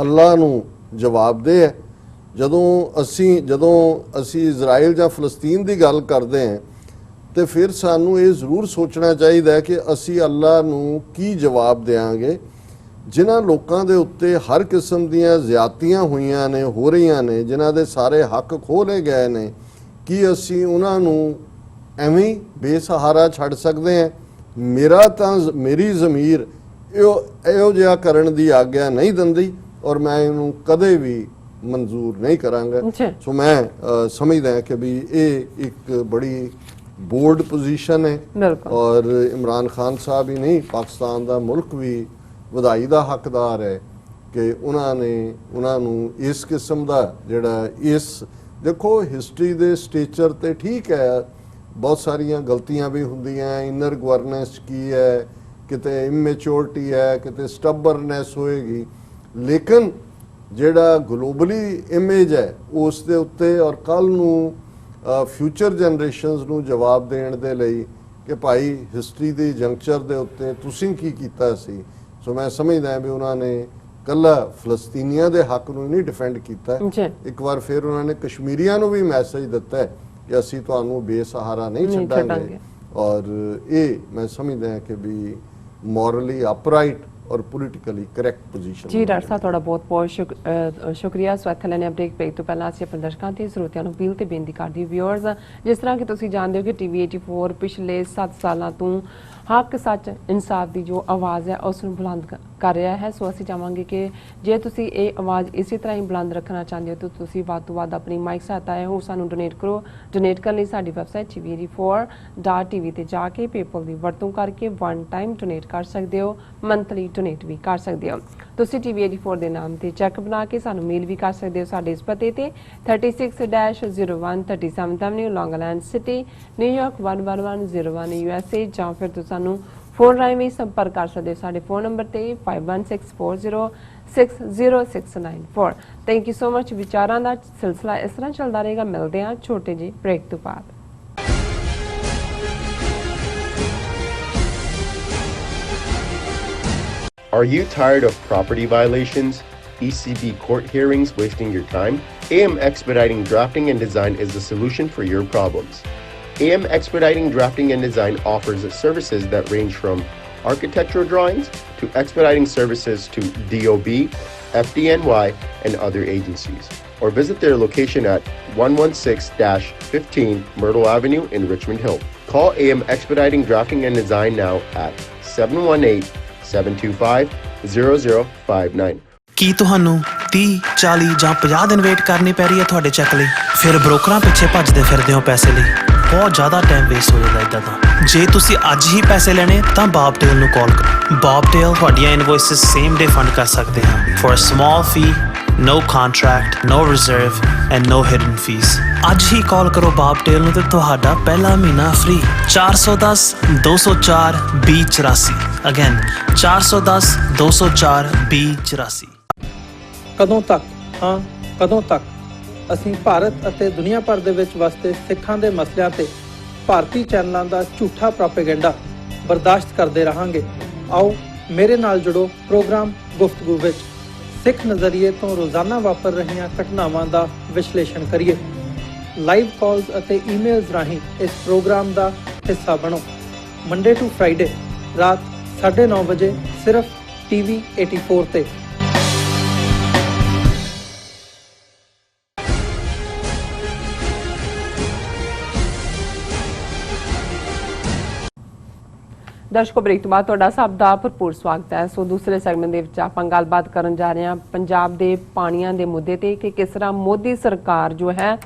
ਅੱਲਾਹ ਨੂੰ ਜਵਾਬਦੇਹ ਹੈ। ਜਦੋਂ ਅਸੀਂ ਇਜ਼ਰਾਈਲ ਜਾਂ ਫਲਸਤੀਨ ਦੀ ਗੱਲ ਕਰਦੇ ਹਾਂ ਤੇ ਫਿਰ ਸਾਨੂੰ ਇਹ ਜ਼ਰੂਰ ਸੋਚਣਾ ਚਾਹੀਦਾ ਕਿ ਅਸੀਂ ਅੱਲਾਹ ਨੂੰ ਕੀ ਜਵਾਬ ਦੇਵਾਂਗੇ ਜਿਨ੍ਹਾਂ ਲੋਕਾਂ ਦੇ ਉੱਤੇ ਹਰ ਕਿਸਮ ਦੀਆਂ ਜ਼ਿਆਦਤੀਆਂ ਹੋਈਆਂ ਨੇ, ਹੋ ਰਹੀਆਂ ਨੇ, ਜਿਨ੍ਹਾਂ ਦੇ ਸਾਰੇ ਹੱਕ ਖੋਹ ਲਏ ਗਏ ਨੇ। ਕੀ ਅਸੀਂ ਉਹਨਾਂ ਨੂੰ ਐਵੇਂ ਬੇਸਹਾਰਾ ਛੱਡ ਸਕਦੇ ਹਾਂ? ਮੇਰੀ ਜ਼ਮੀਰ ਇਹੋ ਜਿਹਾ ਕਰਨ ਦੀ ਆਗਿਆ ਨਹੀਂ ਦਿੰਦੀ ਔਰ ਮੈਂ ਇਹਨੂੰ ਕਦੇ ਵੀ ਮਨਜ਼ੂਰ ਨਹੀਂ ਕਰਾਂਗਾ। ਸੋ ਮੈਂ ਸਮਝਦਾ ਕਿ ਵੀ ਇਹ ਇੱਕ ਬੜੀ ਬੋਲਡ ਪੋਜੀਸ਼ਨ ਹੈ ਔਰ ਇਮਰਾਨ ਖਾਨ ਸਾਹਿਬ ਹੀ ਨਹੀਂ, ਪਾਕਿਸਤਾਨ ਦਾ ਮੁਲਕ ਵੀ ਵਧਾਈ ਦਾ ਹੱਕਦਾਰ ਹੈ ਕਿ ਉਹਨਾਂ ਨੂੰ ਇਸ ਕਿਸਮ ਦਾ ਜਿਹੜਾ ਦੇਖੋ ਹਿਸਟਰੀ ਦੇ ਸਟੇਚਰ ਤੇ ਠੀਕ ਹੈ, ਬਹੁਤ ਸਾਰੀਆਂ ਗਲਤੀਆਂ ਵੀ ਹੁੰਦੀਆਂ, ਇਨਰ ਗਵਰਨੈਂਸ ਕੀ ਹੈ, ਕਿਤੇ ਇਮੈਚੁਰਿਟੀ ਹੈ, ਕਿਤੇ ਸਟੱਬਰਨੈਸ ਹੋਏਗੀ, ਲੇਕਿਨ ਜਿਹੜਾ ਗਲੋਬਲੀ ਇਮੇਜ ਹੈ ਉਸ ਦੇ ਉੱਤੇ ਔਰ ਕੱਲ ਨੂੰ ਫਿਊਚਰ ਜਨਰੇਸ਼ਨਸ ਨੂੰ ਜਵਾਬ ਦੇਣ ਦੇ ਲਈ ਕਿ ਭਾਈ ਹਿਸਟਰੀ ਦੀ ਜੰਕਚਰ ਦੇ ਉੱਤੇ ਤੁਸੀਂ ਕੀ ਕੀਤਾ ਸੀ। ਸੋ ਮੈਂ ਸਮਝਦਾ ਵੀ ਉਹਨਾਂ ਨੇ ਕੱਲਾ ਫਲਸਤੀਨੀਆਂ ਦੇ ਹੱਕ ਨੂੰ ਨਹੀਂ ਡਿਫੈਂਡ ਕੀਤਾ, ਇੱਕ ਵਾਰ ਫਿਰ ਉਹਨਾਂ ਨੇ ਕਸ਼ਮੀਰੀਆਂ ਨੂੰ ਵੀ ਮੈਸੇਜ ਦਿੱਤਾ ਹੈ ਕਿ ਅਸੀਂ ਤੁਹਾਨੂੰ ਬੇਸਹਾਰਾ ਨਹੀਂ ਛੱਡਾਂਗੇ। ਔਰ ਇਹ ਮੈਂ ਸਮਝਦਾ ਕਿ ਵੀ ਮੋਰਲੀ ਅਪਰਾਈਟ ਔਰ ਪੋਲੀਟੀਕਲੀ ਕਰੈਕਟ ਪੋਜੀਸ਼ਨ। ਜੀ ਡਾਕਟਰ ਸਾਹਿਬ ਤੁਹਾਡਾ ਬਹੁਤ ਬਹੁਤ ਸ਼ੁਕਰੀਆ। ਸੋ ਇੱਥੇ ਲੈਣੇ ਬ੍ਰੇਕ ਤੋਂ ਪਹਿਲਾਂ ਅਸੀਂ ਆਪਣੇ ਦਰਸ਼ਕਾਂ ਤੇ ਸਰੋਤਿਆਂ ਨੂੰ ਅਪੀਲ ਤੇ ਬੇਨਤੀ ਕਰਦੇ ਹਾਂ ਵਿਊਅਰਸ, ਜਿਸ ਤਰ੍ਹਾਂ ਕਿ ਤੁਸੀਂ ਜਾਣਦੇ ਹੋ ਕਿ TV 84 ਪਿਛਲੇ 7 ਸਾਲਾਂ ਤੋਂ ਹੱਕ ਸੱਚ ਇਨਸਾਫ ਦੀ ਜੋ ਆਵਾਜ਼ ਹੈ ਉਸ ਨੂੰ ਬੁਲੰਦ ਕਰ ਰਿਹਾ ਹੈ। ਸੋ ਅਸੀਂ ਚਾਹਾਂਗੇ ਕਿ ਜੇ ਤੁਸੀਂ ਇਹ ਆਵਾਜ਼ ਇਸੇ ਤਰ੍ਹਾਂ ਹੀ ਬੁਲੰਦ ਰੱਖਣਾ ਚਾਹੁੰਦੇ ਹੋ ਤਾਂ ਤੁਸੀਂ ਵੱਧ ਤੋਂ ਵੱਧ ਆਪਣੀ ਮਾਈਕ ਸਹਾਇਤਾ ਹੈ ਉਹ ਸਾਨੂੰ ਡੋਨੇਟ ਕਰੋ। ਡੋਨੇਟ ਕਰਨ ਲਈ ਸਾਡੀ ਵੈਬਸਾਈਟ tv84.tv ਤੇ ਜਾ ਕੇ ਪੇਪਲ ਦੀ ਵਰਤੋਂ ਕਰਕੇ ਵਨ ਟਾਈਮ ਡੋਨੇਟ ਕਰ ਸਕਦੇ ਹੋ, ਮੰਥਲੀ ਡੋਨੇਟ ਵੀ ਕਰ ਸਕਦੇ ਹੋ। ਤੁਸੀਂ TV84 ਦੇ ਨਾਮ ਤੇ ਚੈੱਕ ਬਣਾ ਕੇ ਸਾਨੂੰ ਮੇਲ ਵੀ ਕਰ ਸਕਦੇ ਹੋ ਸਾਡੇ ਇਸ ਪਤੇ ਤੇ 36-01 37th Avenue, Long Island City, New York 11101 USA, ਜਾਂ ਫਿਰ ਤੁਸੀਂ ਸਾਨੂੰ ਫੋਨ ਰਾਹੀਂ ਵੀ ਸੰਪਰਕ ਕਰ ਸਕਦੇ ਹੋ ਸਾਡੇ ਫੋਨ ਨੰਬਰ ਤੇ 5164060694। Thank you so much. ਵਿਚਾਰਾਂ ਦਾ ਸਿਲਸਿਲਾ ਇਸ ਤਰ੍ਹਾਂ ਚੱਲਦਾ ਰਹੇਗਾ। ਮਿਲਦੇ ਹਾਂ ਛੋਟੇ ਜਿਹੇ ਬ੍ਰੇਕ ਤੋਂ ਬਾਅਦ। Are you tired of property violations, ECB court hearings wasting your time? AM Expediting Drafting and Design is the solution for your problems. AM Expediting Drafting and Design offers services that range from architectural drawings to expediting services to DOB, FDNY, and other agencies. Or visit their location at 116-15 Myrtle Avenue in Richmond Hill. Call AM Expediting Drafting and Design now at 718-725-0059. ਕੀ ਤੁਹਾਨੂੰ 30, 40 ਜਾਂ 50 ਦਿਨ wait ਕਰਨੀ ਪੈ ਰਹੀ ਹੈ ਤੁਹਾਡੇ check ਲਈ? ਫਿਰ ਬ੍ਰੋਕਰਾਂ ਪਿੱਛੇ ਭੱਜਦੇ ਫਿਰਦੇ ਹੋ ਪੈਸੇ ਲਈ। ਬਹੁਤ ਜ਼ਿਆਦਾ ਟਾਈਮ ਵੇਸਟ ਹੋ ਜਾਂਦਾ ਇੱਦਾਂ ਤਾਂ। ਜੇ ਤੁਸੀਂ ਅੱਜ ਹੀ ਪੈਸੇ ਲੈਣੇ ਤਾਂ ਬੌਬਟੇਲ ਨੂੰ ਕਾਲ ਕਰੋ। ਬੌਬਟੇਲ ਤੁਹਾਡੀਆਂ ਇਨਵੌਇਸਸ ਸੇਮ ਡੇ ਫੰਡ ਕਰ ਸਕਦੇ ਹਨ for a small fee, no contract, no reserve and no hidden fees. ਅੱਜ ਹੀ ਕਾਲ ਕਰੋ ਬੌਬਟੇਲ ਨੂੰ ਤੇ ਤੁਹਾਡਾ ਪਹਿਲਾ ਮਹੀਨਾ ਫ੍ਰੀ। 410-204-2084 ਅਗੇਨ 410-204-2084। ਕਦੋਂ ਤੱਕ, ਹਾਂ ਕਦੋਂ ਤੱਕ ਅਸੀਂ ਭਾਰਤ ਅਤੇ ਦੁਨੀਆ ਭਰ ਦੇ ਵਿੱਚ ਵਸਦੇ ਸਿੱਖਾਂ ਦੇ ਮਸਲਿਆਂ ਤੇ ਭਾਰਤੀ ਚੈਨਲਾਂ ਦਾ ਝੂਠਾ ਪ੍ਰੋਪੇਗੈਂਡਾ ਬਰਦਾਸ਼ਤ ਕਰਦੇ ਰਹਾਂਗੇ? ਆਓ ਮੇਰੇ ਨਾਲ ਜੁੜੋ ਪ੍ਰੋਗਰਾਮ ਗੁਫ਼ਤਗੂ ਵਿੱਚ। ਸਿੱਖ ਨਜ਼ਰੀਏ ਤੋਂ ਰੋਜ਼ਾਨਾ ਵਾਪਰ ਰਹੀਆਂ ਘਟਨਾਵਾਂ ਦਾ ਵਿਸ਼ਲੇਸ਼ਣ ਕਰੀਏ। ਲਾਈਵ ਕਾਲਸ ਅਤੇ ਈਮੇਲਸ ਰਾਹੀਂ ਇਸ ਪ੍ਰੋਗਰਾਮ ਦਾ ਹਿੱਸਾ ਬਣੋ। ਮੰਡੇ ਟੂ ਫਰਾਈਡੇ ਰਾਤ 9:30 ਵਜੇ ਸਿਰਫ TV 84 ਤੇ। ਦਰਸ਼ਕੋ ਬ੍ਰੇਕ ਤੋਂ ਬਾਅਦ ਤੁਹਾਡਾ ਸਭ ਦਾ ਭਰਪੂਰ ਸਵਾਗਤ ਹੈ। ਸੋ ਦੂਸਰੇ ਸੈਗਮੈਂਟ ਦੇ ਵਿੱਚ ਆਪਾਂ ਗੱਲਬਾਤ ਕਰਨ ਜਾ ਰਹੇ ਹਾਂ ਪੰਜਾਬ ਦੇ ਪਾਣੀਆਂ ਦੇ ਮੁੱਦੇ ਤੇ ਕਿ ਕਿਸ ਤਰ੍ਹਾਂ ਮੋਦੀ ਸਰਕਾਰ ਜੋ ਹੈ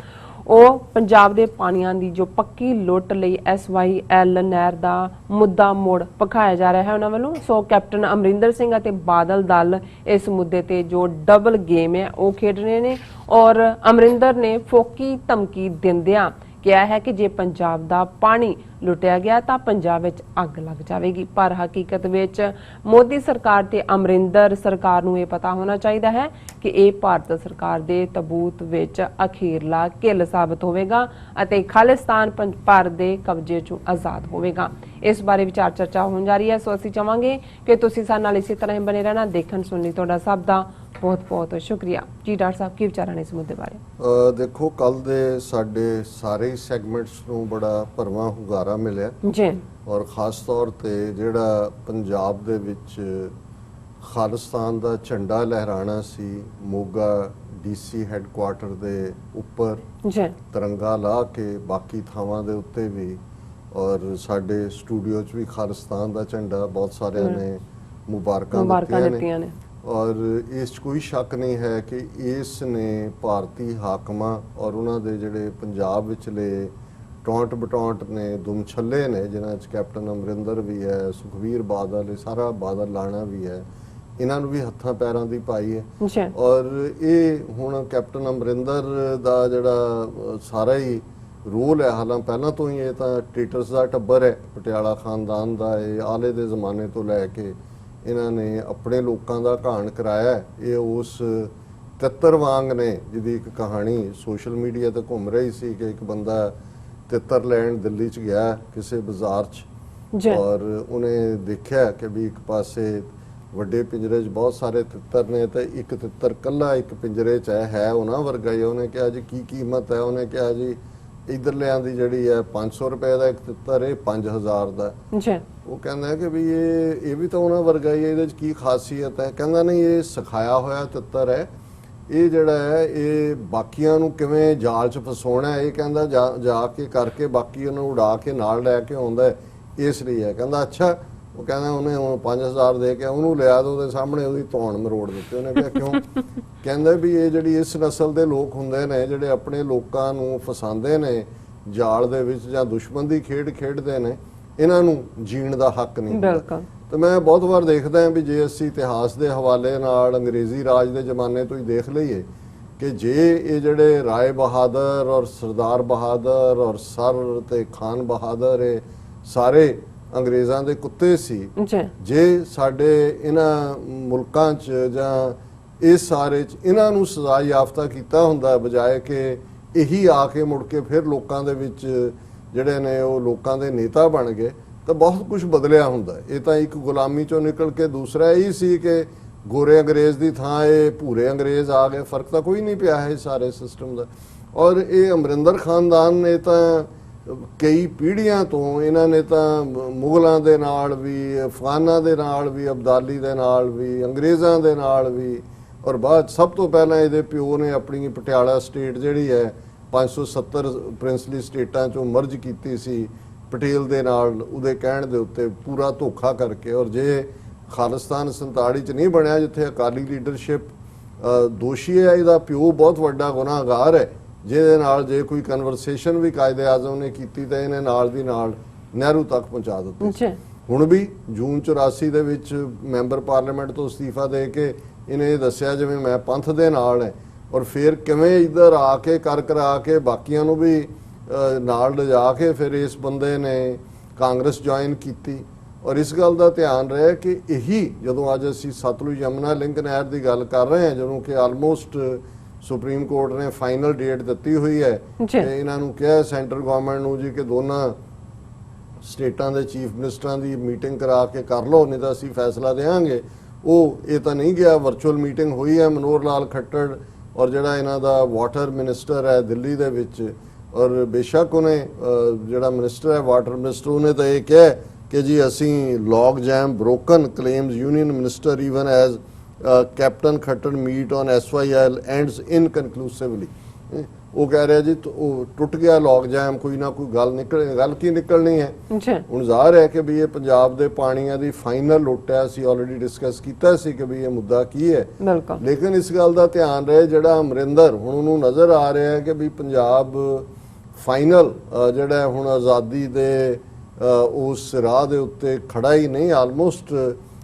ਉਹ ਪੰਜਾਬ ਦੇ ਪਾਣੀਆਂ ਦੀ ਜੋ ਪੱਕੀ ਲੁੱਟ ਲਈ SYL ਨਹਿਰ ਦਾ ਮੁੱਦਾ ਮੋੜ ਪਖਾਇਆ ਜਾ ਰਿਹਾ ਹੈ ਉਹਨਾਂ ਵੱਲੋਂ। ਸੋ ਕੈਪਟਨ ਅਮਰਿੰਦਰ ਸਿੰਘ ਅਤੇ ਬਾਦਲ ਦਲ ਇਸ ਮੁੱਦੇ ਤੇ ਜੋ ਡਬਲ ਗੇਮ ਹੈ ਉਹ ਖੇਡ ਰਹੇ ਨੇ ਔਰ ਅਮਰਿੰਦਰ ਨੇ ਫੋਕੀ ਧਮਕੀ ਦਿੰਦਿਆਂ ਕਿਹਾ ਹੈ ਕਿ ਜੇ ਪੰਜਾਬ ਦਾ ਪਾਣੀ ਲੁੱਟਿਆ ਗਿਆ ਤਾਂ ਪੰਜਾਬ ਵਿੱਚ ਅੱਗ ਲੱਗ ਜਾਵੇਗੀ। ਪਰ ਹਕੀਕਤ ਵਿੱਚ ਮੋਦੀ ਸਰਕਾਰ ਤੇ ਅਮਰਿੰਦਰ ਸਰਕਾਰ ਨੂੰ ਇਹ ਪਤਾ ਹੋਣਾ ਚਾਹੀਦਾ ਹੈ ਕਿ ਇਹ ਭਾਰਤ ਸਰਕਾਰ ਦੇ ਤਬੂਤ ਵਿੱਚ ਅਖੀਰਲਾ ਕਿੱਲ ਸਾਬਤ ਹੋਵੇਗਾ ਅਤੇ ਖਾਲਿਸਤਾਨ ਭਾਰਤ ਦੇ ਕਬਜ਼ੇ ਚੋਂ ਆਜ਼ਾਦ ਹੋਵੇਗਾ। ਇਸ ਬਾਰੇ ਵਿਚਾਰ ਚਰਚਾ ਹੋਣ ਜਾ ਰਹੀ ਹੈ। ਸੋ ਅਸੀਂ ਚਾਹਾਂਗੇ ਕਿ ਤੁਸੀਂ ਸਾਡੇ ਨਾਲ ਇਸੇ ਤਰ੍ਹਾਂ ਹੀ ਬਣੇ ਰਹਿਣਾ। ਦੇਖਣ ਸੁਣਨ ਲਈ ਤੁਹਾਡਾ ਸਭ ਦਾ ਬਹੁਤ ਬਹੁਤ ਸ਼ੁਕਰੀਆ। ਜੀ ਡਾਕਟਰ ਸਾਹਿਬ ਕੀ ਵਿਚਾਰਾਂ ਨੇ ਇਸ ਮੁੱਦੇ ਬਾਰੇ? ਦੇਖੋ ਕੱਲ ਦੇ ਸਾਡੇ ਸਾਰੇ ਸੈਗਮੈਂਟਸ ਨੂੰ ਬੜਾ ਭਰਵਾਂ ਹੁੰਗਾਰਾ ਮਿਲਿਆ ਜੀ ਔਰ ਖਾਸ ਤੌਰ ਤੇ ਜਿਹੜਾ ਪੰਜਾਬ ਦੇ ਵਿੱਚ ਖਾਲਿਸਤਾਨ ਦਾ ਝੰਡਾ ਲਹਿਰਾਣਾ ਸੀ, ਮੋਗਾ DC ਹੈੱਡਕੁਆਰਟਰ ਦੇ ਉੱਪਰ ਜੀ ਤਿਰੰਗਾ ਲਾ ਕੇ ਬਾਕੀ ਥਾਵਾਂ ਦੇ ਉੱਤੇ ਵੀ ਔਰ ਸਾਡੇ ਸਟੂਡੀਓ 'ਚ ਵੀ ਖਾਲਿਸਤਾਨ ਦਾ ਝੰਡਾ ਬਹੁਤ ਸਾਰਿਆਂ ਨੇ ਮੁਬਾਰਕਾਂ ਦਿੱਤੀਆਂ ਨੇ। ਔਰ ਇਸ 'ਚ ਕੋਈ ਸ਼ੱਕ ਨਹੀਂ ਹੈ ਕਿ ਇਸ ਨੇ ਭਾਰਤੀ ਹਾਕਮਾਂ ਔਰ ਉਹਨਾਂ ਦੇ ਜਿਹੜੇ ਪੰਜਾਬ ਵਿਚਲੇ ਟੌਂਟ ਬਟੌਂਟ ਨੇ, ਦੁਮਛੱਲੇ ਨੇ, ਜਿਨ੍ਹਾਂ 'ਚ ਕੈਪਟਨ ਅਮਰਿੰਦਰ ਵੀ ਹੈ, ਸੁਖਬੀਰ ਬਾਦਲ, ਸਾਰਾ ਬਾਦਲ ਲਾਣਾ ਵੀ ਹੈ, ਇਹਨਾਂ ਨੂੰ ਵੀ ਹੱਥਾਂ ਪੈਰਾਂ ਦੀ ਪਾਈ ਹੈ। ਔਰ ਇਹ ਹੁਣ ਕੈਪਟਨ ਅਮਰਿੰਦਰ ਦਾ ਜਿਹੜਾ ਸਾਰਾ ਹੀ ਰੋਲ ਹੈ, ਹਾਲਾਂ ਪਹਿਲਾਂ ਤੋਂ ਹੀ ਇਹ ਤਾਂ ਟੀਟਸ ਦਾ ਟੱਬਰ ਹੈ, ਪਟਿਆਲਾ ਖਾਨਦਾਨ ਦਾ, ਇਹ ਆਲੇ ਦੇ ਜ਼ਮਾਨੇ ਤੋਂ ਲੈ ਕੇ ਇਹਨਾਂ ਨੇ ਆਪਣੇ ਲੋਕਾਂ ਦਾ ਘਾਣ ਕਰਾਇਆ। ਇਹ ਉਸ ਤਿੱਤਰ ਵਾਂਗ ਨੇ ਜਿਹਦੀ ਇੱਕ ਕਹਾਣੀ ਸੋਸ਼ਲ ਮੀਡੀਆ ਤੇ ਘੁੰਮ ਰਹੀ ਸੀ ਕਿ ਇੱਕ ਬੰਦਾ ਤਿੱਤਰ ਲੈਣ ਦਿੱਲੀ 'ਚ ਗਿਆ ਕਿਸੇ ਬਾਜ਼ਾਰ 'ਚ ਔਰ ਉਹਨੇ ਦੇਖਿਆ ਕਿ ਵੀ ਇੱਕ ਪਾਸੇ ਵੱਡੇ ਪਿੰਜਰੇ 'ਚ ਬਹੁਤ ਸਾਰੇ ਤਿੱਤਰ ਨੇ ਤੇ ਇੱਕ ਤਿੱਤਰ ਕੱਲਾ ਇੱਕ ਪਿੰਜਰੇ 'ਚ ਹੈ ਉਹਨਾਂ ਵਰਗਾ ਹੀ। ਉਹਨੇ ਕਿਹਾ ਜੀ ਕੀ ਕੀਮਤ ਹੈ? ਉਹਨੇ ਕਿਹਾ ਜੀ ਇਧਰਲਿਆਂ ਦੀ ਜਿਹੜੀ ਹੈ 500 ਰੁਪਏ ਦਾ ਇੱਕ ਤਿੱਤਰ, ਇਹ 5000 ਦਾ। ਜੀ ਉਹ ਕਹਿੰਦਾ ਹੈ ਕਿ ਵੀ ਇਹ ਵੀ ਤਾਂ ਉਹਨਾਂ ਵਰਗਾ ਹੀ ਹੈ, ਇਹਦੇ 'ਚ ਕੀ ਖਾਸੀਅਤ ਹੈ? ਕਹਿੰਦਾ ਨਹੀਂ, ਇਹ ਸਿਖਾਇਆ ਹੋਇਆ ਤਿੱਤਰ ਹੈ, ਇਹ ਜਿਹੜਾ ਹੈ ਇਹ ਬਾਕੀਆਂ ਨੂੰ ਕਿਵੇਂ ਜਾਲ 'ਚ ਫਸਾਉਣਾ ਹੈ, ਇਹ ਕਹਿੰਦਾ ਜਾ ਕੇ ਕਰਕੇ ਬਾਕੀ ਉਹਨੂੰ ਉਡਾ ਕੇ ਨਾਲ ਲੈ ਕੇ ਆਉਂਦਾ ਹੈ, ਇਸ ਲਈ ਹੈ। ਕਹਿੰਦਾ ਅੱਛਾ। ਉਹ ਕਹਿੰਦਾ ਉਹਨੇ ਹੁਣ 5000 ਦੇ ਕੇ ਉਹਨੂੰ ਲਿਆ ਤਾਂ ਉਹਦੇ ਸਾਹਮਣੇ ਉਹਦੀ ਧੌਣ ਮਰੋੜ ਦਿੱਤੀ। ਉਹਨੇ ਕਿਹਾ ਕਿਉਂ? ਕਹਿੰਦਾ ਵੀ ਇਹ ਜਿਹੜੀ ਇਸ ਨਸਲ ਦੇ ਲੋਕ ਹੁੰਦੇ ਨੇ ਜਿਹੜੇ ਆਪਣੇ ਲੋਕਾਂ ਨੂੰ ਫਸਾਉਂਦੇ ਨੇ ਜਾਲ ਦੇ ਵਿੱਚ ਜਾਂ ਦੁਸ਼ਮਣ ਦੀ ਖੇਡ ਖੇਡਦੇ ਨੇ, ਇਹਨਾਂ ਨੂੰ ਜੀਣ ਦਾ ਹੱਕ ਨਹੀਂ ਹੁੰਦਾ। ਬਿਲਕੁਲ। ਤੇ ਮੈਂ ਬਹੁਤ ਵਾਰ ਦੇਖਦਾ ਹਾਂ ਵੀ ਜੇ ਅਸੀਂ ਇਤਿਹਾਸ ਦੇ ਹਵਾਲੇ ਨਾਲ ਅੰਗਰੇਜ਼ੀ ਰਾਜ ਦੇ ਜ਼ਮਾਨੇ ਤੋਂ ਹੀ ਦੇਖ ਲਈਏ ਕਿ ਜੇ ਇਹ ਜਿਹੜੇ ਰਾਏ ਬਹਾਦਰ ਔਰ ਸਰਦਾਰ ਬਹਾਦਰ ਔਰ ਸਰ ਤੇ ਖਾਨ ਬਹਾਦਰ ਇਹ ਸਾਰੇ ਅੰਗਰੇਜ਼ਾਂ ਦੇ ਕੁੱਤੇ ਸੀ, ਜੇ ਸਾਡੇ ਇਹਨਾਂ ਮੁਲਕਾਂ 'ਚ ਜਾਂ ਇਸ ਸਾਰੇ 'ਚ ਇਹਨਾਂ ਨੂੰ ਸਜ਼ਾ ਯਾਫਤਾ ਕੀਤਾ ਹੁੰਦਾ ਬਜਾਏ ਕਿ ਇਹੀ ਆ ਕੇ ਮੁੜ ਕੇ ਫਿਰ ਲੋਕਾਂ ਦੇ ਵਿੱਚ ਜਿਹੜੇ ਨੇ ਉਹ ਲੋਕਾਂ ਦੇ ਨੇਤਾ ਬਣ ਗਏ, ਤਾਂ ਬਹੁਤ ਕੁਝ ਬਦਲਿਆ ਹੁੰਦਾ। ਇਹ ਤਾਂ ਇੱਕ ਗੁਲਾਮੀ 'ਚੋਂ ਨਿਕਲ ਕੇ ਦੂਸਰਾ ਇਹੀ ਸੀ ਕਿ ਗੋਰੇ ਅੰਗਰੇਜ਼ ਦੀ ਥਾਂ ਇਹ ਭੂਰੇ ਅੰਗਰੇਜ਼ ਆ ਗਏ। ਫਰਕ ਤਾਂ ਕੋਈ ਨਹੀਂ ਪਿਆ ਹੈ ਸਾਰੇ ਸਿਸਟਮ ਦਾ। ਔਰ ਇਹ ਅਮਰਿੰਦਰ ਖਾਨਦਾਨ ਨੇ ਤਾਂ ਕਈ ਪੀੜ੍ਹੀਆਂ ਤੋਂ ਇਹਨਾਂ ਨੇ ਤਾਂ ਮੁਗਲਾਂ ਦੇ ਨਾਲ ਵੀ, ਅਫਗਾਨਾਂ ਦੇ ਨਾਲ ਵੀ, ਅਬਦਾਲੀ ਦੇ ਨਾਲ ਵੀ, ਅੰਗਰੇਜ਼ਾਂ ਦੇ ਨਾਲ ਵੀ, ਔਰ ਬਾਅਦ ਸਭ ਤੋਂ ਪਹਿਲਾਂ ਇਹਦੇ ਪਿਓ ਨੇ ਆਪਣੀ ਪਟਿਆਲਾ ਸਟੇਟ ਜਿਹੜੀ ਹੈ 570 ਪ੍ਰਿੰਸਲੀ ਸਟੇਟਾਂ 'ਚੋਂ ਮਰਜ ਕੀਤੀ ਸੀ ਪਟੇਲ ਦੇ ਨਾਲ, ਉਹਦੇ ਕਹਿਣ ਦੇ ਉੱਤੇ ਪੂਰਾ ਧੋਖਾ ਕਰਕੇ। ਔਰ ਜੇ ਖਾਲਿਸਤਾਨ 47 'ਚ ਨਹੀਂ ਬਣਿਆ ਜਿੱਥੇ ਅਕਾਲੀ ਲੀਡਰਸ਼ਿਪ ਦੋਸ਼ੀ ਹੈ, ਇਹਦਾ ਪਿਓ ਬਹੁਤ ਵੱਡਾ ਗੁਨਾਹਗਾਰ ਹੈ ਜਿਹਦੇ ਨਾਲ ਜੇ ਕੋਈ ਕਨਵਰਸੇਸ਼ਨ ਵੀ ਕਾਇਦੇ ਆਜ਼ਮ ਨੇ ਕੀਤੀ ਤਾਂ ਇਹਨੇ ਨਾਲ ਦੀ ਨਾਲ ਨਹਿਰੂ ਤੱਕ ਪਹੁੰਚਾ ਦਿੱਤੀ। ਹੁਣ ਵੀ ਜੂਨ 84 ਦੇ ਵਿੱਚ ਮੈਂਬਰ ਪਾਰਲੀਮੈਂਟ ਤੋਂ ਅਸਤੀਫਾ ਦੇ ਕੇ ਇਹਨੇ ਇਹ ਦੱਸਿਆ ਜਿਵੇਂ ਮੈਂ ਪੰਥ ਦੇ ਨਾਲ ਹੈ, ਔਰ ਫਿਰ ਕਿਵੇਂ ਇੱਧਰ ਆ ਕੇ ਕਰਾ ਕੇ ਬਾਕੀਆਂ ਨੂੰ ਵੀ ਨਾਲ ਲਿਜਾ ਕੇ ਫਿਰ ਇਸ ਬੰਦੇ ਨੇ ਕਾਂਗਰਸ ਜੁਆਇਨ ਕੀਤੀ। ਔਰ ਇਸ ਗੱਲ ਦਾ ਧਿਆਨ ਰਹੇ ਕਿ ਇਹੀ ਜਦੋਂ ਅੱਜ ਅਸੀਂ ਸਤਲੁਜ ਯਮੁਨਾ ਲਿੰਕ ਨਹਿਰ ਦੀ ਗੱਲ ਕਰ ਰਹੇ ਹਾਂ, ਜਦੋਂ ਕਿ ਆਲਮੋਸਟ ਸੁਪਰੀਮ ਕੋਰਟ ਨੇ ਫਾਈਨਲ ਡੇਟ ਦਿੱਤੀ ਹੋਈ ਹੈ ਤੇ ਇਹਨਾਂ ਨੂੰ ਕਿਹਾ ਸੈਂਟਰ ਗਵਰਨਮੈਂਟ ਨੂੰ ਜੀ ਕਿ ਦੋਨਾਂ ਸਟੇਟਾਂ ਦੇ ਚੀਫ ਮਿਨਿਸਟਰਾਂ ਦੀ ਮੀਟਿੰਗ ਕਰਾ ਕੇ ਕਰ ਲਓ, ਨਹੀਂ ਤਾਂ ਅਸੀਂ ਫੈਸਲਾ ਦੇਵਾਂਗੇ। ਉਹ ਇਹ ਤਾਂ ਨਹੀਂ ਗਿਆ, ਵਰਚੁਅਲ ਮੀਟਿੰਗ ਹੋਈ ਹੈ ਮਨੋਹਰ ਲਾਲ ਖੱਟੜ ਔਰ ਜਿਹੜਾ ਇਹਨਾਂ ਦਾ ਵਾਟਰ ਮਿਨਿਸਟਰ ਹੈ ਦਿੱਲੀ ਦੇ ਵਿੱਚ, ਔਰ ਬੇਸ਼ੱਕ ਉਹਨੇ ਜਿਹੜਾ ਮਿਨਿਸਟਰ ਹੈ ਵਾਟਰ ਮਿਨਿਸਟਰ ਉਹਨੇ ਤਾਂ ਇਹ ਕਿਹਾ ਕਿ ਜੀ ਅਸੀਂ log jam broken claims union minister even as captain Khattar meet on SYL ends inconclusively. ਉਹ ਕਹਿ ਰਿਹਾ ਜੀ ਉਹ ਟੁੱਟ ਗਿਆ ਲੌਗ ਜੈਮ, ਕੋਈ ਨਾ ਕੋਈ ਗੱਲ ਕੀ ਨਿਕਲਣੀ ਹੈ। ਹੁਣ ਜ਼ਾਹਰ ਹੈ ਕਿ ਵੀ ਇਹ ਪੰਜਾਬ ਦੇ ਪਾਣੀਆਂ ਦੀ ਫਾਈਨਲ ਲੁੱਟ ਹੈ। ਅਸੀਂ ਆਲਰੇਡੀ ਡਿਸਕਸ ਕੀਤਾ ਸੀ ਕਿ ਵੀ ਇਹ ਮੁੱਦਾ ਕੀ ਹੈ, ਲੇਕਿਨ ਇਸ ਗੱਲ ਦਾ ਧਿਆਨ ਰਹੇ ਜਿਹੜਾ ਅਮਰਿੰਦਰ ਹੁਣ ਉਹਨੂੰ ਨਜ਼ਰ ਆ ਰਿਹਾ ਹੈ ਕਿ ਵੀ ਪੰਜਾਬ ਫਾਈਨਲ ਜਿਹੜਾ ਹੁਣ ਆਜ਼ਾਦੀ ਦੇ ਉਸ ਰਾਹ ਦੇ ਉੱਤੇ ਖੜਾ ਹੀ ਨਹੀਂ। ਆਲਮੋਸਟ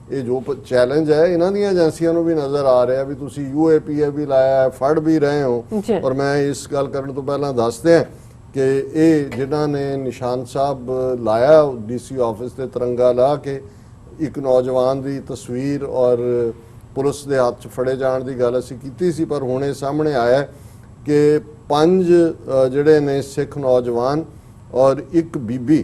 ਇਹ ਜੋ ਚੈਲੰਜ ਹੈ ਇਹਨਾਂ ਦੀਆਂ ਏਜੰਸੀਆਂ ਨੂੰ ਵੀ ਨਜ਼ਰ ਆ ਰਿਹਾ ਵੀ ਤੁਸੀਂ UAPA ਵੀ ਲਾਇਆ, ਫੜ ਵੀ ਰਹੇ ਹੋ। ਔਰ ਮੈਂ ਇਸ ਗੱਲ ਕਰਨ ਤੋਂ ਪਹਿਲਾਂ ਦੱਸਦੇ ਹਾਂ ਕਿ ਇਹ ਜਿਨ੍ਹਾਂ ਨੇ ਨਿਸ਼ਾਨ ਸਾਹਿਬ ਲਾਇਆ DC ਆਫਿਸ ਤੇ ਤਿਰੰਗਾ ਲਾ ਕੇ ਇੱਕ ਨੌਜਵਾਨ ਦੀ ਤਸਵੀਰ ਔਰ ਪੁਲਿਸ ਦੇ ਹੱਥ 'ਚ ਫੜੇ ਜਾਣ ਦੀ ਗੱਲ ਅਸੀਂ ਕੀਤੀ ਸੀ, ਪਰ ਹੁਣ ਇਹ ਸਾਹਮਣੇ ਆਇਆ ਕਿ 5 ਜਿਹੜੇ ਨੇ ਸਿੱਖ ਨੌਜਵਾਨ ਔਰ ਇੱਕ ਬੀਬੀ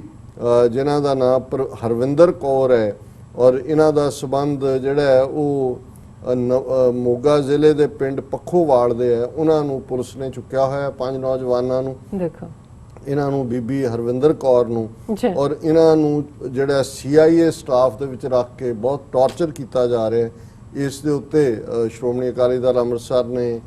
ਜਿਨ੍ਹਾਂ ਦਾ ਨਾਮ ਹਰਵਿੰਦਰ ਕੌਰ ਹੈ ਔਰ ਇਹਨਾਂ ਦਾ ਸਬੰਧ ਜਿਹੜਾ ਹੈ ਉਹ ਮੋਗਾ ਜ਼ਿਲ੍ਹੇ ਦੇ ਪਿੰਡ ਪੱਖੋਵਾਲ ਦੇ ਹੈ, ਉਹਨਾਂ ਨੂੰ ਪੁਲਿਸ ਨੇ ਚੁੱਕਿਆ ਹੋਇਆ 5 ਨੌਜਵਾਨਾਂ ਨੂੰ। ਦੇਖੋ ਇਹਨਾਂ ਨੂੰ ਬੀਬੀ ਹਰਵਿੰਦਰ ਕੌਰ ਨੂੰ ਔਰ ਇਹਨਾਂ ਨੂੰ ਜਿਹੜਾ CIA ਸਟਾਫ ਦੇ ਵਿੱਚ ਰੱਖ ਕੇ ਬਹੁਤ ਟਾਰਚਰ ਕੀਤਾ ਜਾ ਰਿਹਾ ਹੈ। ਇਸ ਦੇ ਉੱਤੇ ਸ਼੍ਰੋਮਣੀ ਅਕਾਲੀ ਦਲ ਅੰਮ੍ਰਿਤਸਰ ਨੇ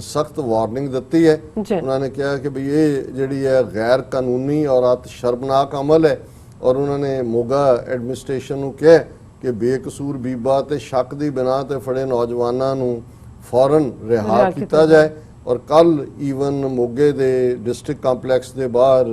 ਸਖਤ ਵਾਰਨਿੰਗ ਦਿੱਤੀ ਹੈ। ਉਹਨਾਂ ਨੇ ਕਿਹਾ ਕਿ ਵੀ ਇਹ ਜਿਹੜੀ ਹੈ ਗੈਰ ਕਾਨੂੰਨੀ ਔਰ ਅਤ ਸ਼ਰਮਨਾਕ ਅਮਲ ਹੈ ਔਰ ਉਹਨਾਂ ਨੇ ਮੋਗਾ ਐਡਮਿਨਿਸਟ੍ਰੇਸ਼ਨ ਨੂੰ ਕਿਹਾ ਕਿ ਬੇਕਸੂਰ ਬੀਬਾ ਤੇ ਸ਼ੱਕ ਦੀ ਬਿਨਾਂ ਤੇ ਫੜੇ ਨੌਜਵਾਨਾਂ ਨੂੰ ਫੌਰਨ ਰਿਹਾ ਕੀਤਾ ਜਾਏ। ਔਰ ਕੱਲ ਈਵਨ ਮੋਗੇ ਦੇ ਡਿਸਟ੍ਰਿਕਟ ਕੰਪਲੈਕਸ ਦੇ ਬਾਹਰ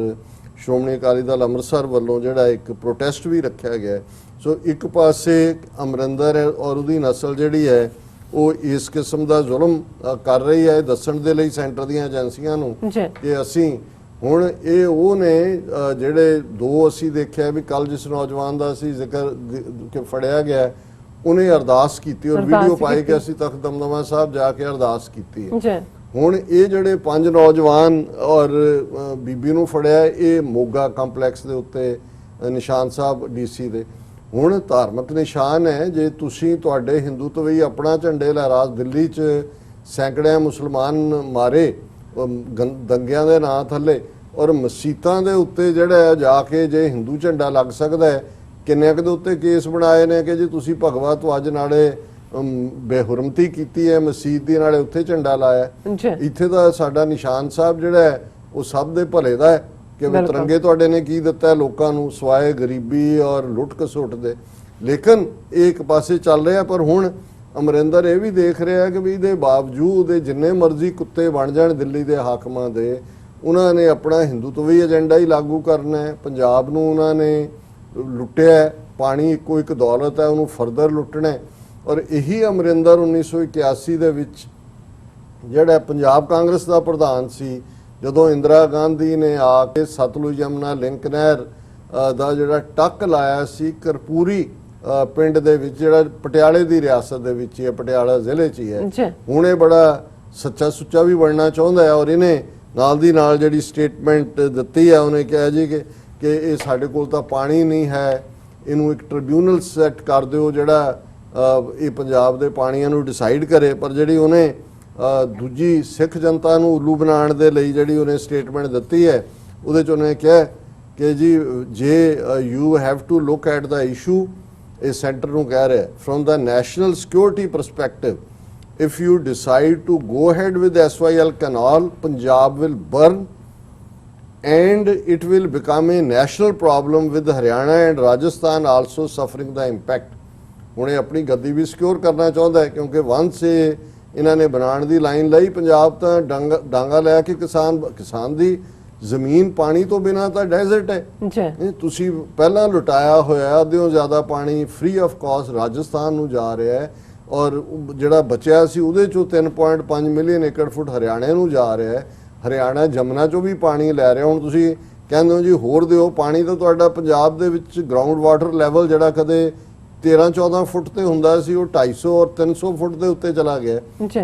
ਸ਼੍ਰੋਮਣੀ ਅਕਾਲੀ ਦਲ ਅੰਮ੍ਰਿਤਸਰ ਵੱਲੋਂ ਜਿਹੜਾ ਇੱਕ ਪ੍ਰੋਟੈਸਟ ਵੀ ਰੱਖਿਆ ਗਿਆ। ਸੋ ਇੱਕ ਪਾਸੇ ਅਮਰਿੰਦਰ ਹੈ ਔਰ ਉਹਦੀ ਨਸਲ ਜਿਹੜੀ ਹੈ ਉਹ ਇਸ ਕਿਸਮ ਦਾ ਜ਼ੁਲਮ ਕਰ ਰਹੀ ਹੈ, ਦੱਸਣ ਦੇ ਲਈ ਸੈਂਟਰ ਦੀਆਂ ਏਜੰਸੀਆਂ ਨੂੰ ਕਿ ਅਸੀਂ ਹੁਣ ਇਹ ਉਹ ਨੇ ਜਿਹੜੇ 2 ਅਸੀਂ ਦੇਖਿਆ ਵੀ ਕੱਲ ਜਿਸ ਨੌਜਵਾਨ ਦਾ ਅਸੀਂ ਜ਼ਿਕਰ ਕਿ ਫੜਿਆ ਗਿਆ ਉਹਨੇ ਅਰਦਾਸ ਕੀਤੀ ਔਰ ਵੀਡੀਓ ਪਾਈ ਕਿ ਅਸੀਂ ਤਖਤ ਦਮਦਮਾ ਸਾਹਿਬ ਜਾ ਕੇ ਅਰਦਾਸ ਕੀਤੀ ਹੈ। ਹੁਣ ਇਹ ਜਿਹੜੇ 5 ਨੌਜਵਾਨ ਔਰ ਬੀਬੀ ਨੂੰ ਫੜਿਆ ਇਹ ਮੋਗਾ ਕੰਪਲੈਕਸ ਦੇ ਉੱਤੇ ਨਿਸ਼ਾਨ ਸਾਹਿਬ DC ਦੇ। ਹੁਣ ਧਾਰਮਿਕ ਨਿਸ਼ਾਨ ਹੈ, ਜੇ ਤੁਸੀਂ ਤੁਹਾਡੇ ਹਿੰਦੂਤਵ ਹੀ ਆਪਣਾ ਝੰਡੇ ਲਹਿਰਾ, ਦਿੱਲੀ 'ਚ ਸੈਂਕੜਿਆਂ ਮੁਸਲਮਾਨ ਮਾਰੇ ਦੰਗਿਆਂ ਦੇ ਨਾਂ ਥੱਲੇ, ਔਰ ਮਸੀਤਾਂ ਦੇ ਉੱਤੇ ਜਿਹੜਾ ਜਾ ਕੇ ਜੇ ਹਿੰਦੂ ਝੰਡਾ ਲੱਗ ਸਕਦਾ ਹੈ, ਕਿੰਨੇ ਕੁ ਦੇ ਉੱਤੇ ਕੇਸ ਬਣਾਏ ਨੇ ਕਿ ਜੀ ਤੁਸੀਂ ਭਗਵਾ ਧਵਜ ਨਾਲੇ ਬੇਹੁਰਮਤੀ ਕੀਤੀ ਹੈ ਮਸਜਿਦ ਦੀ, ਨਾਲੇ ਉੱਥੇ ਝੰਡਾ ਲਾਇਆ। ਜੀ ਇੱਥੇ ਦਾ ਸਾਡਾ ਨਿਸ਼ਾਨ ਸਾਹਿਬ ਜਿਹੜਾ ਹੈ ਉਹ ਸਭ ਦੇ ਭਲੇ ਦਾ ਹੈ ਕਿ ਵੀ ਤਿਰੰਗੇ ਤੁਹਾਡੇ ਨੇ ਕੀ ਦਿੱਤਾ ਹੈ ਲੋਕਾਂ ਨੂੰ ਸਵਾਏ ਗਰੀਬੀ ਔਰ ਲੁੱਟ ਖਸੁੱਟ ਦੇ। ਲੇਕਿਨ ਇਹ ਇੱਕ ਪਾਸੇ ਚੱਲ ਰਿਹਾ, ਪਰ ਹੁਣ ਅਮਰਿੰਦਰ ਇਹ ਵੀ ਦੇਖ ਰਿਹਾ ਕਿ ਵੀ ਇਹਦੇ ਬਾਵਜੂਦ ਇਹ ਜਿੰਨੇ ਮਰਜ਼ੀ ਕੁੱਤੇ ਬਣ ਜਾਣ ਦਿੱਲੀ ਦੇ ਹਾਕਮਾਂ ਦੇ, ਉਹਨਾਂ ਨੇ ਆਪਣਾ ਹਿੰਦੂਤਵੀ ਏਜੰਡਾ ਹੀ ਲਾਗੂ ਕਰਨਾ ਹੈ। ਪੰਜਾਬ ਨੂੰ ਉਹਨਾਂ ਨੇ ਲੁੱਟਿਆ, ਪਾਣੀ ਇੱਕੋ ਇੱਕ ਦੌਲਤ ਹੈ, ਉਹਨੂੰ ਫਰਦਰ ਲੁੱਟਣਾ ਹੈ। ਔਰ ਇਹੀ ਅਮਰਿੰਦਰ 1981 ਦੇ ਵਿੱਚ ਜਿਹੜਾ ਪੰਜਾਬ ਕਾਂਗਰਸ ਦਾ ਪ੍ਰਧਾਨ ਸੀ, ਜਦੋਂ ਇੰਦਰਾ ਗਾਂਧੀ ਨੇ ਆ ਕੇ ਸਤਲੁਜ ਯਮਨਾ ਲਿੰਕ ਨਹਿਰ ਦਾ ਜਿਹੜਾ ਟੱਕ ਲਾਇਆ ਸੀ ਕਰਪੂਰੀ ਪਿੰਡ ਦੇ ਵਿੱਚ, ਜਿਹੜਾ ਪਟਿਆਲੇ ਦੀ ਰਿਆਸਤ ਦੇ ਵਿੱਚ ਹੀ ਹੈ, ਪਟਿਆਲਾ ਜ਼ਿਲ੍ਹੇ 'ਚ ਹੀ ਹੈ। ਹੁਣ ਇਹ ਬੜਾ ਸੱਚਾ ਸੁੱਚਾ ਵੀ ਬਣਨਾ ਚਾਹੁੰਦਾ ਹੈ ਔਰ ਇਹਨੇ ਨਾਲ ਦੀ ਨਾਲ ਜਿਹੜੀ ਸਟੇਟਮੈਂਟ ਦਿੱਤੀ ਹੈ, ਉਹਨੇ ਕਿਹਾ ਜੀ ਕਿ ਇਹ ਸਾਡੇ ਕੋਲ ਤਾਂ ਪਾਣੀ ਨਹੀਂ ਹੈ, ਇਹਨੂੰ ਇੱਕ ਟ੍ਰਿਬਿਊਨਲ ਸੈੱਟ ਕਰ ਦਿਓ ਜਿਹੜਾ ਇਹ ਪੰਜਾਬ ਦੇ ਪਾਣੀਆਂ ਨੂੰ ਡਿਸਾਈਡ ਕਰੇ। ਪਰ ਜਿਹੜੀ ਉਹਨੇ ਦੂਜੀ ਸਿੱਖ ਜਨਤਾ ਨੂੰ ਉੱਲੂ ਬਣਾਉਣ ਦੇ ਲਈ ਜਿਹੜੀ ਉਹਨੇ ਸਟੇਟਮੈਂਟ ਦਿੱਤੀ ਹੈ, ਉਹਦੇ 'ਚ ਉਹਨੇ ਕਿਹਾ ਕਿ ਜੀ ਜੇ you have to look at the issue, ਇਹ ਸੈਂਟਰ ਨੂੰ ਕਹਿ ਰਿਹਾ from the national security perspective, if you decide to go ahead with the SYL canal, Punjab will burn and it will become a national problem with Haryana and Rajasthan also suffering the impact. ਹੁਣ ਇਹ ਆਪਣੀ ਗੱਦੀ ਵੀ secure ਕਰਨਾ ਚਾਹੁੰਦਾ ਹੈ ਕਿਉਂਕਿ ਵੰਸ ਇਹਨਾਂ ਨੇ ਬਣਾਉਣ ਦੀ ਲਾਈਨ ਲਈ, ਪੰਜਾਬ ਤਾਂ ਡਾਂਗਾ ਲੈ ਕੇ ਕਿਸਾਨ ਦੀ ਜ਼ਮੀਨ ਪਾਣੀ ਤੋਂ ਬਿਨਾਂ ਤਾਂ ਡੈਜ਼ਰਟ ਹੈ। ਤੁਸੀਂ ਪਹਿਲਾਂ ਲੁਟਾਇਆ ਹੋਇਆ, ਅੱਧਿਓਂ ਜ਼ਿਆਦਾ ਪਾਣੀ ਫ੍ਰੀ ਆਫ ਕਾਸਟ ਰਾਜਸਥਾਨ ਨੂੰ ਜਾ ਰਿਹਾ ਹੈ ਔਰ ਜਿਹੜਾ ਬਚਿਆ ਸੀ ਉਹਦੇ ਚੋਂ 3.5 ਮਿਲੀਅਨ ਏਕੜ ਫੁੱਟ ਹਰਿਆਣੇ ਨੂੰ ਜਾ ਰਿਹਾ ਹੈ। ਹਰਿਆਣਾ ਜਮਨਾ ਚੋਂ ਵੀ ਪਾਣੀ ਲੈ ਰਿਹਾ। ਹੁਣ ਤੁਸੀਂ ਕਹਿੰਦੇ ਹੋ ਜੀ ਹੋਰ ਦਿਓ ਪਾਣੀ, ਤਾਂ ਤੁਹਾਡਾ ਪੰਜਾਬ ਦੇ ਵਿੱਚ ਗਰਾਊਂਡ ਵਾਟਰ ਲੈਵਲ ਜਿਹੜਾ ਕਦੇ 13-14 ਫੁੱਟ ਤੇ ਹੁੰਦਾ ਸੀ, ਉਹ 250 ਔਰ 300 ਫੁੱਟ ਦੇ ਉੱਤੇ ਚਲਾ ਗਿਆ।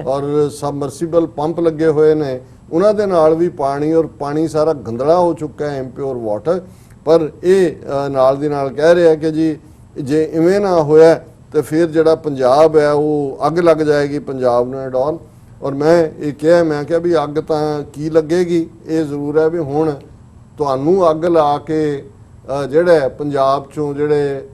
ਔਰ ਸਬਮਰਸੀਬਲ ਪੰਪ ਲੱਗੇ ਹੋਏ ਨੇ, ਉਹਨਾਂ ਦੇ ਨਾਲ ਵੀ ਪਾਣੀ, ਔਰ ਪਾਣੀ ਸਾਰਾ ਗੰਦਲਾ ਹੋ ਚੁੱਕਾ ਹੈ, ਇੰਪਿਓਰ ਵਾਟਰ। ਪਰ ਇਹ ਨਾਲ ਦੀ ਨਾਲ ਕਹਿ ਰਿਹਾ ਕਿ ਜੀ ਜੇ ਇਵੇਂ ਨਾ ਹੋਇਆ ਤੇ ਫਿਰ ਜਿਹੜਾ ਪੰਜਾਬ ਹੈ ਉਹ ਅੱਗ ਲੱਗ ਜਾਏਗੀ ਪੰਜਾਬ ਨੂੰ ਐਂਡ ਆਲ। ਔਰ ਮੈਂ ਕਿਹਾ ਵੀ ਅੱਗ ਤਾਂ ਕੀ ਲੱਗੇਗੀ, ਇਹ ਜ਼ਰੂਰ ਹੈ ਵੀ ਹੁਣ ਤੁਹਾਨੂੰ ਅੱਗ ਲਾ ਕੇ ਜਿਹੜਾ ਪੰਜਾਬ ਚੋਂ ਜਿਹੜੇ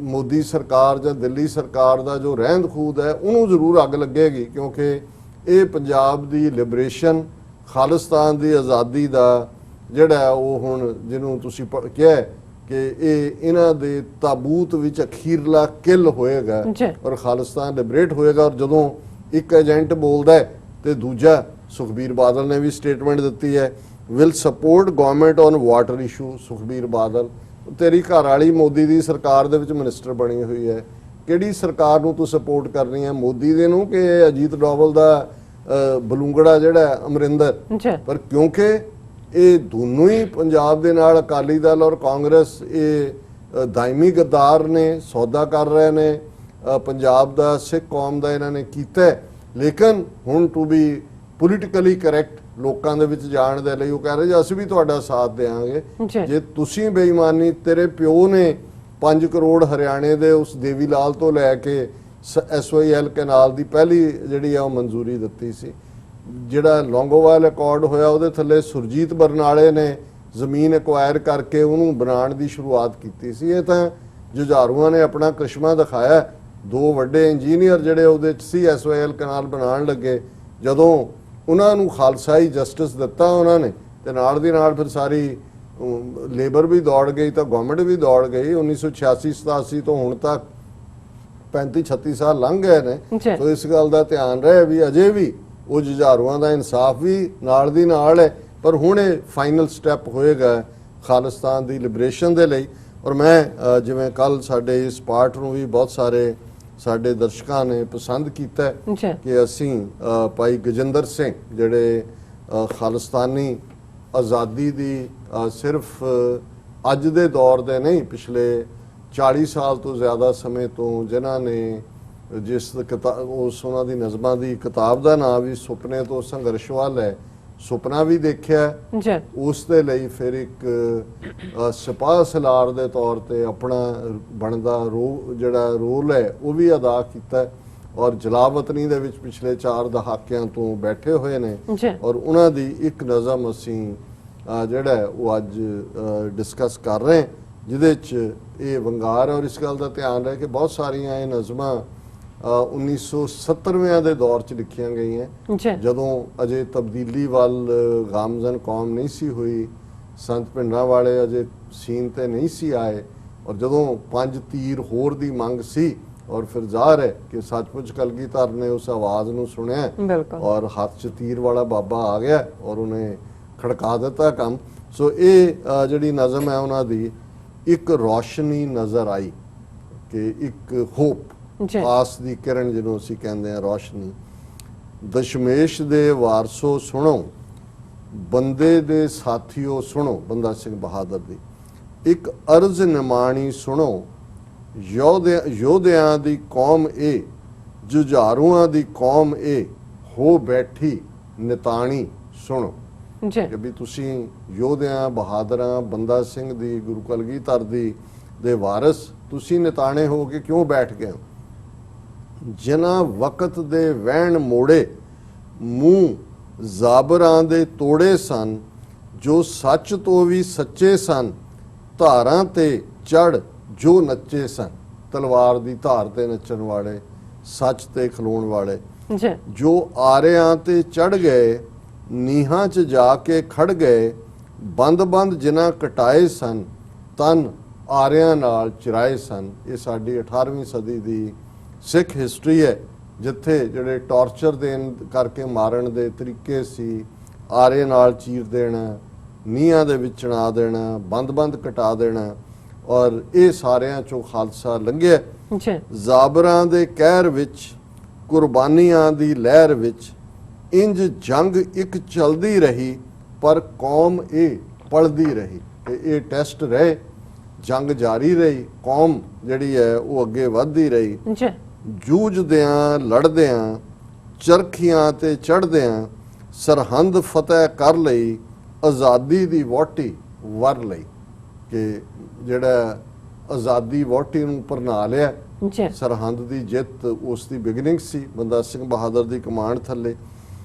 ਮੋਦੀ ਸਰਕਾਰ ਜਾਂ ਦਿੱਲੀ ਸਰਕਾਰ ਦਾ ਜੋ ਰਹਿੰਦ ਖੂਦ ਹੈ ਉਹਨੂੰ ਜ਼ਰੂਰ ਅੱਗ ਲੱਗੇਗੀ, ਕਿਉਂਕਿ ਇਹ ਪੰਜਾਬ ਦੀ ਲਿਬਰੇਸ਼ਨ, ਖਾਲਿਸਤਾਨ ਦੀ ਆਜ਼ਾਦੀ ਦਾ ਜਿਹੜਾ ਉਹ ਹੁਣ ਜਿਹਨੂੰ ਤੁਸੀਂ ਕਿਹਾ ਕਿ ਇਹ ਇਹਨਾਂ ਦੇ ਤਾਬੂਤ ਵਿੱਚ ਅਖੀਰਲਾ ਕਿਲ ਹੋਏਗਾ ਔਰ ਖਾਲਿਸਤਾਨ ਲਿਬਰੇਟ ਹੋਏਗਾ। ਔਰ ਜਦੋਂ ਇੱਕ ਏਜੰਟ ਬੋਲਦਾ ਤੇ ਦੂਜਾ, ਸੁਖਬੀਰ ਬਾਦਲ ਨੇ ਵੀ ਸਟੇਟਮੈਂਟ ਦਿੱਤੀ ਹੈ, will support government on water issue. Sukhbir Badal, ਤੇਰੀ ਘਰ ਵਾਲੀ ਮੋਦੀ ਦੀ ਸਰਕਾਰ ਦੇ ਵਿੱਚ ਮਿਨਿਸਟਰ ਬਣੀ ਹੋਈ ਹੈ, ਕਿਹੜੀ ਸਰਕਾਰ ਨੂੰ ਤੂੰ ਸਪੋਰਟ ਕਰਨੀ ਹੈ, ਮੋਦੀ ਦੇ ਨੂੰ ਕਿ ਅਜੀਤ ਡੋਵਲ ਦਾ ਬਲੂੰਗੜਾ ਜਿਹੜਾ ਅਮਰਿੰਦਰ? ਪਰ ਕਿਉਂਕਿ ਇਹ ਦੋਨੋਂ ਹੀ ਪੰਜਾਬ ਦੇ ਨਾਲ ਅਕਾਲੀ ਦਲ ਔਰ ਕਾਂਗਰਸ ਇਹ ਦਾਇਮੀ ਗੱਦਾਰ ਨੇ, ਸੌਦਾ ਕਰ ਰਹੇ ਨੇ ਪੰਜਾਬ ਦਾ, ਸਿੱਖ ਕੌਮ ਦਾ ਇਹਨਾਂ ਨੇ ਕੀਤਾ। ਲੇਕਿਨ ਹੁਣ ਟੂ ਬੀ ਪੋਲੀਟੀਕਲੀ ਕਰੈਕਟ ਲੋਕਾਂ ਦੇ ਵਿੱਚ ਜਾਣ ਦੇ ਲਈ ਉਹ ਕਹਿ ਰਹੇ ਜੀ ਅਸੀਂ ਵੀ ਤੁਹਾਡਾ ਸਾਥ ਦੇਵਾਂਗੇ ਜੇ ਤੁਸੀਂ ਬੇਈਮਾਨੀ, ਤੇਰੇ ਪਿਓ ਨੇ 5 ਕਰੋੜ ਹਰਿਆਣੇ ਦੇ ਉਸ ਦੇਵੀ ਲਾਲ ਤੋਂ ਲੈ ਕੇ SYL ਕੈਨਾਲ ਦੀ ਪਹਿਲੀ ਜਿਹੜੀ ਆ ਉਹ ਮਨਜ਼ੂਰੀ ਦਿੱਤੀ ਸੀ। ਜਿਹੜਾ ਲੌਂਗੋਵਾਲ ਅਕੋਰਡ ਹੋਇਆ ਉਹਦੇ ਥੱਲੇ ਸੁਰਜੀਤ ਬਰਨਾਲੇ ਨੇ ਜ਼ਮੀਨ ਐਕਵਾਇਰ ਕਰਕੇ ਉਹਨੂੰ ਬਣਾਉਣ ਦੀ ਸ਼ੁਰੂਆਤ ਕੀਤੀ ਸੀ। ਇਹ ਤਾਂ ਜੁਝਾਰੂਆਂ ਨੇ ਆਪਣਾ ਕ੍ਰਿਸ਼ਮਾ ਦਿਖਾਇਆ। 2 ਵੱਡੇ ਇੰਜੀਨੀਅਰ ਜਿਹੜੇ ਉਹਦੇ 'ਚ ਸੀ SYL ਕੈਨਾਲ ਬਣਾਉਣ ਲੱਗੇ, ਜਦੋਂ ਉਹਨਾਂ ਨੂੰ ਖਾਲਸਾਈ ਜਸਟਿਸ ਦਿੱਤਾ ਉਹਨਾਂ ਨੇ ਤੇ ਨਾਲ ਦੀ ਨਾਲ ਫਿਰ ਸਾਰੀ ਲੇਬਰ ਵੀ ਦੌੜ ਗਈ ਤਾਂ ਗਵਰਨਮੈਂਟ ਵੀ ਦੌੜ ਗਈ। 1986-87 ਤੋਂ ਹੁਣ ਤੱਕ 35-36 ਸਾਲ ਲੰਘ ਗਏ ਨੇ। ਸੋ ਇਸ ਗੱਲ ਦਾ ਧਿਆਨ ਰਹੇ ਵੀ ਅਜੇ ਵੀ ਉਹ ਜੁਝਾਰੂਆਂ ਦਾ ਇਨਸਾਫ ਵੀ ਨਾਲ ਦੀ ਨਾਲ ਹੈ, ਪਰ ਹੁਣ ਇਹ ਫਾਈਨਲ ਸਟੈਪ ਹੋਏਗਾ ਖਾਲਿਸਤਾਨ ਦੀ ਲਿਬਰੇਸ਼ਨ ਦੇ ਲਈ। ਔਰ ਮੈਂ ਜਿਵੇਂ ਕੱਲ ਸਾਡੇ ਇਸ ਪਾਰਟ ਨੂੰ ਵੀ ਬਹੁਤ ਸਾਰੇ ਸਾਡੇ ਦਰਸ਼ਕਾਂ ਨੇ ਪਸੰਦ ਕੀਤਾ ਕਿ ਅਸੀਂ ਭਾਈ ਗਜਿੰਦਰ ਸਿੰਘ ਜਿਹੜੇ ਖਾਲਿਸਤਾਨੀ ਆਜ਼ਾਦੀ ਦੀ ਸਿਰਫ ਅੱਜ ਦੇ ਦੌਰ ਦੇ ਨਹੀਂ, ਪਿਛਲੇ 40 ਸਾਲ ਤੋਂ ਜ਼ਿਆਦਾ ਸਮੇਂ ਤੋਂ ਜਿਨ੍ਹਾਂ ਨੇ ਜਿਸ ਉਸ ਉਹਨਾਂ ਦੀ ਨਜ਼ਮਾਂ ਦੀ ਕਿਤਾਬ ਦਾ ਨਾਮ ਵੀ ਸੁਪਨੇ ਤੋਂ ਸੰਘਰਸ਼ ਵੱਲ ਹੈ, ਸੁਪਨਾ ਵੀ ਦੇਖਿਆ, ਉਸ ਦੇ ਲਈ ਫਿਰ ਇੱਕ ਸਿਪਾਹ ਸਲਾਰ ਦੇ ਤੌਰ ਤੇ ਆਪਣਾ ਬਣਦਾ ਜਿਹੜਾ ਰੋਲ ਹੈ ਉਹ ਵੀ ਅਦਾ ਕੀਤਾ। ਔਰ ਜਲਾਵਤਨੀ ਦੇ ਵਿੱਚ ਪਿਛਲੇ 4 ਦਹਾਕਿਆਂ ਤੋਂ ਬੈਠੇ ਹੋਏ ਨੇ ਔਰ ਉਹਨਾਂ ਦੀ ਇੱਕ ਨਜ਼ਮ ਅਸੀਂ ਜਿਹੜਾ ਹੈ ਉਹ ਅੱਜ ਡਿਸਕਸ ਕਰ ਰਹੇ ਹਾਂ, ਜਿਹਦੇ 'ਚ ਇਹ ਵੰਗਾਰ ਔਰ ਇਸ ਗੱਲ ਦਾ ਧਿਆਨ ਰਹੇ ਕਿ ਬਹੁਤ ਸਾਰੀਆਂ ਇਹ ਨਜ਼ਮਾਂ 1970ਵਿਆਂ ਦੇ ਦੌਰ 'ਚ ਲਿਖੀਆਂ ਗਈਆਂ ਜੀ ਜਦੋਂ ਅਜੇ ਤਬਦੀਲੀ ਵੱਲ ਗਾਮਜ਼ਨ ਕੌਮ ਨਹੀਂ ਸੀ ਹੋਈ, ਸੰਤ ਭਿੰਡਰਾਂਵਾਲੇ ਅਜੇ ਸੀਨ ਤੇ ਨਹੀਂ ਸੀ ਆਏ, ਔਰ ਜਦੋਂ 5 ਤੀਰ ਹੋਰ ਦੀ ਮੰਗ ਸੀ, ਔਰ ਫਿਰ ਜ਼ਾਹਰ ਹੈ ਕਿ ਸੱਚਮੁੱਚ ਕਲਗੀਧਰ ਨੇ ਉਸ ਆਵਾਜ਼ ਨੂੰ ਸੁਣਿਆ ਬਿਲਕੁਲ ਔਰ ਹੱਥ 'ਚ ਤੀਰ ਵਾਲਾ ਬਾਬਾ ਆ ਗਿਆ ਔਰ ਉਹਨੇ ਖੜਕਾ ਦਿੱਤਾ ਕੰਮ। ਸੋ ਇਹ ਜਿਹੜੀ ਨਜ਼ਮ ਹੈ ਉਹਨਾਂ ਦੀ ਇੱਕ ਰੌਸ਼ਨੀ ਨਜ਼ਰ ਆਈ ਕਿ ਇੱਕ ਹੋਪ, ਜੀ ਆਸ ਦੀ ਕਿਰਨ ਜਿਹਨੂੰ ਅਸੀਂ ਕਹਿੰਦੇ ਹਾਂ, ਰੌਸ਼ਨੀ। ਦਸ਼ਮੇਸ਼ ਦੇ ਵਾਰਸੋ ਸੁਣੋ, ਬੰਦੇ ਦੇ ਸਾਥੀਓ ਸੁਣੋ, ਬੰਦਾ ਸਿੰਘ ਬਹਾਦਰ ਦੀ ਇੱਕ ਅਰਜ਼ ਨਿਮਾਣੀ ਸੁਣੋ, ਯੋਧਿਆਂ ਦੀ ਕੌਮ ਇਹ, ਜੁਝਾਰੂਆਂ ਦੀ ਕੌਮ ਇਹ, ਹੋ ਬੈਠੀ ਨਿਤਾਣੀ ਸੁਣੋ। ਜੀ ਕਿ ਵੀ ਤੁਸੀਂ ਯੋਧਿਆਂ, ਬਹਾਦਰਾਂ, ਬੰਦਾ ਸਿੰਘ ਦੀ, ਗੁਰੂ ਕਲਗੀਧਰ ਦੀ ਦੇ ਵਾਰਿਸ ਤੁਸੀਂ ਨਿਤਾਣੇ ਹੋ ਕੇ ਕਿਉਂ ਬੈਠ ਗਏ ਹੋ? ਜਿਨ੍ਹਾਂ ਵਕਤ ਦੇ ਵਹਿਣ ਮੋੜੇ, ਮੂੰਹ ਜ਼ਾਬਰਾਂ ਦੇ ਤੋੜੇ ਸਨ, ਜੋ ਸੱਚ ਤੋਂ ਵੀ ਸੱਚੇ ਸਨ, ਧਾਰਾਂ ਤੇ ਚੜ ਜੋ ਨੱਚੇ ਸਨ। ਤਲਵਾਰ ਦੀ ਧਾਰ ਤੇ ਨੱਚਣ ਵਾਲੇ, ਸੱਚ ਤੇ ਖਲੋਣ ਵਾਲੇ, ਜੀ ਜੋ ਆਰਿਆਂ ਤੇ ਚੜ ਗਏ, ਨੀਹਾਂ 'ਚ ਜਾ ਕੇ ਖੜ ਗਏ, ਬੰਦ ਜਿਨ੍ਹਾਂ ਕਟਾਏ ਸਨ, ਤਨ ਆਰਿਆਂ ਨਾਲ ਚਿਰਾਏ ਸਨ। ਇਹ ਸਾਡੀ 18ਵੀਂ ਸਦੀ ਦੀ ਸਿੱਖ ਹਿਸਟਰੀ ਹੈ, ਜਿੱਥੇ ਜਿਹੜੇ ਟਾਰਚਰ ਦੇਣ ਕਰਕੇ ਮਾਰਨ ਦੇ ਤਰੀਕੇ ਸੀ, ਆਰੇ ਨਾਲ ਚੀਰ ਦੇਣਾ, ਨੀਹਾਂ ਦੇ ਵਿੱਚ ਚਿਣਾ ਦੇਣਾ, ਬੰਦ ਕਟਾ ਦੇਣਾ, ਔਰ ਇਹ ਸਾਰਿਆਂ 'ਚੋਂ ਖਾਲਸਾ ਲੰਘਿਆ। ਜੀ ਜ਼ਾਬਰਾਂ ਦੇ ਕਹਿਰ ਵਿੱਚ, ਕੁਰਬਾਨੀਆਂ ਦੀ ਲਹਿਰ ਵਿੱਚ, ਇੰਜ ਜੰਗ ਇੱਕ ਚਲਦੀ ਰਹੀ, ਪਰ ਕੌਮ ਇਹ ਪਲਦੀ ਰਹੀ। ਤੇ ਇਹ ਟੈਸਟ ਰਹੇ, ਜੰਗ ਜਾਰੀ ਰਹੀ, ਕੌਮ ਜਿਹੜੀ ਹੈ ਉਹ ਅੱਗੇ ਵੱਧਦੀ ਰਹੀ। ਜੀ ਜੂਝਦਿਆਂ ਲੜਦਿਆਂ, ਚਰਖੀਆਂ ਤੇ ਚੜ੍ਹਦਿਆਂ, ਸਰਹੰਦ ਫਤਿਹ ਕਰ ਲਈ, ਆਜ਼ਾਦੀ ਦੀ ਵਹੁਟੀ ਵਰ ਲਈ। ਕਿ ਜਿਹੜਾ ਆਜ਼ਾਦੀ ਵਹੁਟੀ ਨੂੰ ਪਰਨਾ ਲਿਆ, ਜੀ ਸਰਹੰਦ ਦੀ ਜਿੱਤ ਉਸ ਦੀ ਬਿਗਨਿੰਗ ਸੀ ਬੰਦਾ ਸਿੰਘ ਬਹਾਦਰ ਦੀ ਕਮਾਂਡ ਥੱਲੇ।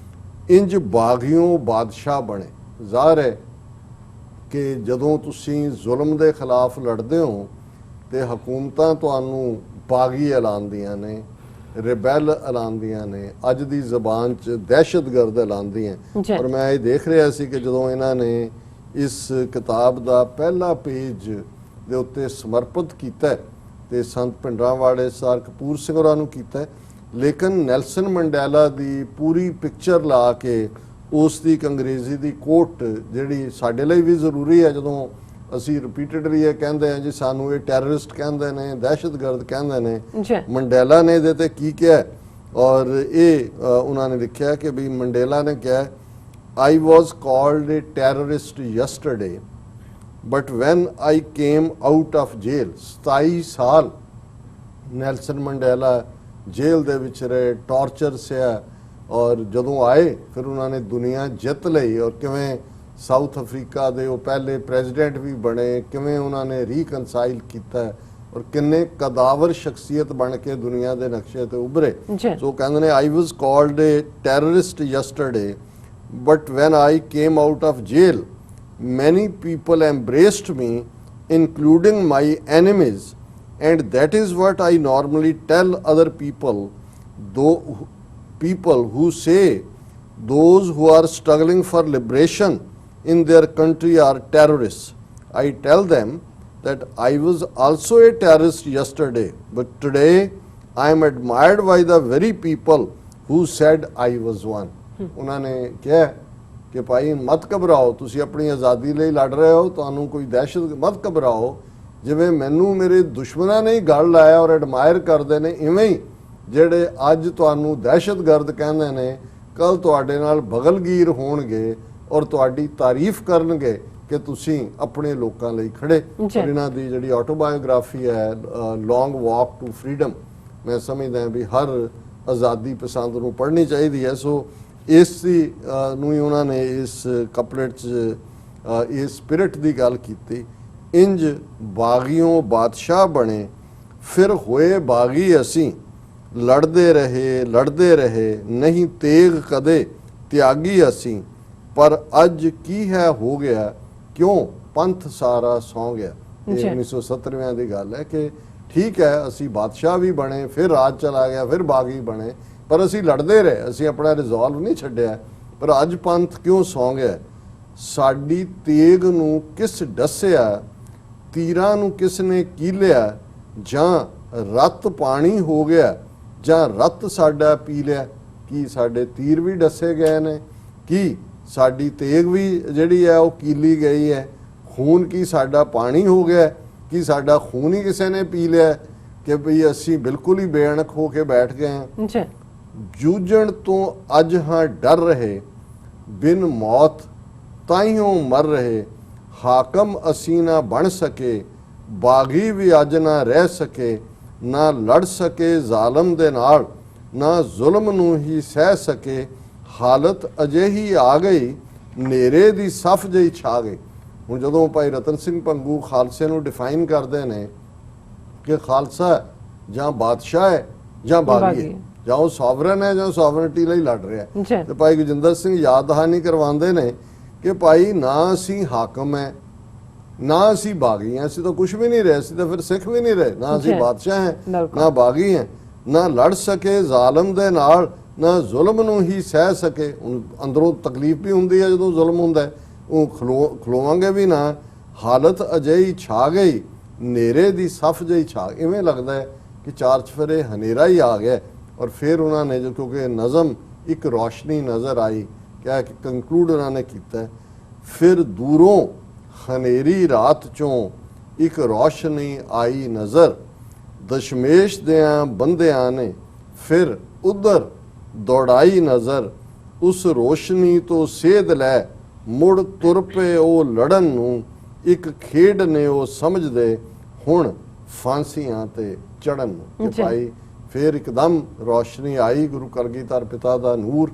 ਇੰਜ ਬਾਗੀਓਂ ਬਾਦਸ਼ਾਹ ਬਣੇ। ਜ਼ਾਹਰ ਹੈ ਕਿ ਜਦੋਂ ਤੁਸੀਂ ਜ਼ੁਲਮ ਦੇ ਖਿਲਾਫ ਲੜਦੇ ਹੋ ਤੇ ਹਕੂਮਤਾਂ ਤੁਹਾਨੂੰ ਬਾਗੀ ਐਲਾਨਦੀਆਂ ਨੇ, ਰਿਬੈਲ ਐਲਾਨਦੀਆਂ ਨੇ, ਅੱਜ ਦੀ ਜ਼ਬਾਨ 'ਚ ਦਹਿਸ਼ਤਗਰਦ ਐਲਾਨਦੀਆਂ। ਜੀ। ਔਰ ਮੈਂ ਇਹ ਦੇਖ ਰਿਹਾ ਸੀ ਕਿ ਜਦੋਂ ਇਹਨਾਂ ਨੇ ਇਸ ਕਿਤਾਬ ਦਾ ਪਹਿਲਾ ਪੇਜ ਦੇ ਉੱਤੇ ਸਮਰਪਿਤ ਕੀਤਾ ਤੇ ਸੰਤ ਭਿੰਡਰਾਂਵਾਲੇ ਸਰ ਕਪੂਰ ਸਿੰਘ ਹੋਰਾਂ ਨੂੰ ਕੀਤਾ, ਲੇਕਿਨ ਨੈਲਸਨ ਮੰਡੇਲਾ ਦੀ ਪੂਰੀ ਪਿਕਚਰ ਲਾ ਕੇ ਉਸ ਦੀ ਇੱਕ ਅੰਗਰੇਜ਼ੀ ਦੀ ਕੋਟ ਜਿਹੜੀ ਸਾਡੇ ਲਈ ਵੀ ਜ਼ਰੂਰੀ ਹੈ, ਜਦੋਂ ਅਸੀਂ ਰਿਪੀਟਡਲੀ ਇਹ ਕਹਿੰਦੇ ਹਾਂ ਜੀ ਸਾਨੂੰ ਇਹ ਟੈਰਰਿਸਟ ਕਹਿੰਦੇ ਨੇ, ਦਹਿਸ਼ਤਗਰਦ ਕਹਿੰਦੇ ਨੇ, ਜੀ ਮੰਡੇਲਾ ਨੇ ਇਹਦੇ ਤੇ ਕੀ ਕਿਹਾ? ਔਰ ਇਹ ਉਹਨਾਂ ਨੇ ਲਿਖਿਆ ਕਿ ਵੀ ਮੰਡੇਲਾ ਨੇ ਕਿਹਾ, I was called a terrorist yesterday, but when I came out of jail, 27 ਸਾਲ ਨੈਲਸਨ ਮੰਡੇਲਾ ਜੇਲ੍ਹ ਦੇ ਵਿੱਚ ਰਹੇ, ਟਾਰਚਰ ਸਿਆ, ਔਰ ਜਦੋਂ ਆਏ ਫਿਰ ਉਹਨਾਂ ਨੇ ਦੁਨੀਆ ਜਿੱਤ ਲਈ। ਔਰ ਕਿਵੇਂ ਸਾਊਥ ਅਫਰੀਕਾ ਦੇ ਉਹ ਪਹਿਲੇ ਪ੍ਰੈਜ਼ੀਡੈਂਟ ਵੀ ਬਣੇ, ਕਿਵੇਂ ਉਹਨਾਂ ਨੇ ਰੀਕਨਸਾਈਲ ਕੀਤਾ, ਔਰ ਕਿੰਨੇ ਕਦਾਵਰ ਸ਼ਖਸੀਅਤ ਬਣ ਕੇ ਦੁਨੀਆ ਦੇ ਨਕਸ਼ੇ ਤੇ ਉੱਭਰੇ। ਸੋ ਕਹਿੰਦੇ ਨੇ I was called a terrorist yesterday, but when I came out of jail, many people embraced me, including my enemies, and that is what I normally tell other people, though people who say those who are struggling for liberation in their country are terrorists. I tell them that I was also a terrorist yesterday, but today I am admired by the very people who said I was one. ਉਹਨਾਂ ਨੇ ਕਿਹਾ ਕਿ ਭਾਈ ਮਤ ਘਬਰਾਓ, ਤੁਸੀਂ ਆਪਣੀ ਆਜ਼ਾਦੀ ਲਈ ਲੜ ਰਹੇ ਹੋ, ਤੁਹਾਨੂੰ ਕੋਈ ਦਹਿਸ਼ਤ, ਮਤ ਘਬਰਾਓ। ਜਿਵੇਂ ਮੈਨੂੰ ਮੇਰੇ ਦੁਸ਼ਮਣਾਂ ਨੇ ਗੱਲ ਲਾਇਆ ਔਰ ਐਡਮਾਇਰ ਕਰਦੇ ਨੇ, ਇਵੇਂ ਹੀ ਜਿਹੜੇ ਅੱਜ ਤੁਹਾਨੂੰ ਦਹਿਸ਼ਤਗਰਦ ਕਹਿੰਦੇ ਨੇ, ਕੱਲ ਤੁਹਾਡੇ ਨਾਲ ਬਗਲਗੀਰ ਹੋਣਗੇ ਔਰ ਤੁਹਾਡੀ ਤਾਰੀਫ ਕਰਨਗੇ ਕਿ ਤੁਸੀਂ ਆਪਣੇ ਲੋਕਾਂ ਲਈ ਖੜੇ। ਔਰ ਇਹਨਾਂ ਦੀ ਜਿਹੜੀ ਆਟੋਬਾਇਓਗ੍ਰਾਫੀ ਹੈ, ਲੌਂਗ ਵਾਕ ਟੂ ਫਰੀडम, ਮੈਂ ਸਮਝਦਾ ਵੀ ਹਰ ਆਜ਼ਾਦੀ ਪਸੰਦ ਨੂੰ ਪੜ੍ਹਨੀ ਚਾਹੀਦੀ ਹੈ। ਸੋ ਇਸ ਦੀ ਨੂੰ ਹੀ ਉਹਨਾਂ ਨੇ ਇਸ ਕਪਲੇਟ 'ਚ ਇਸ ਸਪਿਰਿਟ ਦੀ ਗੱਲ ਕੀਤੀ। ਇੰਜ ਬਾਗੀਓਂ ਬਾਦਸ਼ਾਹ ਬਣੇ, ਫਿਰ ਹੋਏ ਬਾਗੀ ਅਸੀਂ, ਲੜਦੇ ਰਹੇ ਨਹੀਂ ਤੇਗ ਕਦੇ ਤਿਆਗੀ ਅਸੀਂ, ਪਰ ਅੱਜ ਕੀ ਹੈ ਹੋ ਗਿਆ, ਕਿਉਂ ਪੰਥ ਸਾਰਾ ਸੌਂ ਗਿਆ। ਇਹ ਜੀ। 1970 ਦੀ ਗੱਲ ਹੈ ਕਿ ਠੀਕ ਹੈ ਅਸੀਂ ਬਾਦਸ਼ਾਹ ਵੀ ਬਣੇ, ਫਿਰ ਰਾਜ ਚਲਾ ਗਿਆ, ਫਿਰ ਬਾਗੀ ਬਣੇ, ਪਰ ਅਸੀਂ ਲੜਦੇ ਰਹੇ, ਅਸੀਂ ਆਪਣਾ ਰਿਜ਼ੋਲਵ ਨਹੀਂ ਛੱਡਿਆ। ਪਰ ਅੱਜ ਪੰਥ ਕਿਉਂ ਸੌਂ ਗਿਆ? ਸਾਡੀ ਤੇਗ ਨੂੰ ਕਿਸ ਡੱਸਿਆ, ਤੀਰਾਂ ਨੂੰ ਕਿਸ ਨੇ ਕੀਲਿਆ, ਜਾਂ ਰਤ ਪਾਣੀ ਹੋ ਗਿਆ, ਜਾਂ ਰਤ ਸਾਡਾ ਪੀ ਲਿਆ। ਕੀ ਸਾਡੇ ਤੀਰ ਵੀ ਡੱਸੇ ਗਏ ਨੇ? ਕੀ ਸਾਡੀ ਤੇਗ ਵੀ ਜਿਹੜੀ ਹੈ ਉਹ ਕੀਲੀ ਗਈ ਹੈ? ਖੂਨ ਕੀ ਸਾਡਾ ਪਾਣੀ ਹੋ ਗਿਆ? ਕੀ ਸਾਡਾ ਖੂਨ ਹੀ ਕਿਸੇ ਨੇ ਪੀ ਲਿਆ ਕਿ ਭਈ ਅਸੀਂ ਬਿਲਕੁਲ ਹੀ ਬੇਅਣਖ ਹੋ ਕੇ ਬੈਠ ਗਏ ਹਾਂ? ਜੀ ਜੂਝਣ ਤੋਂ ਅੱਜ ਹਾਂ ਡਰ ਰਹੇ, ਬਿਨ ਮੌਤ ਤਾਈਓਂ ਮਰ ਰਹੇ। ਹਾਕਮ ਅਸੀਂ ਨਾ ਬਣ ਸਕੇ, ਬਾਗੀ ਵੀ ਅੱਜ ਨਾ ਰਹਿ ਸਕੇ। ਨਾ ਲੜ ਸਕੇ ਜ਼ਾਲਮ ਦੇ ਨਾਲ, ਨਾ ਜ਼ੁਲਮ ਨੂੰ ਹੀ ਸਹਿ ਸਕੇ। ਹਾਲਤ ਅਜਿਹੀ ਆ ਗਈ, ਨੇਰੇ ਦੀ ਸਫ ਜਿਹੀ ਛਾ ਗਈ। ਹੁਣ ਜਦੋਂ ਭਾਈ ਰਤਨ ਸਿੰਘ ਭੰਗੂ ਖਾਲਸੇ ਨੂੰ ਡਿਫਾਈਨ ਕਰਦੇ ਨੇ ਕਿ ਖਾਲਸਾ ਜਾਂ ਬਾਦਸ਼ਾਹ ਹੈ ਜਾਂ ਬਾਗੀ ਹੈ, ਜਾਂ ਉਹ ਸੋਵਰਨ ਹੈ ਜਾਂ ਸੋਵਰਨਟੀ ਲਈ ਲੜ ਰਿਹਾ ਜੀ। ਤੇ ਭਾਈ ਗੁਰਜਿੰਦਰ ਸਿੰਘ ਯਾਦ ਦਹਾਨੀ ਕਰਵਾਉਂਦੇ ਨੇ ਕਿ ਭਾਈ ਨਾ ਅਸੀਂ ਹਾਕਮ ਹੈ, ਨਾ ਅਸੀਂ ਬਾਗੀ ਹਾਂ, ਅਸੀਂ ਤਾਂ ਕੁਝ ਵੀ ਨਹੀਂ ਰਹੇ, ਅਸੀਂ ਤਾਂ ਫਿਰ ਸਿੱਖ ਵੀ ਨਹੀਂ ਰਹੇ, ਨਾ ਅਸੀਂ ਜੀ। ਬਾਦਸ਼ਾਹ ਹੈ ਬਿਲਕੁਲ। ਨਾ ਬਾਗੀ ਹੈ। ਨਾ ਲੜ ਸਕੇ ਜ਼ਾਲਮ ਦੇ ਨਾਲ, ਨਾ ਜ਼ੁਲਮ ਨੂੰ ਹੀ ਸਹਿ ਸਕੇ। ਹੁਣ ਅੰਦਰੋਂ ਤਕਲੀਫ ਵੀ ਹੁੰਦੀ ਹੈ ਜਦੋਂ ਜ਼ੁਲਮ ਹੁੰਦਾ ਹੈ, ਉਹ ਖਲੋਵਾਂਗੇ ਵੀ ਨਾ। ਹਾਲਤ ਅਜਿਹੀ ਛਾ ਗਈ, ਨੇਰੇ ਦੀ ਸਫ ਜਿਹੀ ਛਾ। ਇਵੇਂ ਲੱਗਦਾ ਹੈ ਕਿ ਚਾਰ ਚਫੇਰੇ ਹਨੇਰਾ ਹੀ ਆ ਗਿਆ। ਔਰ ਫਿਰ ਉਹਨਾਂ ਨੇ ਜੋ ਕਿਉਂਕਿ ਨਜ਼ਮ ਇੱਕ ਰੋਸ਼ਨੀ ਨਜ਼ਰ ਆਈ, ਕਿਹਾ ਕਿ ਕੰਕਲੂਡ ਉਹਨਾਂ ਨੇ ਕੀਤਾ, ਫਿਰ ਦੂਰੋਂ ਹਨੇਰੀ ਰਾਤ ਚੋਂ ਇੱਕ ਰੋਸ਼ਨੀ ਆਈ ਨਜ਼ਰ। ਦਸ਼ਮੇਸ਼ ਦਿਆਂ ਬੰਦਿਆਂ ਨੇ ਫਿਰ ਉਧਰ ਦੌੜਾਈ ਨਜ਼ਰ। ਉਸ ਰੋਸ਼ਨੀ ਤੋਂ ਸੇਧ ਲੈ, ਮੁੜ ਤੁਰ ਪਏ ਉਹ ਲੜਨ ਨੂੰ। ਇੱਕ ਖੇਡ ਨੇ ਉਹ ਸਮਝਦੇ, ਹੁਣ ਫਾਂਸੀਆਂ ਤੇ ਚੜਨ ਨੂੰ। ਕਿ ਜੀ। ਭਾਈ ਫਿਰ ਇੱਕਦਮ ਰੋਸ਼ਨੀ ਆਈ, ਗੁਰੂ ਕਲਗੀਧਰ ਪਿਤਾ ਦਾ ਨੂਰ,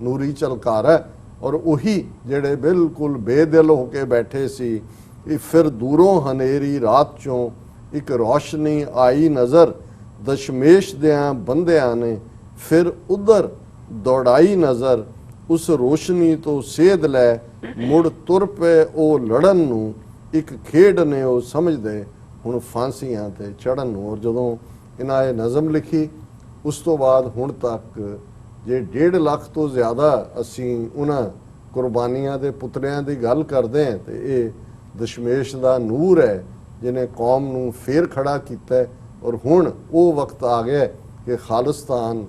ਨੂਰੀ ਝਲਕਾਰਾ। ਔਰ ਉਹੀ ਜਿਹੜੇ ਬਿਲਕੁਲ ਬੇਦਿਲ ਹੋ ਕੇ ਬੈਠੇ ਸੀ, ਇਹ ਫਿਰ ਦੂਰੋਂ ਹਨੇਰੀ ਰਾਤ ਚੋਂ ਇੱਕ ਰੋਸ਼ਨੀ ਆਈ ਨਜ਼ਰ। ਦਸ਼ਮੇਸ਼ ਦਿਆਂ ਬੰਦਿਆਂ ਨੇ ਫਿਰ ਉਧਰ ਦੌੜਾਈ ਨਜ਼ਰ। ਉਸ ਰੋਸ਼ਨੀ ਤੋਂ ਸੇਧ ਲੈ, ਮੁੜ ਤੁਰ ਪਏ ਉਹ ਲੜਨ ਨੂੰ। ਇੱਕ ਖੇਡ ਨੇ ਉਹ ਸਮਝਦੇ, ਹੁਣ ਫਾਂਸੀਆਂ ਤੇ ਚੜਨ ਨੂੰ। ਔਰ ਜਦੋਂ ਇਹਨਾਂ ਇਹ ਨਜ਼ਮ ਲਿਖੀ, ਉਸ ਤੋਂ ਬਾਅਦ ਹੁਣ ਤੱਕ ਜੇ 1.5 ਲੱਖ ਤੋਂ ਜ਼ਿਆਦਾ ਅਸੀਂ ਉਹਨਾਂ ਕੁਰਬਾਨੀਆਂ ਦੇ ਪੁਤਲਿਆਂ ਦੀ ਗੱਲ ਕਰਦੇ ਹਾਂ, ਤੇ ਇਹ ਦਸ਼ਮੇਸ਼ ਦਾ ਨੂਰ ਹੈ ਜਿਹਨੇ ਕੌਮ ਨੂੰ ਫੇਰ ਖੜਾ ਕੀਤਾ ਹੈ। ਔਰ ਹੁਣ ਉਹ ਵਕਤ ਆ ਗਿਆ ਕਿ ਖਾਲਿਸਤਾਨ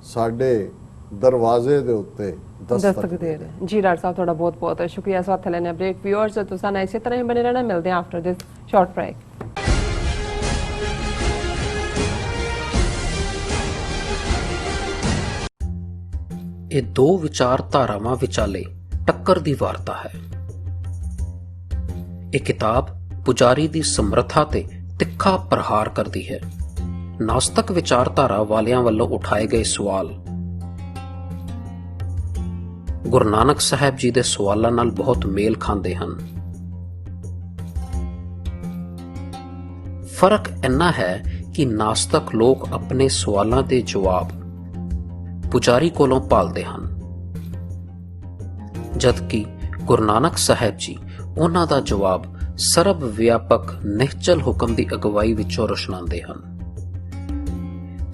ਸਾਡੇ ਦਰਵਾਜ਼ੇ ਦੇ ਉੱਤੇ ਦਸਤਕ ਦੇ ਰਹੇ। ਜੀ ਡਾਕਟਰ ਸਾਹਿਬ, ਤੁਹਾਡਾ ਬਹੁਤ ਬਹੁਤ ਸ਼ੁਕਰੀਆ। ਇਸ ਵਕਤ ਲੈਣੇ ਬ੍ਰੇਕ। ਵਿਊਅਰਸ ਤੁਸੀਂ ਇਸੇ ਤਰ੍ਹਾਂ ਹੀ ਬਣੇ ਰਹਿਣਾ। ਮਿਲਦੇ ਹਾਂ ਆਫਟਰ ਦਿਸ ਸ਼ਾਰਟ ਬ੍ਰੇਕ। ਇਹ ਦੋ ਵਿਚਾਰਧਾਰਾਵਾਂ ਵਿਚਾਲੇ ਟੱਕਰ ਦੀ ਵਾਰਤਾ ਹੈ। ਇਹ ਕਿਤਾਬ ਪੁਜਾਰੀ ਦੀ ਸਮਰੱਥਾ ਤੇ ਤਿੱਖਾ ਪ੍ਰਹਾਰ ਕਰਦੀ ਹੈ। ਨਾਸਤਕ ਵਿਚਾਰਧਾਰਾ ਵਾਲਿਆਂ ਵੱਲੋਂ ਉਠਾਏ ਗਏ ਸਵਾਲ ਗੁਰੂ ਨਾਨਕ ਸਾਹਿਬ ਜੀ ਦੇ ਸਵਾਲਾਂ ਨਾਲ ਬਹੁਤ ਮੇਲ ਖਾਂਦੇ ਹਨ। ਫਰਕ ਇੰਨਾ ਹੈ ਕਿ ਨਾਸਤਕ ਲੋਕ ਆਪਣੇ ਸਵਾਲਾਂ ਦੇ ਜਵਾਬ ਪੁਜਾਰੀ ਕੋਲੋਂ ਭਾਲਦੇ ਹਨ, ਜਦਕਿ ਗੁਰੂ ਨਾਨਕ ਸਾਹਿਬ ਜੀ ਉਹਨਾਂ ਦਾ ਜਵਾਬ ਸਰਬ ਵਿਆਪਕ ਨਿਹਚਲ ਹੁਕਮ ਦੀ ਅਗਵਾਈ ਵਿੱਚੋਂ ਰੁਸ਼ਨਾਉਂਦੇ ਹਨ।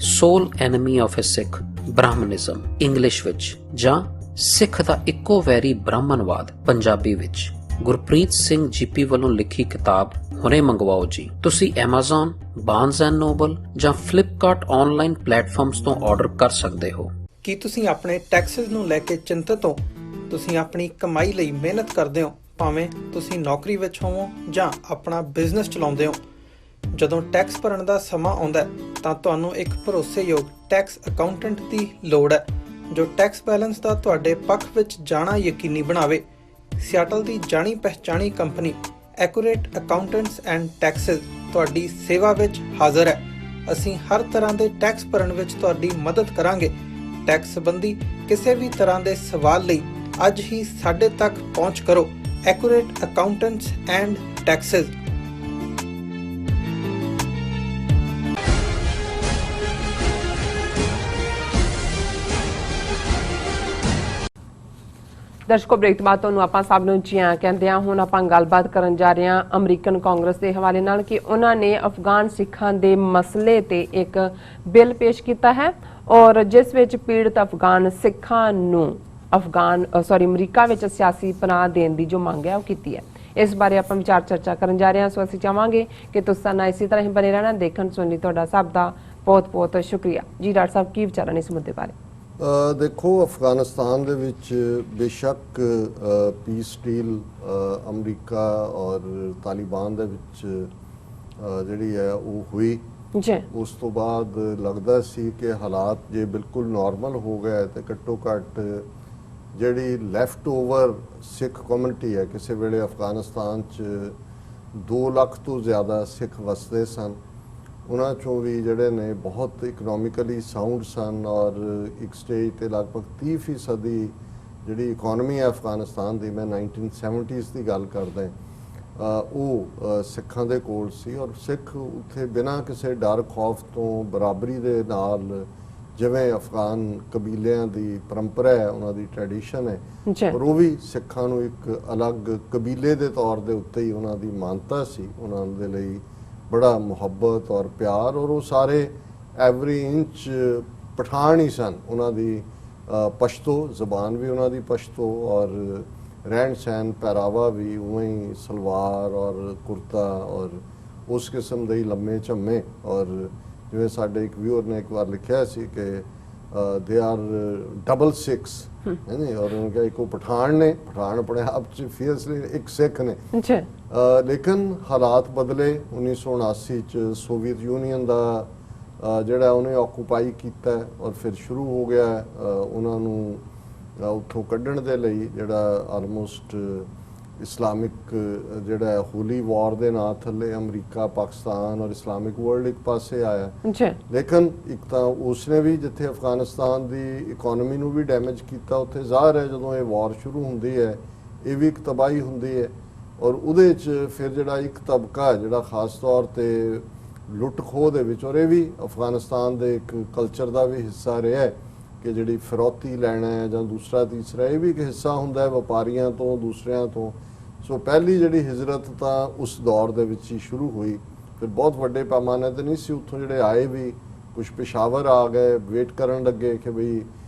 Sole enemy of a Sikh Brahminism English ਵਿੱਚ, ਜਾਂ ਸਿੱਖ ਦਾ ਇੱਕੋ ਵੈਰੀ ਬ੍ਰਾਹਮਣਵਾਦ ਪੰਜਾਬੀ ਵਿੱਚ, ਗੁਰਪ੍ਰੀਤ ਸਿੰਘ ਜੀਪੀ ਵੱਲੋਂ ਲਿਖੀ ਕਿਤਾਬ ਹੁਣੇ ਮੰਗਵਾਓ ਜੀ। ਤੁਸੀਂ Amazon, Barnes and Noble ਜਾਂ Flipkart ਆਨਲਾਈਨ ਪਲੇਟਫਾਰਮਸ ਤੋਂ ਆਰਡਰ ਕਰ ਸਕਦੇ ਹੋ। ਕੀ ਤੁਸੀਂ ਆਪਣੇ ਟੈਕਸਸ ਨੂੰ ਲੈ ਕੇ ਚਿੰਤਤ ਹੋ? ਤੁਸੀਂ ਆਪਣੀ ਕਮਾਈ ਲਈ ਮਿਹਨਤ ਕਰਦੇ ਹੋ, ਭਾਵੇਂ ਤੁਸੀਂ ਨੌਕਰੀ ਵਿੱਚ ਹੋਵੋ ਜਾਂ ਆਪਣਾ ਬਿਜ਼ਨਸ ਚਲਾਉਂਦੇ ਹੋ। ਜਦੋਂ ਟੈਕਸ ਭਰਨ ਦਾ ਸਮਾਂ ਆਉਂਦਾ ਹੈ ਤਾਂ ਤੁਹਾਨੂੰ ਇੱਕ ਭਰੋਸੇਯੋਗ ਟੈਕਸ ਅਕਾਊਂਟੈਂਟ ਦੀ ਲੋੜ ਹੈ, ਜੋ ਟੈਕਸ ਬੈਲੈਂਸ ਦਾ ਤੁਹਾਡੇ ਪੱਖ ਵਿੱਚ ਜਾਣਾ ਯਕੀਨੀ ਬਣਾਵੇ। ਸਿਆਟਲ ਦੀ ਜਾਣੀ ਪਛਾਣੀ company accurate accountants and taxes ਤੁਹਾਡੀ ਸੇਵਾ ਵਿੱਚ ਹਾਜ਼ਰ ਹੈ। ਅਸੀਂ ਹਰ ਤਰ੍ਹਾਂ ਦੇ ਟੈਕਸ ਭਰਨ ਵਿੱਚ ਤੁਹਾਡੀ ਮਦਦ ਕਰਾਂਗੇ। ਟੈਕਸ ਸੰਬੰਧੀ ਕਿਸੇ ਵੀ ਤਰ੍ਹਾਂ ਦੇ ਸਵਾਲ ਲਈ ਅੱਜ ਹੀ ਸਾਡੇ ਤੱਕ ਪਹੁੰਚ ਕਰੋ। Accurate accountants and taxes. ਦਰਸ਼ਕੋ, ਬ੍ਰੇਕ ਤੋਂ ਬਾਅਦ ਤੁਹਾਨੂੰ ਆਪਾਂ ਸਭ ਨੂੰ ਜੀ ਆਇਆਂ ਕਹਿੰਦੇ ਹਾਂ। ਹੁਣ ਆਪਾਂ ਗੱਲਬਾਤ ਕਰਨ ਜਾ ਰਹੇ ਹਾਂ ਅਮਰੀਕਨ ਕਾਂਗਰਸ ਦੇ ਹਵਾਲੇ ਨਾਲ ਕਿ ਉਹਨਾਂ ਨੇ ਅਫਗਾਨ ਸਿੱਖਾਂ ਦੇ ਮਸਲੇ ਤੇ ਇੱਕ ਬਿੱਲ ਪੇਸ਼ ਕੀਤਾ ਹੈ ਔਰ ਜਿਸ ਵਿੱਚ ਪੀੜਤ ਅਫਗਾਨ ਸਿੱਖਾਂ ਨੂੰ ਅਮਰੀਕਾ ਵਿੱਚ ਸਿਆਸੀ ਪਨਾਹ ਦੇਣ ਦੀ ਜੋ ਮੰਗ ਹੈ ਉਹ ਕੀਤੀ ਹੈ। ਇਸ ਬਾਰੇ ਆਪਾਂ ਵਿਚਾਰ ਚਰਚਾ ਕਰਨ ਜਾ ਰਹੇ ਹਾਂ। ਸੋ ਅਸੀਂ ਚਾਹਾਂਗੇ ਕਿ ਤੁਸੀਂ ਨਾਲ ਇਸੇ ਤਰ੍ਹਾਂ ਹੀ ਬਣੇ ਰਹਿਣਾ। ਦੇਖਣ ਸੁਣਨ ਲਈ ਤੁਹਾਡਾ ਸਭ ਦਾ ਬਹੁਤ ਬਹੁਤ ਸ਼ੁਕਰੀਆ ਜੀ। ਡਾਕਟਰ ਸਾਹਿਬ ਕੀ ਵਿਚਾਰ ਨੇ ਇਸ ਮੁੱਦੇ ਬਾਰੇ? ਦੇਖੋ, ਅਫਗਾਨਿਸਤਾਨ ਦੇ ਵਿੱਚ ਬੇਸ਼ੱਕ ਪੀਸ ਡੀਲ ਅਮਰੀਕਾ ਔਰ ਤਾਲਿਬਾਨ ਦੇ ਵਿੱਚ ਜਿਹੜੀ ਹੈ ਉਹ ਹੋਈ ਜੀ। ਉਸ ਤੋਂ ਬਾਅਦ ਲੱਗਦਾ ਸੀ ਕਿ ਹਾਲਾਤ ਜੇ ਬਿਲਕੁਲ ਨਾਰਮਲ ਹੋ ਗਏ ਤੇ ਘੱਟੋ ਘੱਟ ਜਿਹੜੀ ਲੈਫਟ ਓਵਰ ਸਿੱਖ ਕਮਿਊਨਿਟੀ ਹੈ, ਕਿਸੇ ਵੇਲੇ ਅਫਗਾਨਿਸਤਾਨ 'ਚ 2 ਲੱਖ ਤੋਂ ਜ਼ਿਆਦਾ ਸਿੱਖ ਵਸਦੇ ਸਨ, ਉਹਨਾਂ ਚੋਂ ਵੀ ਜਿਹੜੇ ਨੇ ਬਹੁਤ ਇਕਨੋਮਿਕਲੀ ਸਾਊਂਡ ਸਨ ਔਰ ਇੱਕ ਸਟੇਜ ਤੇ ਲਗਭਗ 30% ਦੀ ਜਿਹੜੀ ਇਕਨੋਮੀ ਹੈ ਅਫਗਾਨਿਸਤਾਨ ਦੀ, ਮੈਂ 1970s ਦੀ ਗੱਲ ਕਰਦਾ, ਉਹ ਸਿੱਖਾਂ ਦੇ ਕੋਲ ਸੀ। ਔਰ ਸਿੱਖ ਉੱਥੇ ਬਿਨਾਂ ਕਿਸੇ ਡਰ ਖੌਫ ਤੋਂ ਬਰਾਬਰੀ ਦੇ ਨਾਲ, ਜਿਵੇਂ ਅਫਗਾਨ ਕਬੀਲਿਆਂ ਦੀ ਪਰੰਪਰਾ ਹੈ, ਉਹਨਾਂ ਦੀ ਟ੍ਰੈਡੀਸ਼ਨ ਹੈ, ਔਰ ਉਹ ਵੀ ਸਿੱਖਾਂ ਨੂੰ ਇੱਕ ਅਲੱਗ ਕਬੀਲੇ ਦੇ ਤੌਰ ਦੇ ਉੱਤੇ ਹੀ ਉਹਨਾਂ ਦੀ ਮਾਨਤਾ ਸੀ। ਉਹਨਾਂ ਦੇ ਲਈ ਬੜਾ ਮੁਹੱਬਤ ਔਰ ਪਿਆਰ, ਔਰ ਉਹ ਸਾਰੇ ਐਵਰੀ ਇੰਚ ਪਠਾਨ ਹੀ ਸਨ। ਉਹਨਾਂ ਦੀ ਪਸ਼ਤੋ ਜ਼ਬਾਨ ਵੀ ਉਹਨਾਂ ਦੀ ਪਸ਼ਤੋ ਔਰ ਰਹਿਣ ਸਹਿਣ ਪਹਿਰਾਵਾ ਵੀ ਉਵੇਂ ਹੀ, ਸਲਵਾਰ ਔਰ ਕੁਰਤਾ ਔਰ ਉਸ ਕਿਸਮ ਦੇ ਹੀ ਲੰਮੇ ਝੰਮੇ। ਔਰ ਜਿਵੇਂ ਸਾਡੇ ਇੱਕ ਵਿਊਅਰ ਨੇ ਇੱਕ ਵਾਰ ਲਿਖਿਆ ਸੀ ਕਿ ਦੇ ਆਰ ਡਬਲ ਸਿੱਖਸ ਹੈ ਨੀ, ਔਰ ਉਹਨਾਂ ਕਿਹਾ ਇੱਕ ਉਹ ਪਠਾਨ ਨੇ, ਪਠਾਨ ਆਪਣੇ ਆਪ 'ਚ ਫੀਅਰਸਲੀ ਇੱਕ ਸਿੱਖ ਨੇ। ਲੇਕਿਨ ਹਾਲਾਤ ਬਦਲੇ। 1979 'ਚ ਸੋਵੀਅਤ ਯੂਨੀਅਨ ਦਾ ਜਿਹੜਾ ਉਹਨੇ ਆਕੂਪਾਈ ਕੀਤਾ ਔਰ ਫਿਰ ਸ਼ੁਰੂ ਹੋ ਗਿਆ ਉਹਨਾਂ ਨੂੰ ਉੱਥੋਂ ਕੱਢਣ ਦੇ ਲਈ, ਜਿਹੜਾ ਆਲਮੋਸਟ ਇਸਲਾਮਿਕ ਜਿਹੜਾ ਹੋਲੀ ਵਾਰ ਦੇ ਨਾਂ ਥੱਲੇ ਅਮਰੀਕਾ, ਪਾਕਿਸਤਾਨ ਔਰ ਇਸਲਾਮਿਕ ਵਰਲਡ ਇੱਕ ਪਾਸੇ ਆਇਆ। ਲੇਕਿਨ ਇੱਕ ਤਾਂ ਉਸਨੇ ਵੀ ਜਿੱਥੇ ਅਫਗਾਨਿਸਤਾਨ ਦੀ ਇਕਨੋਮੀ ਨੂੰ ਵੀ ਡੈਮੇਜ ਕੀਤਾ, ਉੱਥੇ ਜ਼ਾਹਰ ਹੈ ਜਦੋਂ ਇਹ ਵਾਰ ਸ਼ੁਰੂ ਹੁੰਦੀ ਹੈ ਇਹ ਵੀ ਇੱਕ ਤਬਾਹੀ ਹੁੰਦੀ ਹੈ। ਔਰ ਉਹਦੇ 'ਚ ਫਿਰ ਜਿਹੜਾ ਇੱਕ ਤਬਕਾ ਜਿਹੜਾ ਖਾਸ ਤੌਰ 'ਤੇ ਲੁੱਟ ਖੋਹ ਦੇ ਵਿੱਚ, ਔਰ ਇਹ ਵੀ ਅਫਗਾਨਿਸਤਾਨ ਦੇ ਇੱਕ ਕਲਚਰ ਦਾ ਵੀ ਹਿੱਸਾ ਰਿਹਾ ਹੈ ਕਿ ਜਿਹੜੀ ਫਿਰੌਤੀ ਲੈਣਾ ਹੈ ਜਾਂ ਦੂਸਰਾ ਤੀਸਰਾ, ਇਹ ਵੀ ਇੱਕ ਹਿੱਸਾ ਹੁੰਦਾ ਹੈ ਵਪਾਰੀਆਂ ਤੋਂ, ਦੂਸਰਿਆਂ ਤੋਂ। ਸੋ ਪਹਿਲੀ ਜਿਹੜੀ ਹਿਜਰਤ ਤਾਂ ਉਸ ਦੌਰ ਦੇ ਵਿੱਚ ਹੀ ਸ਼ੁਰੂ ਹੋਈ। ਫਿਰ ਬਹੁਤ ਵੱਡੇ ਪੈਮਾਨੇ ਤੇ ਨਹੀਂ ਸੀ, ਉੱਥੋਂ ਜਿਹੜੇ ਆਏ ਵੀ ਕੁਝ ਪਿਸ਼ਾਵਰ ਆ ਗਏ, ਵੇਟ ਕਰਨ ਲੱਗੇ ਕਿ ਬਈ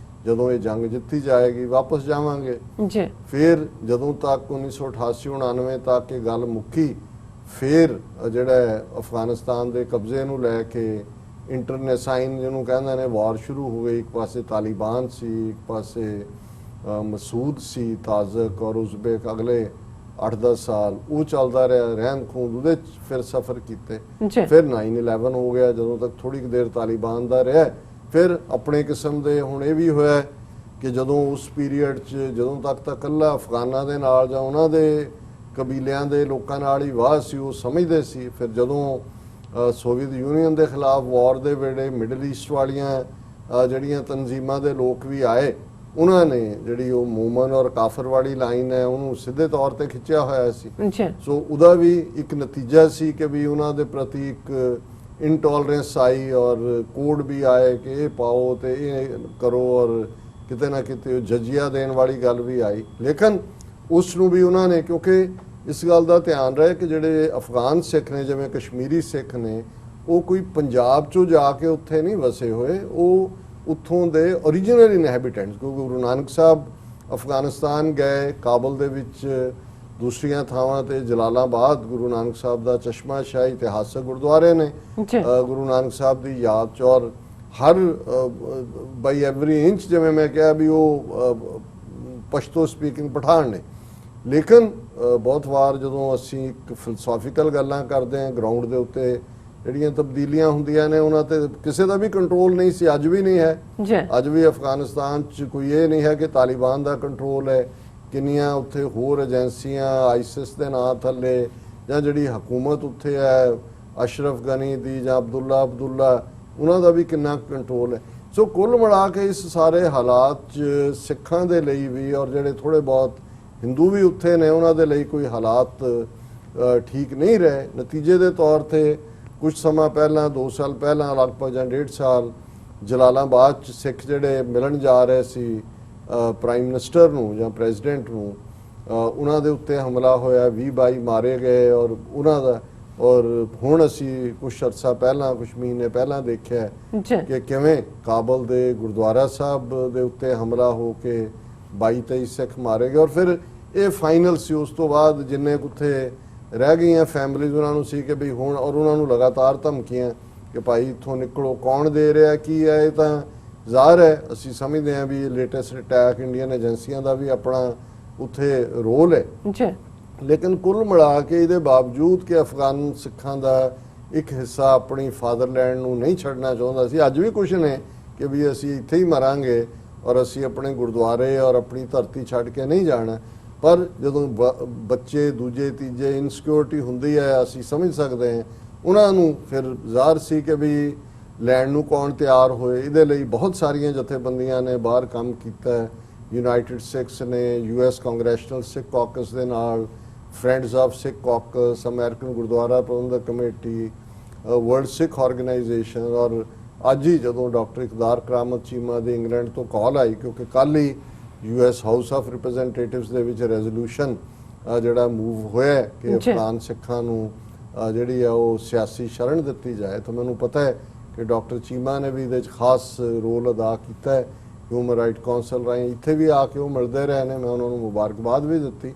ਜਦੋਂ ਇਹ ਜੰਗ ਜਿੱਤੀ ਜਾਏਗੀ ਵਾਪਸ ਜਾਵਾਂਗੇ। ਫਿਰ ਜਦੋਂ ਤੱਕ 1988-99 ਤੱਕ ਇਹ ਗੱਲ ਮੁੱਕੀ, ਫਿਰ ਜਿਹੜਾ ਅਫਗਾਨਿਸਤਾਨ ਦੇ ਕਬਜ਼ੇ ਨੂੰ ਲੈ ਕੇ ਇੰਟਰਨੈਸਾਈਨ ਜਿਹਨੂੰ ਕਹਿੰਦੇ ਨੇ ਵਾਰ ਸ਼ੁਰੂ ਹੋ ਗਈ। ਇੱਕ ਪਾਸੇ ਤਾਲਿਬਾਨ ਸੀ, ਇੱਕ ਪਾਸੇ ਮਸੂਦ ਸੀ, ਤਾਜ਼ਕ ਔਰ ਉਜ਼ਬੇਕ, ਅਗਲੇ 8-10 ਸਾਲ ਉਹ ਚੱਲਦਾ ਰਿਹਾ, ਰਹਿੰਦ ਖੂੰਦ ਉਹਦੇ 'ਚ ਫਿਰ ਸਫ਼ਰ ਕੀਤੇ। ਫਿਰ 9/11 ਹੋ ਗਿਆ, ਜਦੋਂ ਤੱਕ ਥੋੜ੍ਹੀ ਕੁ ਦੇਰ ਤਾਲਿਬਾਨ ਦਾ ਰਿਹਾ। ਫਿਰ ਆਪਣੇ ਕਿਸਮ ਦੇ ਹੁਣ ਇਹ ਵੀ ਹੋਇਆ ਕਿ ਜਦੋਂ ਉਸ ਪੀਰੀਅਡ 'ਚ ਜਦੋਂ ਤੱਕ ਤਾਂ ਇਕੱਲਾ ਅਫਗਾਨਾਂ ਦੇ ਨਾਲ ਜਾਂ ਉਹਨਾਂ ਦੇ ਕਬੀਲਿਆਂ ਦੇ ਲੋਕਾਂ ਨਾਲ ਹੀ ਵਾਹ ਸੀ, ਉਹ ਸਮਝਦੇ ਸੀ। ਫਿਰ ਜਦੋਂ ਸੋਵੀਅਤ ਯੂਨੀਅਨ ਦੇ ਖਿਲਾਫ ਵਾਰ ਦੇ ਵੇਲੇ ਮਿਡਲ ਈਸਟ ਵਾਲੀਆਂ ਜਿਹੜੀਆਂ ਤਨਜ਼ੀਮਾਂ ਦੇ ਲੋਕ ਵੀ ਆਏ, ਉਹਨਾਂ ਨੇ ਜਿਹੜੀ ਉਹ ਮੂਮਨ ਔਰ ਕਾਫਰ ਵਾਲੀ ਲਾਈਨ ਹੈ ਉਹਨੂੰ ਸਿੱਧੇ ਤੌਰ ਤੇ ਖਿੱਚਿਆ ਹੋਇਆ ਸੀ। ਸੋ ਉਹਦਾ ਵੀ ਇੱਕ ਨਤੀਜਾ ਸੀ ਕਿ ਵੀ ਉਹਨਾਂ ਦੇ ਪ੍ਰਤੀ ਇੱਕ ਇਨਟੋਲਰੈਂਸ ਆਈ ਔਰ ਕੋਡ ਵੀ ਆਏ ਕਿ ਇਹ ਪਾਓ ਤੇ ਇਹ ਕਰੋ, ਔਰ ਕਿਤੇ ਨਾ ਕਿਤੇ ਉਹ ਜਜ਼ੀਆ ਦੇਣ ਵਾਲੀ ਗੱਲ ਵੀ ਆਈ। ਲੇਕਿਨ ਉਸ ਨੂੰ ਵੀ ਉਹਨਾਂ ਨੇ, ਕਿਉਂਕਿ ਇਸ ਗੱਲ ਦਾ ਧਿਆਨ ਰਹੇ ਕਿ ਜਿਹੜੇ ਅਫਗਾਨ ਸਿੱਖ ਨੇ, ਜਿਵੇਂ ਕਸ਼ਮੀਰੀ ਸਿੱਖ ਨੇ, ਉਹ ਕੋਈ ਪੰਜਾਬ 'ਚੋਂ ਜਾ ਕੇ ਉੱਥੇ ਨਹੀਂ ਵਸੇ ਹੋਏ, ਉਹ ਉੱਥੋਂ ਦੇ ਓਰੀਜਨਲ ਇਨਹੈਬੀਟੈਂਟਸ। ਕਿਉਂਕਿ ਗੁਰੂ ਨਾਨਕ ਸਾਹਿਬ ਅਫਗਾਨਿਸਤਾਨ ਗਏ, ਕਾਬਲ ਦੇ ਵਿੱਚ ਦੂਸਰੀਆਂ ਥਾਵਾਂ ਤੇ, ਜਲਾਲਾਬਾਦ ਗੁਰੂ ਨਾਨਕ ਸਾਹਿਬ ਦਾ ਚਸ਼ਮਾ ਸ਼ਾਹੀ ਇਤਿਹਾਸਕ ਗੁਰਦੁਆਰੇ ਨੇ ਗੁਰੂ ਨਾਨਕ ਸਾਹਿਬ ਦੀ ਯਾਦ 'ਚ, ਔਰ ਹਰ ਬਾਈ ਐਵਰੀ ਇੰਚ ਜਿਵੇਂ ਮੈਂ ਕਿਹਾ ਵੀ ਉਹ ਪਸ਼ਤੋ ਸਪੀਕਿੰਗ ਪਠਾਨ ਨੇ। ਲੇਕਿਨ ਬਹੁਤ ਵਾਰ ਜਦੋਂ ਅਸੀਂ ਇੱਕ ਫਿਲਸਫੀਕਲ ਗੱਲਾਂ ਕਰਦੇ ਹਾਂ, ਗਰਾਊਂਡ ਦੇ ਉੱਤੇ ਜਿਹੜੀਆਂ ਤਬਦੀਲੀਆਂ ਹੁੰਦੀਆਂ ਨੇ ਉਹਨਾਂ ਤੇ ਕਿਸੇ ਦਾ ਵੀ ਕੰਟਰੋਲ ਨਹੀਂ ਸੀ, ਅੱਜ ਵੀ ਨਹੀਂ ਹੈ। ਅੱਜ ਵੀ ਅਫਗਾਨਿਸਤਾਨ 'ਚ ਕੋਈ ਇਹ ਨਹੀਂ ਹੈ ਕਿ ਤਾਲਿਬਾਨ ਦਾ ਕੰਟਰੋਲ ਹੈ। ਕਿੰਨੀਆਂ ਉੱਥੇ ਹੋਰ ਏਜੰਸੀਆਂ ਆਈਸਿਸ ਦੇ ਨਾਂ ਥੱਲੇ, ਜਾਂ ਜਿਹੜੀ ਹਕੂਮਤ ਉੱਥੇ ਹੈ ਅਸ਼ਰਫ ਗਨੀ ਦੀ ਜਾਂ ਅਬਦੁੱਲਾ, ਉਹਨਾਂ ਦਾ ਵੀ ਕਿੰਨਾ ਕੰਟਰੋਲ ਹੈ। ਸੋ ਕੁੱਲ ਮਿਲਾ ਕੇ ਇਸ ਸਾਰੇ ਹਾਲਾਤ 'ਚ ਸਿੱਖਾਂ ਦੇ ਲਈ ਵੀ ਔਰ ਜਿਹੜੇ ਥੋੜ੍ਹੇ ਬਹੁਤ ਹਿੰਦੂ ਵੀ ਉੱਥੇ ਨੇ ਉਹਨਾਂ ਦੇ ਲਈ ਕੋਈ ਹਾਲਾਤ ਠੀਕ ਨਹੀਂ ਰਹੇ। ਨਤੀਜੇ ਦੇ ਤੌਰ ਤੇ ਕੁਝ ਸਮਾਂ ਪਹਿਲਾਂ, 2 ਸਾਲ ਪਹਿਲਾਂ ਲਗਭਗ ਜਾਂ 1.5 ਸਾਲ, ਜਲਾਲਾਬਾਦ 'ਚ ਸਿੱਖ ਜਿਹੜੇ ਮਿਲਣ ਜਾ ਰਹੇ ਸੀ ਪ੍ਰਾਈਮ ਮਿਨਿਸਟਰ ਨੂੰ ਜਾਂ ਪ੍ਰੈਜ਼ੀਡੈਂਟ ਨੂੰ ਉਹਨਾਂ ਦੇ ਉੱਤੇ ਹਮਲਾ ਹੋਇਆ, 20-22 ਮਾਰੇ ਗਏ ਔਰ ਉਹਨਾਂ ਦਾ ਔਰ ਹੁਣ ਅਸੀਂ ਕੁਛ ਅਰਸਾ ਪਹਿਲਾਂ, ਕੁਛ ਮਹੀਨੇ ਪਹਿਲਾਂ ਦੇਖਿਆ ਕਿ ਕਿਵੇਂ ਕਾਬਲ ਦੇ ਗੁਰਦੁਆਰਾ ਸਾਹਿਬ ਦੇ ਉੱਤੇ ਹਮਲਾ ਹੋ ਕੇ 22-23 ਸਿੱਖ ਮਾਰੇ ਗਏ। ਔਰ ਫਿਰ ਇਹ ਫਾਈਨਲ ਸੀ। ਉਸ ਤੋਂ ਬਾਅਦ ਜਿੰਨੇ ਉੱਥੇ ਰਹਿ ਗਈਆਂ ਫੈਮਿਲੀਜ਼ ਉਹਨਾਂ ਨੂੰ ਸੀ ਕਿ ਵੀ ਹੁਣ, ਔਰ ਉਹਨਾਂ ਨੂੰ ਲਗਾਤਾਰ ਧਮਕੀਆਂ ਕਿ ਭਾਈ ਇੱਥੋਂ ਨਿਕਲੋ, ਕੌਣ ਦੇ ਰਿਹਾ, ਕੀ ਹੈ। ਇਹ ਤਾਂ ਜ਼ਾਹਰ ਹੈ, ਅਸੀਂ ਸਮਝਦੇ ਹਾਂ ਵੀ ਲੇਟੈਸਟ ਅਟੈਕ ਇੰਡੀਅਨ ਏਜੰਸੀਆਂ ਦਾ ਵੀ ਆਪਣਾ ਉੱਥੇ ਰੋਲ ਹੈ ਜੀ। ਲੇਕਿਨ ਕੁੱਲ ਮਿਲਾ ਕੇ ਇਹਦੇ ਬਾਵਜੂਦ ਕਿ ਅਫਗਾਨ ਸਿੱਖਾਂ ਦਾ ਇੱਕ ਹਿੱਸਾ ਆਪਣੀ ਫਾਦਰਲੈਂਡ ਨੂੰ ਨਹੀਂ ਛੱਡਣਾ ਚਾਹੁੰਦਾ ਸੀ, ਅੱਜ ਵੀ ਕੁਛ ਨੇ ਕਿ ਵੀ ਅਸੀਂ ਇੱਥੇ ਹੀ ਮਰਾਂਗੇ ਔਰ ਅਸੀਂ ਆਪਣੇ ਗੁਰਦੁਆਰੇ ਔਰ ਆਪਣੀ ਧਰਤੀ ਛੱਡ ਕੇ ਨਹੀਂ ਜਾਣਾ। ਪਰ ਜਦੋਂ ਬੱਚੇ ਦੂਜੇ ਤੀਜੇ ਇਨਸਿਕਿਉਰਿਟੀ ਹੁੰਦੀ ਹੈ, ਅਸੀਂ ਸਮਝ ਸਕਦੇ ਹਾਂ ਉਹਨਾਂ ਨੂੰ ਫਿਰ ਜ਼ਾਹਰ ਸੀ ਕਿ ਵੀ ਲੈਣ ਨੂੰ ਕੌਣ ਤਿਆਰ ਹੋਏ। ਇਹਦੇ ਲਈ ਬਹੁਤ ਸਾਰੀਆਂ ਜਥੇਬੰਦੀਆਂ ਨੇ ਬਾਹਰ ਕੰਮ ਕੀਤਾ ਹੈ। ਯੂਨਾਈਟਿਡ ਸਿੱਖਸ ਨੇ, US ਕਾਂਗਰੈਸ਼ਨਲ ਸਿੱਖ ਕਾਕਸ ਦੇ ਨਾਲ, friends of Sikh caucus, American Gurdwara Prabandhak committee, world Sikh organisation. ਔਰ ਅੱਜ ਹੀ ਜਦੋਂ ਡਾਕਟਰ ਇਕਦਾਰ ਕਰਾਮਤ ਚੀਮਾ ਦੇ ਇੰਗਲੈਂਡ ਤੋਂ ਕਾਲ ਆਈ, ਕਿਉਂਕਿ ਕੱਲ੍ਹ ਹੀ US ਹਾਊਸ ਆਫ ਰਿਪਰੈਜ਼ੈਂਟੇਟਿਵਸ ਦੇ ਵਿੱਚ ਰੈਜ਼ੋਲੂਸ਼ਨ ਜਿਹੜਾ ਮੂਵ ਹੋਇਆ ਕਿ ਅਫਗਾਨ ਸਿੱਖਾਂ ਨੂੰ ਜਿਹੜੀ ਆ ਉਹ ਸਿਆਸੀ ਸ਼ਰਨ ਦਿੱਤੀ ਜਾਏ, ਤਾਂ ਮੈਨੂੰ ਪਤਾ ਹੈ ਕਿ ਡਾਕਟਰ ਚੀਮਾ ਨੇ ਵੀ ਇਹਦੇ 'ਚ ਖਾਸ ਰੋਲ ਅਦਾ ਕੀਤਾ ਹੈ। ਹਿਊਮਨ ਰਾਈਟ ਕੌਂਸਲ ਰਾਹੀਂ ਇੱਥੇ ਵੀ ਆ ਕੇ ਉਹ ਮਿਲਦੇ ਰਹੇ ਨੇ, ਮੈਂ ਉਹਨਾਂ ਨੂੰ ਮੁਬਾਰਕਬਾਦ ਵੀ ਦਿੱਤੀ,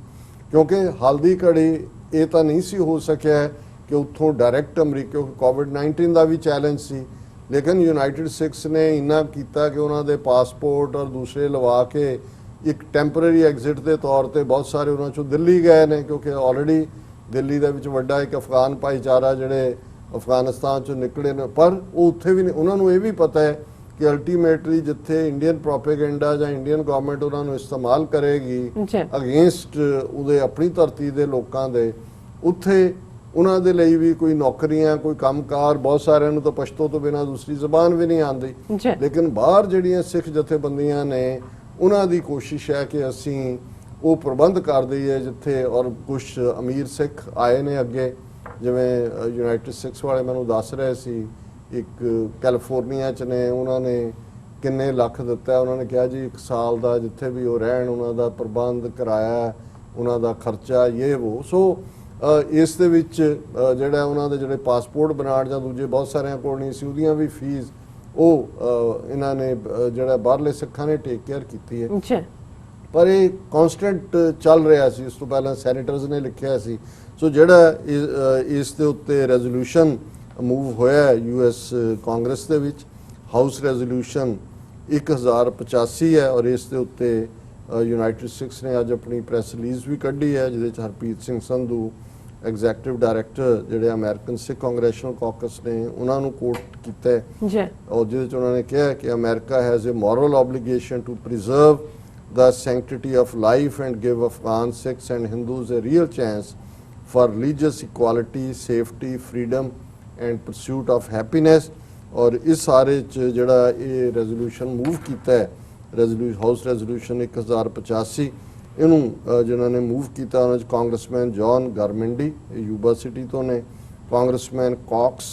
ਕਿਉਂਕਿ ਹਾਲ ਦੀ ਘੜੀ ਇਹ ਤਾਂ ਨਹੀਂ ਸੀ ਹੋ ਸਕਿਆ ਕਿ ਉੱਥੋਂ ਡਾਇਰੈਕਟ ਅਮਰੀਕਾ, ਕਿਉਂਕਿ ਕੋਵਿਡ-19 ਦਾ ਵੀ ਚੈਲੰਜ ਸੀ, ਲੇਕਿਨ ਯੂਨਾਈਟਿਡ ਸਿੱਖਸ ਨੇ ਇੰਨਾ ਕੀਤਾ ਕਿ ਉਹਨਾਂ ਦੇ ਪਾਸਪੋਰਟ ਔਰ ਦੂਸਰੇ ਲਵਾ ਕੇ ਇੱਕ ਟੈਂਪਰੇਰੀ ਐਗਜ਼ਿਟ ਦੇ ਤੌਰ ਤੇ ਬਹੁਤ ਸਾਰੇ ਉਹਨਾਂ 'ਚੋਂ ਦਿੱਲੀ ਗਏ ਨੇ, ਕਿਉਂਕਿ ਆਲਰੇਡੀ ਦਿੱਲੀ ਦੇ ਵਿੱਚ ਵੱਡਾ ਇੱਕ ਅਫਗਾਨ ਭਾਈਚਾਰਾ ਜਿਹੜੇ ਅਫਗਾਨਿਸਤਾਨ 'ਚੋਂ ਨਿਕਲੇ ਨੇ। ਪਰ ਉਹ ਉੱਥੇ ਵੀ ਉਹਨਾਂ ਨੂੰ ਇਹ ਵੀ ਪਤਾ ਹੈ ਕਿ ਅਲਟੀਮੇਟਲੀ ਜਿੱਥੇ ਇੰਡੀਅਨ ਪ੍ਰੋਪੇਗੈਂਡਾ ਜਾਂ ਇੰਡੀਅਨ ਗਵਰਨਮੈਂਟ ਉਹਨਾਂ ਨੂੰ ਇਸਤੇਮਾਲ ਕਰੇਗੀ ਅਗੇਂਸਟ ਉਹਦੇ ਆਪਣੀ ਧਰਤੀ ਦੇ ਲੋਕਾਂ ਦੇ, ਉੱਥੇ ਉਹਨਾਂ ਦੇ ਲਈ ਵੀ ਕੋਈ ਨੌਕਰੀਆਂ, ਕੋਈ ਕੰਮਕਾਰ, ਬਹੁਤ ਸਾਰਿਆਂ ਨੂੰ ਤਾਂ ਪਸ਼ਤੋ ਤੋਂ ਬਿਨਾਂ ਦੂਸਰੀ ਜ਼ਬਾਨ ਵੀ ਨਹੀਂ ਆਉਂਦੀ। ਲੇਕਿਨ ਬਾਹਰ ਜਿਹੜੀਆਂ ਸਿੱਖ ਜਥੇਬੰਦੀਆਂ ਨੇ ਉਹਨਾਂ ਦੀ ਕੋਸ਼ਿਸ਼ ਹੈ ਕਿ ਅਸੀਂ ਉਹ ਪ੍ਰਬੰਧ ਕਰ ਦਈਏ ਜਿੱਥੇ, ਔਰ ਕੁਝ ਅਮੀਰ ਸਿੱਖ ਆਏ ਨੇ ਅੱਗੇ, ਜਿਵੇਂ ਯੂਨਾਈਟਿਡ ਸਿੱਖਸ ਵਾਲੇ ਮੈਨੂੰ ਦੱਸ ਰਹੇ ਸੀ, ਇੱਕ ਕੈਲੀਫੋਰਨੀਆ 'ਚ ਨੇ, ਉਹਨਾਂ ਨੇ ਕਿੰਨੇ ਲੱਖ ਦਿੱਤਾ, ਉਹਨਾਂ ਨੇ ਕਿਹਾ ਜੀ 1 ਸਾਲ ਦਾ ਜਿੱਥੇ ਵੀ ਉਹ ਰਹਿਣ ਉਹਨਾਂ ਦਾ ਪ੍ਰਬੰਧ ਕਰਾਇਆ, ਉਹਨਾਂ ਦਾ ਖਰਚਾ, ਇਹ ਉਹ। ਸੋ ਇਸ ਦੇ ਵਿੱਚ ਜਿਹੜਾ ਉਹਨਾਂ ਦੇ ਜਿਹੜੇ ਪਾਸਪੋਰਟ ਬਣਾਉਣ ਜਾਂ ਦੂਜੇ ਬਹੁਤ ਸਾਰਿਆਂ ਕੋਲ ਨਹੀਂ ਸੀ, ਉਹਦੀਆਂ ਵੀ ਫੀਸ ਉਹ ਇਹਨਾਂ ਨੇ ਜਿਹੜਾ ਬਾਹਰਲੇ ਸਿੱਖਾਂ ਨੇ ਟੇਕ ਕੇਅਰ ਕੀਤੀ ਹੈ। ਪਰ ਇਹ ਕਨਸਟੈਂਟ ਚੱਲ ਰਿਹਾ ਸੀ। ਇਸ ਤੋਂ ਪਹਿਲਾਂ ਸੈਨੇਟਰਸ ਨੇ ਲਿਖਿਆ ਸੀ। ਸੋ ਜਿਹੜਾ ਇਸ ਦੇ ਉੱਤੇ ਰੈਜ਼ੋਲੂਸ਼ਨ ਮੂਵ ਹੋਇਆ US ਕਾਂਗਰਸ ਦੇ ਵਿੱਚ, ਹਾਊਸ ਰੈਜ਼ੋਲੂਸ਼ਨ 1085 ਹੈ, ਔਰ ਇਸ ਦੇ ਉੱਤੇ ਯੂਨਾਈਟਿਡ ਸਿੱਖਸ ਨੇ ਅੱਜ ਆਪਣੀ ਪ੍ਰੈਸ ਰਿਲੀਜ਼ ਵੀ ਕੱਢੀ ਹੈ, ਜਿਹਦੇ 'ਚ ਹਰਪ੍ਰੀਤ ਸਿੰਘ ਸੰਧੂ ਐਗਜ਼ੈਕਟਿਵ ਡਾਇਰੈਕਟਰ ਜਿਹੜੇ ਅਮਰੀਕਨ ਸਿੱਖ ਕਾਂਗਰੈਸ਼ਨਲ ਕਾਕਸ ਨੇ ਉਹਨਾਂ ਨੂੰ ਕੋਟ ਕੀਤਾ ਹੈ, ਔਰ ਜਿਹਦੇ 'ਚ ਉਹਨਾਂ ਨੇ ਕਿਹਾ ਕਿ America has a moral obligation to preserve the sanctity of life and give Afghan Sikhs and Hindus a real chance for religious equality, safety, freedom and pursuit of happiness। और इस सारे जड़ा ये रेजोल्यूशन मूव किया है, house resolution 1085, इनू जिन्होंने move किया उन्होंने congressman John Garamendi Yuba City तो ने, congressman Cox,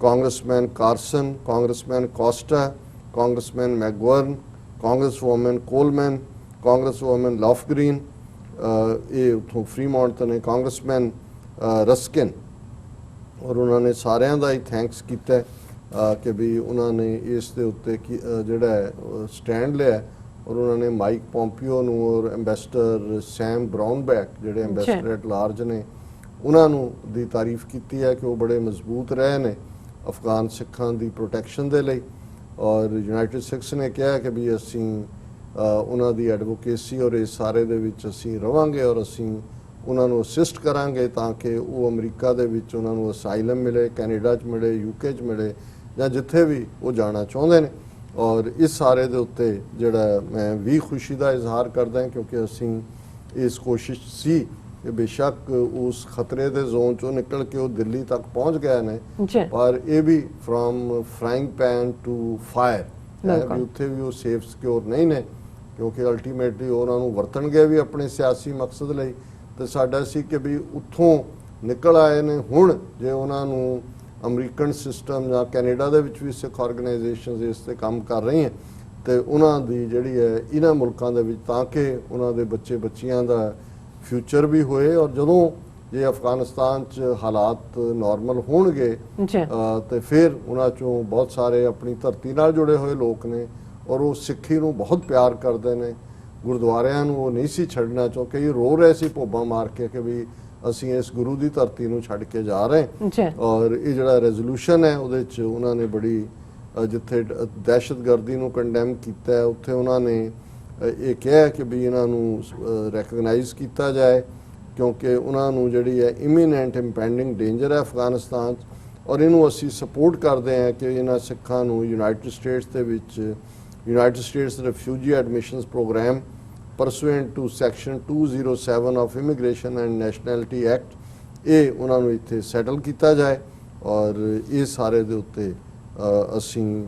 congressman Carson, congressman Costa, congressman McGovern, congresswoman Coleman, congresswoman Lofgren, ये उतों फ्रीमॉन्ट तो ने, कांग्रेसमैन रस्किन। और उन्होंने सारिਆਂ ਦਾ ਹੀ थैंक्स किया कि भी उन्होंने इस दे उत्ते ਜਿਹੜਾ स्टैंड लिया, और उन्होंने माइक पॉम्पियो ਨੂੰ और एंबेसडर सैम ब्राउनबैक ਜਿਹੜੇ एंबेसडर एट लार्ज ने ਉਹਨਾਂ ਨੂੰ ਦੀ ਤਾਰੀਫ ਕੀਤੀ ਹੈ ਕਿ ਉਹ ਬੜੇ ਮਜ਼ਬੂਤ ਰਹੇ ਨੇ ਅਫਗਾਨ ਸਿੱਖਾਂ ਦੀ ਪ੍ਰੋਟੈਕਸ਼ਨ ਦੇ ਲਈ। ਔਰ ਯੂਨਾਈਟਿਡ ਸਿੱਖਸ ਨੇ ਕਿਹਾ ਕਿ ਵੀ ਅਸੀਂ ਉਹਨਾਂ ਦੀ ਐਡਵੋਕੇਸੀ ਔਰ ਇਸ ਸਾਰੇ ਦੇ ਵਿੱਚ ਅਸੀਂ ਰਵਾਂਗੇ, ਔਰ ਅਸੀਂ ਉਹਨਾਂ ਨੂੰ ਅਸਿਸਟ ਕਰਾਂਗੇ ਤਾਂ ਕਿ ਉਹ ਅਮਰੀਕਾ ਦੇ ਵਿੱਚ ਉਹਨਾਂ ਨੂੰ ਅਸਾਈਲਮ ਮਿਲੇ, ਕੈਨੇਡਾ 'ਚ ਮਿਲੇ, UK 'ਚ ਮਿਲੇ, ਜਾਂ ਜਿੱਥੇ ਵੀ ਉਹ ਜਾਣਾ ਚਾਹੁੰਦੇ ਨੇ। ਔਰ ਇਸ ਸਾਰੇ ਦੇ ਉੱਤੇ ਜਿਹੜਾ ਮੈਂ ਵੀ ਖੁਸ਼ੀ ਦਾ ਇਜ਼ਹਾਰ ਕਰਦਾ ਕਿਉਂਕਿ ਅਸੀਂ ਇਸ ਕੋਸ਼ਿਸ਼ ਸੀ ਕਿ ਬੇਸ਼ੱਕ ਉਸ ਖਤਰੇ ਦੇ ਜ਼ੋਨ 'ਚੋਂ ਨਿਕਲ ਕੇ ਉਹ ਦਿੱਲੀ ਤੱਕ ਪਹੁੰਚ ਗਏ ਨੇ, ਪਰ ਇਹ ਵੀ from frying pan to fire ਵੀ ਉੱਥੇ ਵੀ ਉਹ ਸੇਫ ਸਿਕਿਉਰ ਨਹੀਂ ਨੇ, ਕਿਉਂਕਿ ਅਲਟੀਮੇਟਲੀ ਉਹਨਾਂ ਨੂੰ ਵਰਤਣਗੇ ਵੀ ਆਪਣੇ ਸਿਆਸੀ ਮਕਸਦ ਲਈ। ਤੇ ਸਾਡਾ ਸੀ ਕਿ ਵੀ ਉੱਥੋਂ ਨਿਕਲ ਆਏ ਨੇ, ਹੁਣ ਜੇ ਉਹਨਾਂ ਨੂੰ ਅਮਰੀਕਨ ਸਿਸਟਮ ਜਾਂ ਕੈਨੇਡਾ ਦੇ ਵਿੱਚ ਵੀ ਸਿੱਖ ਆਰਗੇਨਾਈਜੇਸ਼ਨਸ ਇਸ ਤੇ ਕੰਮ ਕਰ ਰਹੀਆਂ, ਤੇ ਉਹਨਾਂ ਦੀ ਜਿਹੜੀ ਹੈ ਇਹਨਾਂ ਮੁਲਕਾਂ ਦੇ ਵਿੱਚ, ਤਾਂ ਕਿ ਉਹਨਾਂ ਦੇ ਬੱਚੇ ਬੱਚੀਆਂ ਦਾ ਫਿਊਚਰ ਵੀ ਹੋਏ। ਔਰ ਜਦੋਂ ਜੇ ਅਫਗਾਨਿਸਤਾਨ 'ਚ ਹਾਲਾਤ ਨਾਰਮਲ ਹੋਣਗੇ ਜੀ ਤੇ ਫਿਰ ਉਹਨਾਂ 'ਚੋਂ ਬਹੁਤ ਸਾਰੇ ਆਪਣੀ ਧਰਤੀ ਨਾਲ ਜੁੜੇ ਹੋਏ ਲੋਕ ਨੇ ਔਰ ਉਹ ਸਿੱਖੀ ਨੂੰ ਬਹੁਤ ਪਿਆਰ ਕਰਦੇ ਨੇ। ਗੁਰਦੁਆਰਿਆਂ ਨੂੰ ਉਹ ਨਹੀਂ ਸੀ ਛੱਡਣਾ ਚਾਹੁੰਦੇ, ਕਈ ਰੋ ਰਹੇ ਸੀ ਭੋਬਾਂ ਮਾਰ ਕੇ ਕਿ ਵੀ ਅਸੀਂ ਇਸ ਗੁਰੂ ਦੀ ਧਰਤੀ ਨੂੰ ਛੱਡ ਕੇ ਜਾ ਰਹੇ। ਜੀ ਔਰ ਇਹ ਜਿਹੜਾ ਰੈਜ਼ੋਲੂਸ਼ਨ ਹੈ ਉਹਦੇ 'ਚ ਉਹਨਾਂ ਨੇ ਬੜੀ ਜਿੱਥੇ ਦਹਿਸ਼ਤਗਰਦੀ ਨੂੰ ਕੰਡੈਮ ਕੀਤਾ ਹੈ, ਉੱਥੇ ਉਹਨਾਂ ਨੇ ਇਹ ਕਿਹਾ ਕਿ ਵੀ ਇਹਨਾਂ ਨੂੰ ਰੈਕਗਨਾਈਜ਼ ਕੀਤਾ ਜਾਏ, ਕਿਉਂਕਿ ਉਹਨਾਂ ਨੂੰ ਜਿਹੜੀ ਹੈ ਇਮੀਨੈਂਟ ਇੰਪੈਂਡਿੰਗ ਡੇਂਜਰ ਹੈ ਅਫਗਾਨਿਸਤਾਨ 'ਚ। ਔਰ ਇਹਨੂੰ ਅਸੀਂ ਸਪੋਰਟ ਕਰਦੇ ਹਾਂ ਕਿ ਇਹਨਾਂ ਸਿੱਖਾਂ ਨੂੰ ਯੂਨਾਈਟਿਡ ਸਟੇਟਸ ਦੇ ਵਿੱਚ United States refugee admissions programme pursuant to section 207 of immigration and nationality act, ਇਹ ਉਹਨਾਂ ਨੂੰ ਇੱਥੇ ਸੈਟਲ ਕੀਤਾ ਜਾਏ। ਔਰ ਇਹ ਸਾਰੇ ਦੇ ਉੱਤੇ ਅਸੀਂ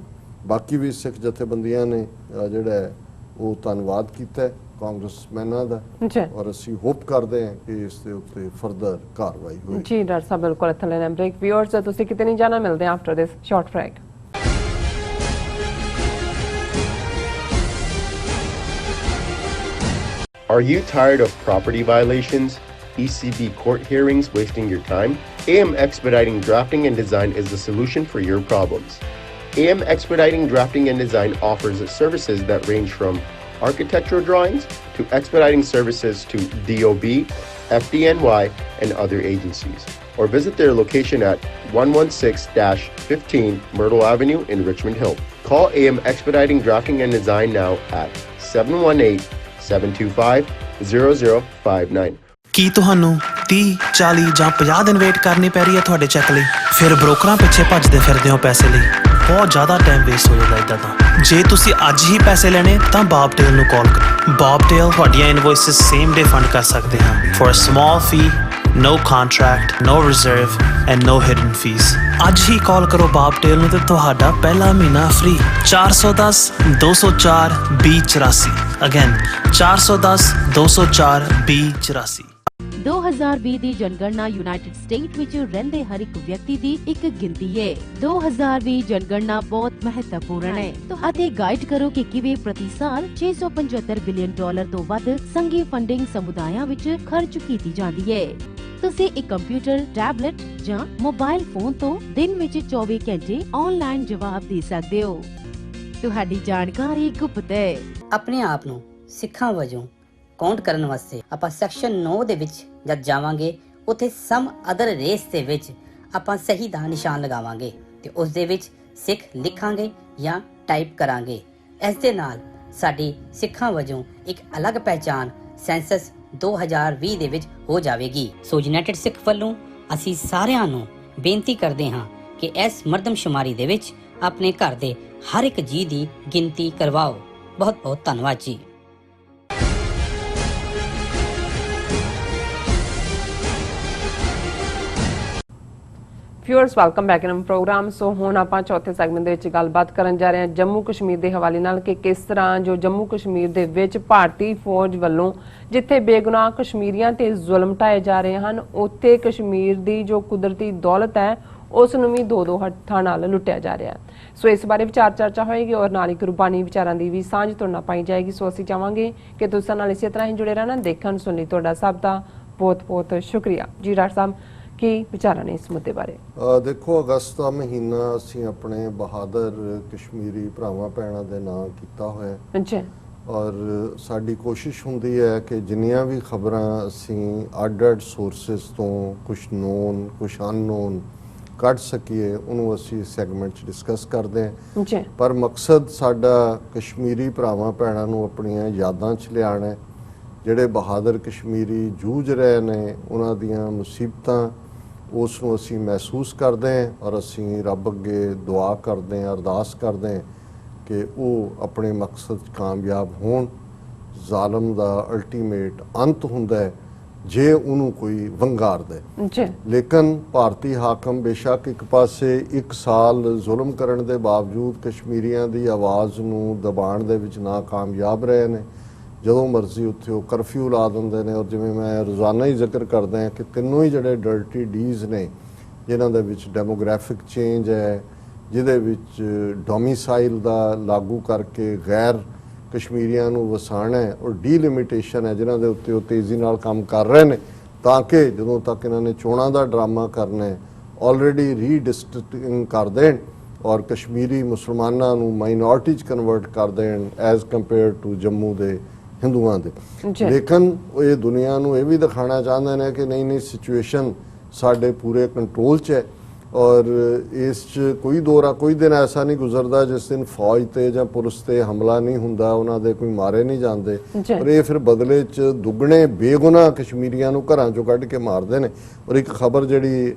ਬਾਕੀ ਵੀ ਸਿੱਖ ਜਥੇਬੰਦੀਆਂ ਨੇ ਜਿਹੜਾ ਹੈ ਉਹ ਧੰਨਵਾਦ ਕੀਤਾ ਹੈ ਕਾਂਗਰਸਮੈਨਾਂ ਦਾ, ਜੀ ਔਰ ਅਸੀਂ ਹੋਪ ਕਰਦੇ ਹਾਂ ਕਿ ਇਸ ਦੇ ਉੱਤੇ ਫਰਦਰ ਕਾਰਵਾਈ ਹੋਵੇ। ਜੀ ਡਾਕਟਰ ਸਾਹਿਬ ਬਿਲਕੁਲ ਇੱਥੇ ਲੈਣਾ ਬ੍ਰੇਕ। ਵਿਊਅਰਸ ਤੁਸੀਂ ਕਿਤੇ ਨਹੀਂ ਜਾਣਾ, ਮਿਲਦੇ ਹਾਂ after this short break. Are you tired of property violations, ECB court hearings wasting your time? AM Expediting Drafting and Design is the solution for your problems. AM Expediting Drafting and Design offers services that range from architectural drawings to expediting services to DOB, FDNY, and other agencies. Or visit their location at 116-15 Myrtle Avenue in Richmond Hill. Call AM Expediting Drafting and Design now at 718-725-0059. ਕੀ ਤੁਹਾਨੂੰ 30, 40 ਜਾਂ 50 ਦਿਨ wait ਕਰਨੀ ਪੈ ਰਹੀ ਹੈ ਤੁਹਾਡੇ check ਲਈ? ਫਿਰ ਬ੍ਰੋਕਰਾਂ ਪਿੱਛੇ ਭੱਜਦੇ ਫਿਰਦੇ ਹੋ ਪੈਸੇ ਲਈ। ਬਹੁਤ ਜ਼ਿਆਦਾ ਟਾਈਮ ਵੇਸਟ ਹੋ ਜਾਂਦਾ ਇੱਦਾਂ ਤਾਂ। ਜੇ ਤੁਸੀਂ ਅੱਜ ਹੀ ਪੈਸੇ ਲੈਣੇ ਤਾਂ ਬਾਬਟੇਲ ਨੂੰ ਕਾਲ ਕਰੋ। ਬਾਬਟੇਲ ਤੁਹਾਡੀਆਂ ਇਨਵੋਇਸਿਸ ਸੇਮ ਡੇ ਫੰਡ ਕਰ ਸਕਦੇ ਹਾਂ for a small fee, no contract, no reserve and no hidden fees. ਅੱਜ ਹੀ ਕਾਲ ਕਰੋ ਬਾਬਟੇਲ ਨੂੰ ਤੇ ਤੁਹਾਡਾ ਪਹਿਲਾ ਮਹੀਨਾ ਫ੍ਰੀ। 410 204 2084 ਅਗੇਨ 410 204 2084। 2020 ਦੀ ਜਨਗਣਨਾ ਯੂਨਾਈਟਿਡ ਸਟੇਟ ਵਿੱਚ ਰਹਿੰਦੇ ਹਰ ਇੱਕ ਵਿਅਕਤੀ ਦੀ ਇੱਕ ਗਿਣਤੀ ਹੈ। 2020 ਜਨਗਣਨਾ ਬਹੁਤ ਮਹੱਤਵਪੂਰਨ ਹੈ ਅਤੇ ਗਾਈਡ ਕਰੋ ਕਿ ਕਿਵੇਂ ਪ੍ਰਤੀ ਸਾਲ $675 ਬਿਲੀਅਨ ਤੋਂ ਵੱਧ ਸੰਘੀ ਫੰਡਿੰਗ ਸਮੁਦਾਇਆਂ ਵਿੱਚ ਖਰਚ ਕੀਤੀ ਜਾਂਦੀ ਹੈ। ਤੁਸੀਂ ਇੱਕ ਕੰਪਿਊਟਰ, ਟੈਬਲੇਟ ਜਾਂ ਮੋਬਾਈਲ ਫੋਨ ਤੋਂ ਦਿਨ ਵਿੱਚ 24 ਘੰਟੇ ਆਨਲਾਈਨ ਜਵਾਬ ਦੇ ਸਕਦੇ ਹੋ। ਤੁਹਾਡੀ ਜਾਣਕਾਰੀ ਗੁਪਤ ਹੈ। ਆਪਣੇ ਆਪ ਨੂੰ ਸਿੱਖਾਂ ਵਜੋਂ ਕਾਊਂਟ ਕਰਨ ਵਾਸਤੇ ਆਪਾਂ ਸੈਕਸ਼ਨ 9 ਦੇ ਵਿੱਚ ਜਦ ਜਾਵਾਂਗੇ, ਉੱਥੇ ਸਮ ਅਦਰ ਰੇਸ ਦੇ ਵਿੱਚ ਆਪਾਂ ਸਹੀ ਦਾ ਨਿਸ਼ਾਨ ਲਗਾਵਾਂਗੇ ਤੇ ਉਸ ਦੇ ਵਿੱਚ ਸਿੱਖ ਲਿਖਾਂਗੇ ਜਾਂ ਟਾਈਪ ਕਰਾਂਗੇ। ਇਸ ਦੇ ਨਾਲ ਸਾਡੀ ਸਿੱਖਾਂ ਵਜੋਂ ਇੱਕ ਅਲੱਗ ਪਹਿਚਾਣ ਸੈਂਸਸ 2020 ਦੇ ਵਿੱਚ ਹੋ ਜਾਵੇਗੀ। ਸੋ ਯੂਨਾਈਟਿਡ ਸਿੱਖ ਵੱਲੋਂ ਅਸੀਂ ਸਾਰਿਆਂ ਨੂੰ ਬੇਨਤੀ ਕਰਦੇ ਹਾਂ ਕਿ ਇਸ ਮਰਦਮਸ਼ੁਮਾਰੀ ਦੇ ਵਿੱਚ ਆਪਣੇ ਘਰ ਦੇ ਹਰ ਇੱਕ ਜੀਅ ਦੀ ਗਿਣਤੀ ਕਰਵਾਓ। ਬਹੁਤ ਬਹੁਤ ਧੰਨਵਾਦ ਜੀ। Viewers welcome back in programme. So ਹੁਣ ਆਪਾਂ ਚੌਥੇ ਸੈਗਮੈਂਟ ਦੇ ਵਿੱਚ ਗੱਲਬਾਤ ਕਰਨ ਜਾ ਰਹੇ ਹਾਂ ਜੰਮੂ ਕਸ਼ਮੀਰ ਦੇ ਹਵਾਲੇ ਨਾਲ ਕਿ ਕਿਸ ਤਰ੍ਹਾਂ ਜੋ ਜੰਮੂ ਕਸ਼ਮੀਰ ਦੇ ਵਿੱਚ ਭਾਰਤੀ ਫੌਜ ਵੱਲੋਂ ਜਿੱਥੇ ਬੇਗੁਨਾਹ ਕਸ਼ਮੀਰੀਆਂ ਤੇ ਜ਼ੁਲਮ ਢਾਏ ਜਾ ਰਹੇ ਹਨ, ਉੱਥੇ ਕਸ਼ਮੀਰ ਦੀ ਜੋ ਕੁਦਰਤੀ ਦੌਲਤ ਹੈ ਉਸ ਨੂੰ ਵੀ ਦੋ ਹੱਥਾਂ ਨਾਲ ਲੁੱਟਿਆ ਜਾ ਰਿਹਾ ਹੈ। ਸੋ ਇਸ ਬਾਰੇ ਵਿਚਾਰ ਚਰਚਾ ਹੋਏਗੀ ਔਰ ਨਾਲ ਹੀ ਗੁਰਬਾਨੀ ਵਿਚਾਰਾਂ ਦੀ ਵੀ ਸਾਂਝ ਤੁਹਾਡੇ ਨਾਲ ਪਾਈ ਜਾਏਗੀ। ਸੋ ਅਸੀਂ ਚਾਹਾਂਗੇ ਕਿ ਤੁਸੀਂ ਨਾਲ ਇਸੇ ਤਰ੍ਹਾਂ ਹੀ ਜੁੜੇ ਰਹਿਣਾ। ਦੇਖਣ ਸੁਣ ਲਈ ਤੁਹਾਡਾ ਸਭ ਦਾ ਬਹੁਤ ਬਹੁਤ ਸ਼ੁਕਰੀਆ ਜੀ। ਡਾਕਟਰ ਸਾਹਿਬ ਕੀ ਵਿਚਾਰਾਂ ਨੇ ਇਸ ਮੁੱਦੇ ਬਾਰੇ? ਦੇਖੋ, ਅਗਸਤ ਦਾ ਮਹੀਨਾ ਅਸੀਂ ਆਪਣੇ ਬਹਾਦਰ ਕਸ਼ਮੀਰੀ ਭਰਾਵਾਂ ਭੈਣਾਂ ਦੇ ਨਾਂ ਕੀਤਾ ਹੋਇਆ ਅੱਛਾ, ਔਰ ਸਾਡੀ ਕੋਸ਼ਿਸ਼ ਹੁੰਦੀ ਹੈ ਕਿ ਜਿੰਨੀਆਂ ਵੀ ਖਬਰਾਂ ਅਸੀਂ ਅੱਡ ਸੋਰਸਿਸ ਤੋਂ ਕੁਛ ਨੋਨ ਕੁਛ ਅਨਨੋਨ ਕੱਢ ਸਕੀਏ ਉਹਨੂੰ ਅਸੀਂ ਸੈਗਮੈਂਟ 'ਚ ਡਿਸਕਸ ਕਰਦੇ ਹਾਂ। ਜੀ ਪਰ ਮਕਸਦ ਸਾਡਾ ਕਸ਼ਮੀਰੀ ਭਰਾਵਾਂ ਭੈਣਾਂ ਨੂੰ ਆਪਣੀਆਂ ਯਾਦਾਂ 'ਚ ਲਿਆਉਣਾ ਹੈ। ਜਿਹੜੇ ਬਹਾਦਰ ਕਸ਼ਮੀਰੀ ਜੂਝ ਰਹੇ ਨੇ ਉਹਨਾਂ ਦੀਆਂ ਮੁਸੀਬਤਾਂ ਉਸ ਨੂੰ ਅਸੀਂ ਮਹਿਸੂਸ ਕਰਦੇ ਹਾਂ ਔਰ ਅਸੀਂ ਰੱਬ ਅੱਗੇ ਦੁਆ ਕਰਦੇ ਹਾਂ, ਅਰਦਾਸ ਕਰਦੇ ਹਾਂ ਕਿ ਉਹ ਆਪਣੇ ਮਕਸਦ 'ਚ ਕਾਮਯਾਬ ਹੋਣ। ਜ਼ਾਲਮ ਦਾ ਅਲਟੀਮੇਟ ਅੰਤ ਹੁੰਦਾ ਹੈ ਜੇ ਉਹਨੂੰ ਕੋਈ ਵੰਗਾਰ ਦੇ। ਲੇਕਿਨ ਭਾਰਤੀ ਹਾਕਮ ਬੇਸ਼ੱਕ ਇੱਕ ਪਾਸੇ 1 ਸਾਲ ਜ਼ੁਲਮ ਕਰਨ ਦੇ ਬਾਵਜੂਦ ਕਸ਼ਮੀਰੀਆਂ ਦੀ ਆਵਾਜ਼ ਨੂੰ ਦਬਾਉਣ ਦੇ ਵਿੱਚ ਨਾਕਾਮਯਾਬ ਰਹੇ ਨੇ। ਜਦੋਂ ਮਰਜ਼ੀ ਉੱਥੇ ਉਹ ਕਰਫਿਊ ਲਾ ਦਿੰਦੇ ਨੇ ਔਰ ਜਿਵੇਂ ਮੈਂ ਰੋਜ਼ਾਨਾ ਹੀ ਜ਼ਿਕਰ ਕਰਦਾ ਹਾਂ ਕਿ ਤਿੰਨੋਂ ਹੀ ਜਿਹੜੇ ਡਰਟੀ ਡੀਜ਼ ਨੇ ਜਿਨ੍ਹਾਂ ਦੇ ਵਿੱਚ ਡੈਮੋਗ੍ਰਾਫਿਕ ਚੇਂਜ ਹੈ, ਜਿਹਦੇ ਵਿੱਚ ਡੋਮਿਸਾਈਲ ਦਾ ਲਾਗੂ ਕਰਕੇ ਗੈਰ ਕਸ਼ਮੀਰੀਆਂ ਨੂੰ ਵਸਾਉਣਾ ਹੈ ਔਰ ਡੀਲਿਮਿਟੇਸ਼ਨ ਹੈ ਜਿਨ੍ਹਾਂ ਦੇ ਉੱਤੇ ਉਹ ਤੇਜ਼ੀ ਨਾਲ ਕੰਮ ਕਰ ਰਹੇ ਨੇ, ਤਾਂ ਕਿ ਜਦੋਂ ਤੱਕ ਇਹਨਾਂ ਨੇ ਚੋਣਾਂ ਦਾ ਡਰਾਮਾ ਕਰਨਾ ਹੈ ਆਲਰੇਡੀ ਰੀਡਿਸਟ੍ਰਿਕਟਿੰਗ ਕਰ ਦੇਣ ਔਰ ਕਸ਼ਮੀਰੀ ਮੁਸਲਮਾਨਾਂ ਨੂੰ ਮਾਈਨੋਰਟੀ 'ਚ ਕਨਵਰਟ ਕਰ ਦੇਣ ਐਜ਼ ਕੰਪੇਅਰ ਟੂ ਜੰਮੂ ਦੇ ਹਿੰਦੂਆਂ ਦੇ। ਲੇਕਿਨ ਇਹ ਦੁਨੀਆ ਨੂੰ ਇਹ ਵੀ ਦਿਖਾਉਣਾ ਚਾਹੁੰਦੇ ਨੇ ਕਿ ਨਹੀਂ ਸਿਚੁਏਸ਼ਨ ਸਾਡੇ ਪੂਰੇ ਕੰਟਰੋਲ 'ਚ ਹੈ ਔਰ ਇਸ 'ਚ ਕੋਈ ਦਿਨ ਐਸਾ ਨਹੀਂ ਗੁਜ਼ਰਦਾ ਜਿਸ ਦਿਨ ਫੌਜ ਤੇ ਜਾਂ ਪੁਲਿਸ ਤੇ ਹਮਲਾ ਨਹੀਂ ਹੁੰਦਾ, ਉਹਨਾਂ ਦੇ ਕੋਈ ਮਾਰੇ ਨਹੀਂ ਜਾਂਦੇ, ਪਰ ਇਹ ਫਿਰ ਬਦਲੇ 'ਚ ਦੁੱਗਣੇ ਬੇਗੁਨਾਹ ਕਸ਼ਮੀਰੀਆਂ ਨੂੰ ਘਰਾਂ 'ਚੋਂ ਕੱਢ ਕੇ ਮਾਰਦੇ ਨੇ। ਔਰ ਇੱਕ ਖਬਰ ਜਿਹੜੀ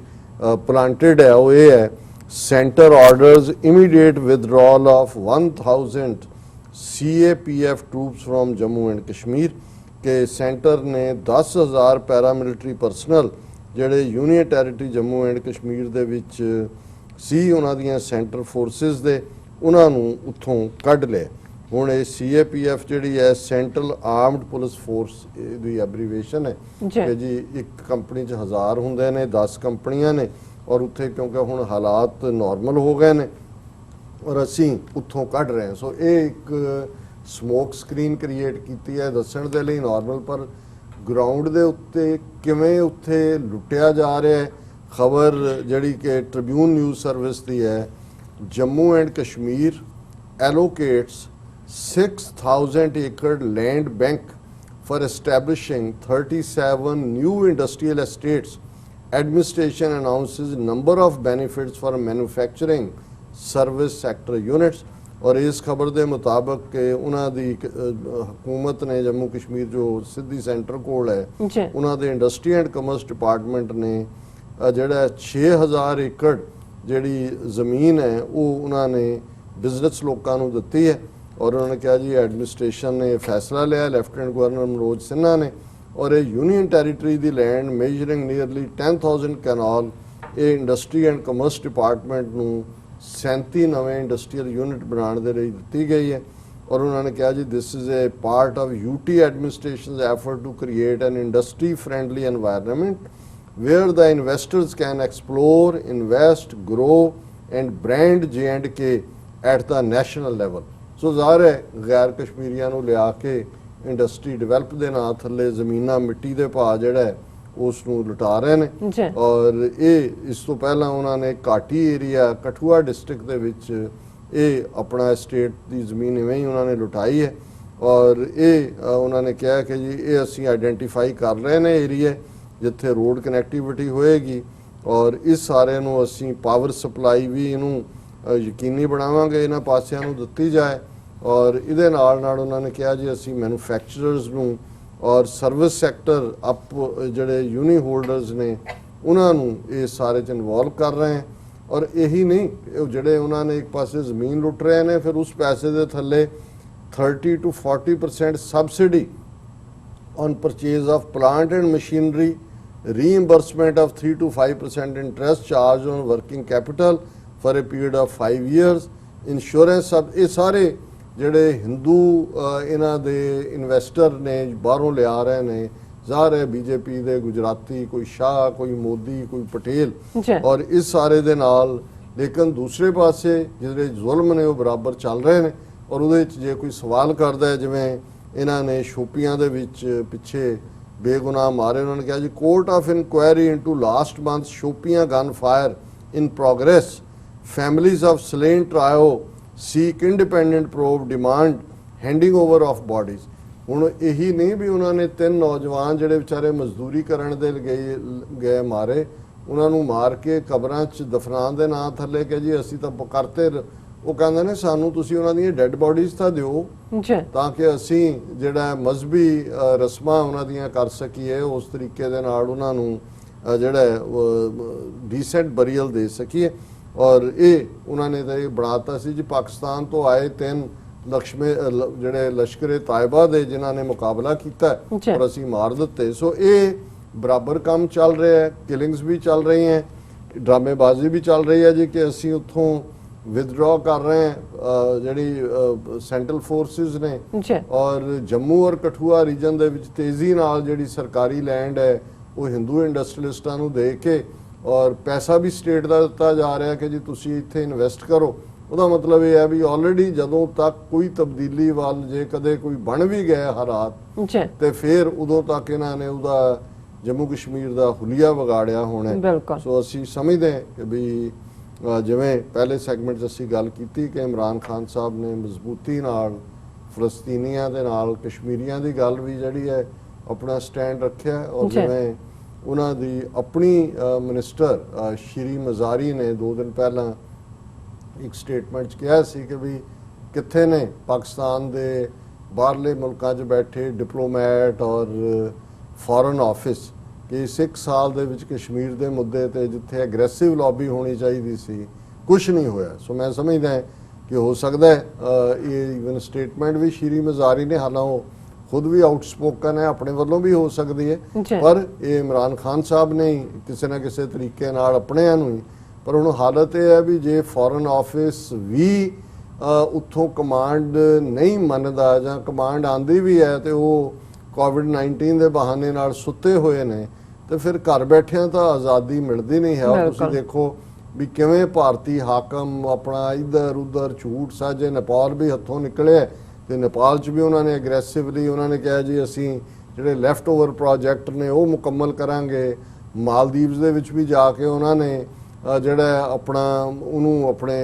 ਪਲਾਂਟਡ ਹੈ ਉਹ ਇਹ ਹੈ, centre orders immediate withdrawal of 1000 CAPF troops from Jammu and Kashmir ਕਿ ਸੈਂਟਰ ਨੇ 10,000 ਪੈਰਾਮਿਲਟਰੀ ਪਰਸਨਲ ਜਿਹੜੇ union territory Jammu and Kashmir ਦੇ ਵਿੱਚ ਸੀ ਉਹਨਾਂ ਦੀਆਂ ਸੈਂਟਰ ਫੋਰਸਿਸ ਦੇ, ਉਹਨਾਂ ਨੂੰ ਉੱਥੋਂ ਕੱਢ ਲਿਆ। ਹੁਣ ਇਹ CAPF ਜਿਹੜੀ ਹੈ ਸੈਂਟਰਲ ਆਰਮਡ ਪੁਲਿਸ ਫੋਰਸ ਦੀ ਐਬਰੀਵੇਸ਼ਨ ਹੈ ਕਿ ਜੀ ਇੱਕ ਕੰਪਨੀ 'ਚ 1000 ਹੁੰਦੇ ਨੇ, 10 ਕੰਪਨੀਆਂ ਨੇ ਔਰ ਉੱਥੇ ਕਿਉਂਕਿ ਹੁਣ ਹਾਲਾਤ ਨਾਰਮਲ ਹੋ ਗਏ ਨੇ ਔਰ ਅਸੀਂ ਉੱਥੋਂ ਕੱਢ ਰਹੇ ਹਾਂ। ਸੋ ਇਹ ਇੱਕ ਸਮੋਕ ਸਕਰੀਨ ਕ੍ਰੀਏਟ ਕੀਤੀ ਹੈ ਦੱਸਣ ਦੇ ਲਈ ਨਾਰਮਲ, ਪਰ ਗਰਾਊਂਡ ਦੇ ਉੱਤੇ ਕਿਵੇਂ ਉੱਥੇ ਲੁੱਟਿਆ ਜਾ ਰਿਹਾ ਹੈ। ਖਬਰ ਜਿਹੜੀ ਕਿ ਟ੍ਰਿਬਿਊਨ ਨਿਊਜ਼ ਸਰਵਿਸ ਦੀ ਹੈ, ਜੰਮੂ ਐਂਡ ਕਸ਼ਮੀਰ ਐਲੋਕੇਟਸ 6000 ਏਕੜ land bank for establishing 37 new industrial estates. Administration announces number of benefits for manufacturing service sector units. और इस खबर के मुताबिक कि उन्होंने हुकूमत ने जम्मू कश्मीर जो सिद्धि सेंटर कोल है उन्होंने इंडस्ट्री एंड कमर्स डिपार्टमेंट ने जड़ा 6000 एकड़ जी जमीन है वो उन्होंने बिजनेस लोगों को दी है और उन्होंने कहा जी एडमिनिस्ट्रेशन ने फैसला लिया लैफ्टिनेंट गवर्नर मनोज सिन्हा ने और ये यूनियन टैरीटरी की लैंड मेजरिंग नीयरली 10,000 कैनाल ये इंडस्ट्री एंड कमर्स डिपार्टमेंट को 37 नवे इंडस्ट्रीयल यूनिट बनाने के लिए दी गई है और उन्होंने कहा जी this is a part of UT administration effort to create an industry friendly environment where the investors can explore invest grow and brand J&K at the national level. So ज़ाहिर है गैर कश्मीरियां नूं लिया के इंडस्ट्री डिवेलप के नाम थले जमीना मिट्टी के भाव जिहड़ा है उस नूं लुटा रहे हैं और ये इस तो पहला उन्होंने घाटी एरिया कठुआ डिस्ट्रिक्ट दे विच ये अपना स्टेट की जमीन इवें ही उन्होंने लुटाई है और ये उन्होंने कहा कि जी ये असी आइडेंटिफाई कर रहे हैं एरिया जिथे रोड कनैक्टिविटी होएगी और इस सारे नूं असी पावर सप्लाई भी इनू यकीनी बनावांगे इन्हां पासियां नूं दित्ती जाए और इहदे नाल नाल उन्होंने कहा जी असी मैन्युफैक्चरर्स नूं और सर्विस सैक्टर अप जड़े यूनी होल्डर्स ने उन्होंने ये सारे च इन्वॉल्व कर रहे हैं और यही नहीं जड़े उन्होंने एक पासे ज़मीन लुट रहे हैं फिर उस पैसे के थले 30 to 40% subsidy on purchase of plant and machinery, reimbursement of 3 to 5% interest charge on working capital for a period of 5 years, insurance सब ये सारे ਜਿਹੜੇ ਹਿੰਦੂ ਇਹਨਾਂ ਦੇ ਇਨਵੈਸਟਰ ਨੇ ਬਾਹਰੋਂ ਲਿਆ ਰਹੇ ਨੇ ਜ਼ਾਹਰ ਹੈ BJP ਦੇ ਗੁਜਰਾਤੀ ਕੋਈ ਸ਼ਾਹ ਕੋਈ ਮੋਦੀ ਕੋਈ ਪਟੇਲ ਔਰ ਇਸ ਸਾਰੇ ਦੇ ਨਾਲ ਲੇਕਿਨ ਦੂਸਰੇ ਪਾਸੇ ਜਿਹੜੇ ਜ਼ੁਲਮ ਨੇ ਉਹ ਬਰਾਬਰ ਚੱਲ ਰਹੇ ਨੇ ਔਰ ਉਹਦੇ ਵਿੱਚ ਜੇ ਕੋਈ ਸਵਾਲ ਕਰਦਾ ਹੈ ਜਿਵੇਂ ਇਹਨਾਂ ਨੇ ਸ਼ੋਪੀਆਂ ਦੇ ਵਿੱਚ ਪਿੱਛੇ ਬੇਗੁਨਾਹ ਮਾਰੇ ਉਹਨਾਂ ਨੇ ਕਿਹਾ ਜੀ court of inquiry into last month Shopian gunfire in progress families of slain trio seek independent probe demand handing over of bodies. हुण यही नहीं भी उन्होंने 3 नौजवान जिहड़े बेचारे मजदूरी करन दे गए मारे उन्होंने मार के कबरां च दफनाण दे नां थल्ले कि जी असीं तां करते वो कहंदे ने सानूं तुसीं उन्हां दी डैड बॉडीज़ तां दिओ तां कि असीं जिहड़ा मजहबी रस्मां उन्हां दियां कर सकीए उस तरीके दे नाल उन्हां नूं जिहड़ा डिसेंट बरीअल दे सकीए और ये उन्होंने तो ये बनाता सी जी पाकिस्तान तो आए 3 जिहड़े लश्करे तायबा दे जिन्होंने मुकाबला किया और असी मार दिते। सो ये बराबर काम चल रहा है, किलिंग्स भी चल रही हैं, ड्रामेबाजी भी चल रही है जी कि असी उत्थों विदड्रॉ कर रहे हैं जिहड़ी सेंट्रल फोर्सिस ने और जम्मू और कठुआ रीजन दे विच तेज़ी नाल जिहड़ी सरकारी लैंड है वो हिंदू इंडस्ट्रीलिस्टां नूं दे के ਔਰ ਪੈਸਾ ਵੀ ਸਟੇਟ ਦਾ ਦਿੱਤਾ ਜਾ ਰਿਹਾ ਕਿ ਜੀ ਤੁਸੀਂ ਇੱਥੇ ਇਨਵੈਸਟ ਕਰੋ। ਉਹਦਾ ਮਤਲਬ ਇਹ ਹੈ ਵੀ ਆਲਰੇਡੀ ਜਦੋਂ ਤੱਕ ਕੋਈ ਤਬਦੀਲੀ ਵੱਲ ਜੇ ਕਦੇ ਕੋਈ ਬਣ ਵੀ ਗਏ ਹਾਲਾਤ ਜੀ ਤੇ ਫਿਰ ਉਦੋਂ ਤੱਕ ਇਹਨਾਂ ਨੇ ਉਹਦਾ ਜੰਮੂ ਕਸ਼ਮੀਰ ਦਾ ਹੁਲੀਆ ਵਿਗਾੜਿਆ ਹੋਣਾ। ਬਿਲਕੁਲ। ਸੋ ਅਸੀਂ ਸਮਝਦੇ ਹਾਂ ਕਿ ਵੀ ਜਿਵੇਂ ਪਹਿਲੇ ਸੈਗਮੈਂਟ 'ਚ ਅਸੀਂ ਗੱਲ ਕੀਤੀ ਕਿ ਇਮਰਾਨ ਖਾਨ ਸਾਹਿਬ ਨੇ ਮਜ਼ਬੂਤੀ ਨਾਲ ਫਲਸਤੀਨੀਆਂ ਦੇ ਨਾਲ ਕਸ਼ਮੀਰੀਆਂ ਦੀ ਗੱਲ ਵੀ ਜਿਹੜੀ ਹੈ ਆਪਣਾ ਸਟੈਂਡ ਰੱਖਿਆ। ਔਰ ਜਿਵੇਂ ਉਹਨਾਂ ਦੀ ਆਪਣੀ ਮਿਨਿਸਟਰ ਸ਼੍ਰੀ ਮਜ਼ਾਰੀ ਨੇ 2 ਦਿਨ ਪਹਿਲਾਂ ਇੱਕ ਸਟੇਟਮੈਂਟ 'ਚ ਕਿਹਾ ਸੀ ਕਿ ਵੀ ਕਿੱਥੇ ਨੇ ਪਾਕਿਸਤਾਨ ਦੇ ਬਾਹਰਲੇ ਮੁਲਕਾਂ 'ਚ ਬੈਠੇ ਡਿਪਲੋਮੈਟ ਔਰ ਫੋਰਨ ਆਫਿਸ ਕਿ ਇਸ 1 ਸਾਲ ਦੇ ਵਿੱਚ ਕਸ਼ਮੀਰ ਦੇ ਮੁੱਦੇ ਤੇ ਜਿੱਥੇ ਐਗਰੈਸਿਵ ਲੌਬੀ ਹੋਣੀ ਚਾਹੀਦੀ ਸੀ ਕੁਝ ਨਹੀਂ ਹੋਇਆ। ਸੋ ਮੈਂ ਸਮਝਦਾ ਕਿ ਹੋ ਸਕਦਾ ਹੈ ਇਹ ਇਵਨ ਸਟੇਟਮੈਂਟ ਵੀ ਸ਼੍ਰੀ ਮਜ਼ਾਰੀ ਨੇ, ਹਾਲਾਂਕਿ ਉਹ ਖੁਦ ਵੀ ਆਊਟਸਪੋਕਨ ਹੈ, ਆਪਣੇ ਵੱਲੋਂ ਵੀ ਹੋ ਸਕਦੀ ਹੈ, ਪਰ ਇਹ ਇਮਰਾਨ ਖਾਨ ਸਾਹਿਬ ਨੇ ਕਿਸੇ ਨਾ ਕਿਸੇ ਤਰੀਕੇ ਨਾਲ ਆਪਣਿਆਂ ਨੂੰ ਹੀ। ਪਰ ਹੁਣ ਹਾਲਤ ਇਹ ਹੈ ਵੀ ਜੇ ਫੋਰਨ ਆਫਿਸ ਵੀ ਉੱਥੋਂ ਕਮਾਂਡ ਨਹੀਂ ਮੰਨਦਾ ਜਾਂ ਕਮਾਂਡ ਆਂਦੀ ਵੀ ਹੈ ਤੇ ਉਹ ਕੋਵਿਡ-19 ਦੇ ਬਹਾਨੇ ਨਾਲ ਸੁੱਤੇ ਹੋਏ ਨੇ ਤੇ ਫਿਰ ਘਰ ਬੈਠਿਆਂ ਤਾਂ ਆਜ਼ਾਦੀ ਮਿਲਦੀ ਨਹੀਂ ਹੈ। ਔਰ ਤੁਸੀਂ ਦੇਖੋ ਵੀ ਕਿਵੇਂ ਭਾਰਤੀ ਹਾਕਮ ਆਪਣਾ ਇੱਧਰ ਉੱਧਰ ਝੂਠ ਸਾਜੇ। ਨੇਪਾਲ ਵੀ ਹੱਥੋਂ ਨਿਕਲਿਆ ਤੇ ਨੇਪਾਲ 'ਚ ਵੀ ਉਹਨਾਂ ਨੇ ਐਗਰੈਸਿਵਲੀ ਉਹਨਾਂ ਨੇ ਕਿਹਾ ਜੀ ਅਸੀਂ ਜਿਹੜੇ ਲੈਫਟ ਓਵਰ ਪ੍ਰੋਜੈਕਟ ਨੇ ਉਹ ਮੁਕੰਮਲ ਕਰਾਂਗੇ। ਮਾਲਦੀਵਸ ਦੇ ਵਿੱਚ ਵੀ ਜਾ ਕੇ ਉਹਨਾਂ ਨੇ ਜਿਹੜਾ ਆਪਣਾ ਉਹਨੂੰ ਆਪਣੇ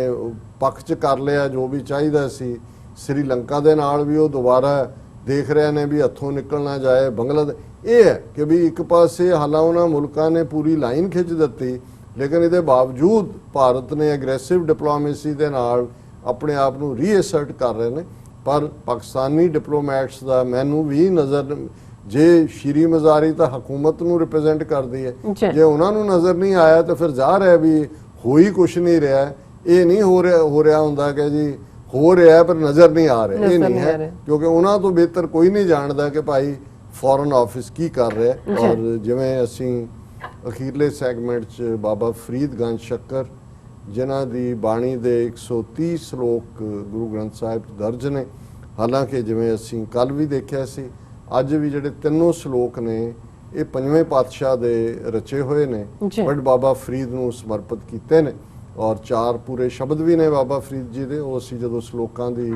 ਪੱਖ 'ਚ ਕਰ ਲਿਆ ਜੋ ਵੀ ਚਾਹੀਦਾ ਸੀ। ਸ੍ਰੀਲੰਕਾ ਦੇ ਨਾਲ ਵੀ ਉਹ ਦੁਬਾਰਾ ਦੇਖ ਰਹੇ ਨੇ ਵੀ ਹੱਥੋਂ ਨਿਕਲ ਨਾ ਜਾਏ। ਬੰਗਲਾਦੇਸ਼ ਇਹ ਹੈ ਕਿ ਵੀ ਇੱਕ ਪਾਸੇ ਹਾਲਾਂਕਿ ਉਹਨਾਂ ਮੁਲਕਾਂ ਨੇ ਪੂਰੀ ਲਾਈਨ ਖਿੱਚ ਦਿੱਤੀ, ਲੇਕਿਨ ਇਹਦੇ ਬਾਵਜੂਦ ਭਾਰਤ ਨੇ ਐਗਰੈਸਿਵ ਡਿਪਲੋਮੇਸੀ ਦੇ ਨਾਲ ਆਪਣੇ ਆਪ ਨੂੰ ਰੀਅਸਰਟ ਕਰ ਰਹੇ ਨੇ। ਪਰ ਪਾਕਿਸਤਾਨੀ ਡਿਪਲੋਮੈਟਸ ਦਾ ਮੈਨੂੰ ਵੀ ਨਜ਼ਰ, ਜੇ ਸ਼੍ਰੀ ਮਜ਼ਾਰੀ ਤਾਂ ਹਕੂਮਤ ਨੂੰ ਰਿਪਰੈਜ਼ੈਂਟ ਕਰਦੀ ਹੈ, ਜੇ ਉਹਨਾਂ ਨੂੰ ਨਜ਼ਰ ਨਹੀਂ ਆਇਆ ਤਾਂ ਫਿਰ ਜ਼ਾਹਰ ਹੈ ਵੀ ਹੋਈ ਕੁਛ ਨਹੀਂ ਰਿਹਾ। ਇਹ ਨਹੀਂ ਹੋ ਰਿਹਾ ਹੁੰਦਾ ਕਿ ਜੀ ਹੋ ਰਿਹਾ ਪਰ ਨਜ਼ਰ ਨਹੀਂ ਆ ਰਿਹਾ, ਇਹ ਨਹੀਂ ਹੈ, ਕਿਉਂਕਿ ਉਹਨਾਂ ਤੋਂ ਬਿਹਤਰ ਕੋਈ ਨਹੀਂ ਜਾਣਦਾ ਕਿ ਭਾਈ ਫੋਰਨ ਆਫਿਸ ਕੀ ਕਰ ਰਿਹਾ। ਔਰ ਜਿਵੇਂ ਅਸੀਂ ਅਖੀਰਲੇ ਸੈਗਮੈਂਟ 'ਚ ਬਾਬਾ ਫਰੀਦ ਗੰਜ ਸ਼ੱਕਰ ਜਿਨ੍ਹਾਂ ਦੀ ਬਾਣੀ ਦੇ 130 ਸ਼ਲੋਕ ਗੁਰੂ ਗ੍ਰੰਥ ਸਾਹਿਬ 'ਚ ਦਰਜ ਨੇ, ਹਾਲਾਂਕਿ ਜਿਵੇਂ ਅਸੀਂ ਕੱਲ ਵੀ ਦੇਖਿਆ ਸੀ ਅੱਜ ਵੀ ਜਿਹੜੇ 3 ਸ਼ਲੋਕ ਨੇ ਇਹ 5ਵੇਂ ਪਾਤਸ਼ਾਹ ਦੇ ਰਚੇ ਹੋਏ ਨੇ, ਬਟ ਬਾਬਾ ਫਰੀਦ ਨੂੰ ਸਮਰਪਿਤ ਕੀਤੇ ਨੇ। ਔਰ 4 ਪੂਰੇ ਸ਼ਬਦ ਵੀ ਨੇ ਬਾਬਾ ਫਰੀਦ ਜੀ ਦੇ, ਉਹ ਅਸੀਂ ਜਦੋਂ ਸ਼ਲੋਕਾਂ ਦੀ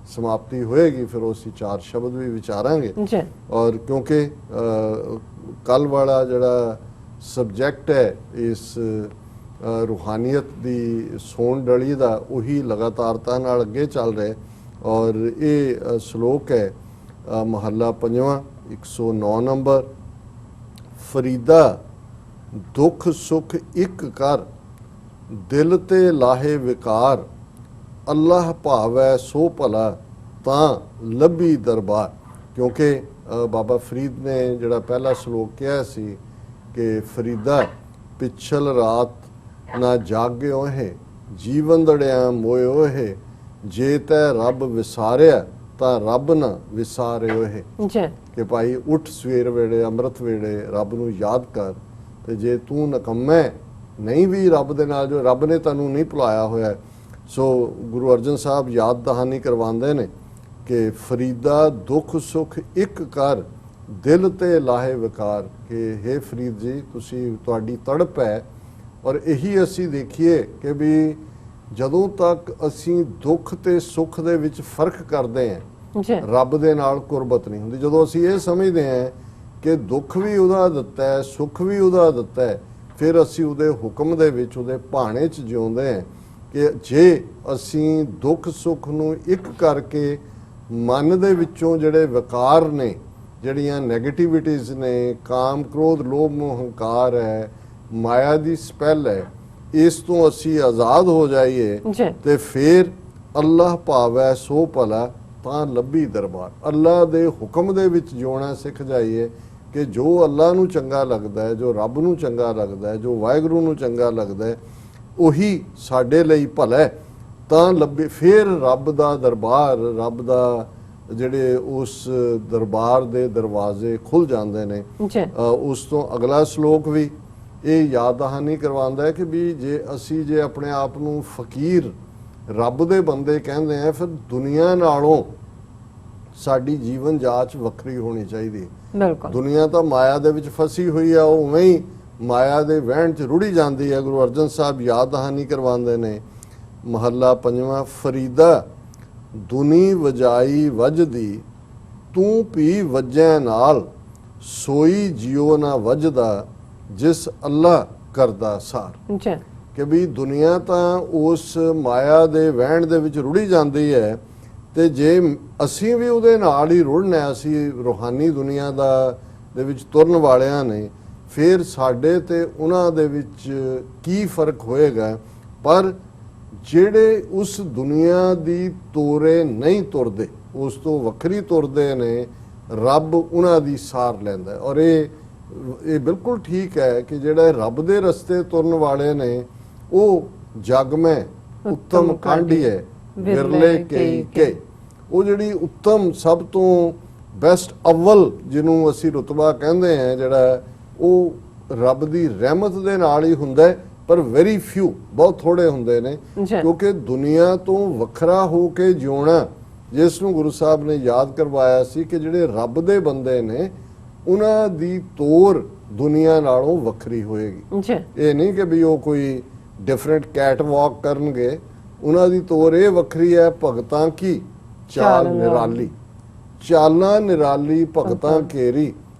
ਸਮਾਪਤੀ ਹੋਏਗੀ ਫਿਰ ਅਸੀਂ 4 ਸ਼ਬਦ ਵੀ ਵਿਚਾਰਾਂਗੇ। ਔਰ ਕਿਉਂਕਿ ਕੱਲ ਵਾਲਾ ਜਿਹੜਾ ਸਬਜੈਕਟ ਹੈ ਇਸ ਰੂਹਾਨੀਅਤ ਦੀ ਸੋਨ ਡਲੀ ਦਾ ਉਹੀ ਲਗਾਤਾਰਤਾ ਨਾਲ ਅੱਗੇ ਚੱਲ ਰਿਹਾ। ਔਰ ਇਹ ਸ਼ਲੋਕ ਹੈ ਮਹੱਲਾ 5ਵਾਂ 109 ਨੰਬਰ। ਫਰੀਦਾ ਦੁੱਖ ਸੁਖ ਇੱਕ ਕਰ, ਦਿਲ ਤੇ ਲਾਹੇ ਵਿਕਾਰ, ਅੱਲਾਹ ਭਾਵੈ ਸੋ ਭਲਾ, ਤਾਂ ਲੱਭੀ ਦਰਬਾਰ। ਕਿਉਂਕਿ ਬਾਬਾ ਫਰੀਦ ਨੇ ਜਿਹੜਾ ਪਹਿਲਾ ਸ਼ਲੋਕ ਕਿਹਾ ਸੀ ਕਿ ਫਰੀਦਾ ਪਿਛਲ ਰਾਤ ਨਾ ਜਾਗਿਓ ਹੈ, ਜੀਵਨ ਦੜਿਆ ਮੋਇਓ ਹੈ, ਜੇ ਤੈ ਰੱਬ ਵਿਸਾਰਿਆ ਤਾਂ ਰੱਬ ਨਾ ਵਿਸਾਰਿਓ ਹੈ। ਕਿ ਭਾਈ ਉੱਠ ਸਵੇਰ ਵੇਲੇ ਅੰਮ੍ਰਿਤ ਵੇਲੇ ਰੱਬ ਨੂੰ ਯਾਦ ਕਰ, ਤੇ ਜੇ ਤੂੰ ਨਕੰਮਾ ਨਹੀਂ ਵੀ ਰੱਬ ਦੇ ਨਾਲ, ਜੋ ਰੱਬ ਨੇ ਤੈਨੂੰ ਨਹੀਂ ਭੁਲਾਇਆ ਹੋਇਆ। ਸੋ ਗੁਰੂ ਅਰਜਨ ਸਾਹਿਬ ਯਾਦ ਦਹਾਨੀ ਕਰਵਾਉਂਦੇ ਨੇ ਕਿ ਫਰੀਦਾ ਦੁੱਖ ਸੁੱਖ ਇੱਕ ਕਰ, ਦਿਲ ਤੇ ਲਾਹੇ ਵਿਕਾਰ। ਕਿ ਹੇ ਫਰੀਦ ਜੀ ਤੁਸੀਂ, ਤੁਹਾਡੀ ਤੜਪ ਹੈ। ਔਰ ਇਹੀ ਅਸੀਂ ਦੇਖੀਏ ਕਿ ਵੀ ਜਦੋਂ ਤੱਕ ਅਸੀਂ ਦੁੱਖ ਤੇ ਸੁੱਖ ਦੇ ਵਿੱਚ ਫਰਕ ਕਰਦੇ ਹਾਂ ਰੱਬ ਦੇ ਨਾਲ ਕੁਰਬਤ ਨਹੀਂ ਹੁੰਦੀ। ਜਦੋਂ ਅਸੀਂ ਇਹ ਸਮਝਦੇ ਹਾਂ ਕਿ ਦੁੱਖ ਵੀ ਉਹਦਾ ਦਿੱਤਾ ਹੈ, ਸੁੱਖ ਵੀ ਉਹਦਾ ਦਿੱਤਾ ਹੈ, ਫਿਰ ਅਸੀਂ ਉਹਦੇ ਹੁਕਮ ਦੇ ਵਿੱਚ ਉਹਦੇ ਭਾਣੇ 'ਚ ਜਿਉਂਦੇ ਹਾਂ। ਕਿ ਜੇ ਅਸੀਂ ਦੁੱਖ ਸੁੱਖ ਨੂੰ ਇੱਕ ਕਰਕੇ ਮਨ ਦੇ ਵਿੱਚੋਂ ਜਿਹੜੇ ਵਿਕਾਰ ਨੇ, ਜਿਹੜੀਆਂ ਨੈਗੇਟਿਵਿਟੀਜ਼ ਨੇ, ਕਾਮ ਕ੍ਰੋਧ ਲੋਭ ਮੋਹ ਹੰਕਾਰ ਹੈ, ਮਾਇਆ ਦੀ ਸਪੈਲ ਹੈ, ਇਸ ਤੋਂ ਅਸੀਂ ਆਜ਼ਾਦ ਹੋ ਜਾਈਏ ਤੇ ਫਿਰ ਅੱਲਾਹ ਭਾਵੈ ਸੋ ਭਲਾ, ਤਾਂ ਲੱਭੀ ਦਰਬਾਰ। ਅੱਲਾ ਦੇ ਹੁਕਮ ਦੇ ਵਿੱਚ ਜਿਉਣਾ ਸਿੱਖ ਜਾਈਏ ਕਿ ਜੋ ਅੱਲਾ ਨੂੰ ਚੰਗਾ ਲੱਗਦਾ ਹੈ, ਜੋ ਰੱਬ ਨੂੰ ਚੰਗਾ ਲੱਗਦਾ ਹੈ, ਜੋ ਵਾਹਿਗੁਰੂ ਨੂੰ ਚੰਗਾ ਲੱਗਦਾ ਹੈ, ਉਹੀ ਸਾਡੇ ਲਈ ਭਲਾ ਹੈ। ਤਾਂ ਲੱਭੇ ਫਿਰ ਰੱਬ ਦਾ ਦਰਬਾਰ, ਰੱਬ ਦਾ ਜਿਹੜੇ ਉਸ ਦਰਬਾਰ ਦੇ ਦਰਵਾਜ਼ੇ ਖੁੱਲ ਜਾਂਦੇ ਨੇ। ਉਸ ਤੋਂ ਅਗਲਾ ਸ਼ਲੋਕ ਵੀ ਇਹ ਯਾਦ ਦਹਾਨੀ ਕਰਵਾਉਂਦਾ ਹੈ ਕਿ ਵੀ ਜੇ ਆਪਣੇ ਆਪ ਨੂੰ ਫਕੀਰ ਰੱਬ ਦੇ ਬੰਦੇ ਕਹਿੰਦੇ ਆ, ਫਿਰ ਦੁਨੀਆ ਨਾਲੋਂ ਸਾਡੀ ਜੀਵਨ ਜਾਂਚ ਵੱਖਰੀ ਹੋਣੀ ਚਾਹੀਦੀ ਹੈ। ਦੁਨੀਆ ਤਾਂ ਮਾਇਆ ਦੇ ਵਿੱਚ ਫਸੀ ਹੋਈ ਆ, ਉਹ ਉਵੇਂ ਹੀ ਮਾਇਆ ਦੇ ਵਹਿਣ 'ਚ ਰੁੜੀ ਜਾਂਦੀ ਹੈ। ਗੁਰੂ ਅਰਜਨ ਸਾਹਿਬ ਯਾਦ ਦਹਾਨੀ ਕਰਵਾਉਂਦੇ ਨੇ, ਮਹੱਲਾ ਪੰਜਵਾਂ, ਫਰੀਦਾ ਦੁਨੀ ਵਜਾਈ ਵੱਜਦੀ, ਤੂੰ ਪੀ ਵੱਜੈ ਨਾਲ, ਸੋਈ ਜਿਉ ਨਾ ਵੱਜਦਾ, ਜਿਸ ਅੱਲਾ ਕਰਦਾ ਸਾਰ। ਜੀ ਕਿ ਵੀ ਦੁਨੀਆ ਤਾਂ ਉਸ ਮਾਇਆ ਦੇ ਵਹਿਣ ਦੇ ਵਿੱਚ ਰੁੜੀ ਜਾਂਦੀ ਹੈ, ਤੇ ਜੇ ਅਸੀਂ ਵੀ ਉਹਦੇ ਨਾਲ ਹੀ ਰੁੜਨਾ, ਅਸੀਂ ਰੂਹਾਨੀ ਦੁਨੀਆ ਦੇ ਵਿੱਚ ਤੁਰਨ ਵਾਲਿਆਂ ਨੇ, ਫਿਰ ਸਾਡੇ ਤੇ ਉਹਨਾਂ ਦੇ ਵਿੱਚ ਕੀ ਫਰਕ ਹੋਏਗਾ। ਪਰ ਜਿਹੜੇ ਉਸ ਦੁਨੀਆ ਦੀ ਤੋਰੇ ਨਹੀਂ ਤੁਰਦੇ, ਉਸ ਤੋਂ ਵੱਖਰੀ ਤੁਰਦੇ ਨੇ, ਰੱਬ ਉਹਨਾਂ ਦੀ ਸਾਰ ਲੈਂਦਾ ਹੈ। ਔਰ ਇਹ ਬਿਲਕੁਲ ਠੀਕ ਹੈ ਕਿ ਜਿਹੜਾ ਰੱਬ ਦੇ ਰਸਤੇ ਤੁਰਨ ਵਾਲੇ ਨੇ, ਉਹ ਜਗ ਮੈਂ ਉੱਤਮ ਕਾਂਢੀਏ ਵਿਰਲੇ ਕੇ। ਉਹ ਜਿਹੜੀ ਉੱਤਮ, ਸਭ ਤੋਂ ਬੈਸਟ, ਅਵਲ ਜਿਹਨੂੰ ਅਸੀਂ ਰੁਤਬਾ ਕਹਿੰਦੇ ਆ, ਜਿਹੜਾ ਉਹ ਰੱਬ ਦੀ ਰਹਿਮਤ ਦੇ ਨਾਲ ਹੀ ਹੁੰਦਾ ਹੈ। ਪਰ ਵੈਰੀ ਫਿਊ, ਬਹੁਤ ਥੋੜੇ ਹੁੰਦੇ ਨੇ, ਕਿਉਂਕਿ ਦੁਨੀਆ ਤੋਂ ਵੱਖਰਾ ਹੋ ਕੇ ਜਿਉਣਾ, ਜਿਸ ਨੂੰ ਗੁਰੂ ਸਾਹਿਬ ਨੇ ਯਾਦ ਕਰਵਾਇਆ ਸੀ ਕਿ ਜਿਹੜੇ ਰੱਬ ਦੇ ਬੰਦੇ ਨੇ, ਉਹਨਾਂ ਦੀ ਤੋਰ ਦੁਨੀਆ ਨਾਲੋਂ ਵੱਖਰੀ ਹੋਏਗੀ। ਇਹ ਨਹੀਂ ਕਿ ਵੀ ਉਹ ਕੋਈ ਡਿਫਰੈਂਟ ਕੈਟ ਵਾਕ ਕਰਨਗੇ, ਉਹਨਾਂ ਦੀ ਤੋਰ ਇਹ ਵੱਖਰੀ ਹੈ। ਭਗਤਾਂ ਕੀ ਚਾਲ ਨਿਰਾਲੀ, ਚਾਲਾਂ ਨਿਰਾਲੀ ਭਗਤਾਂ ਕੇਰੀ,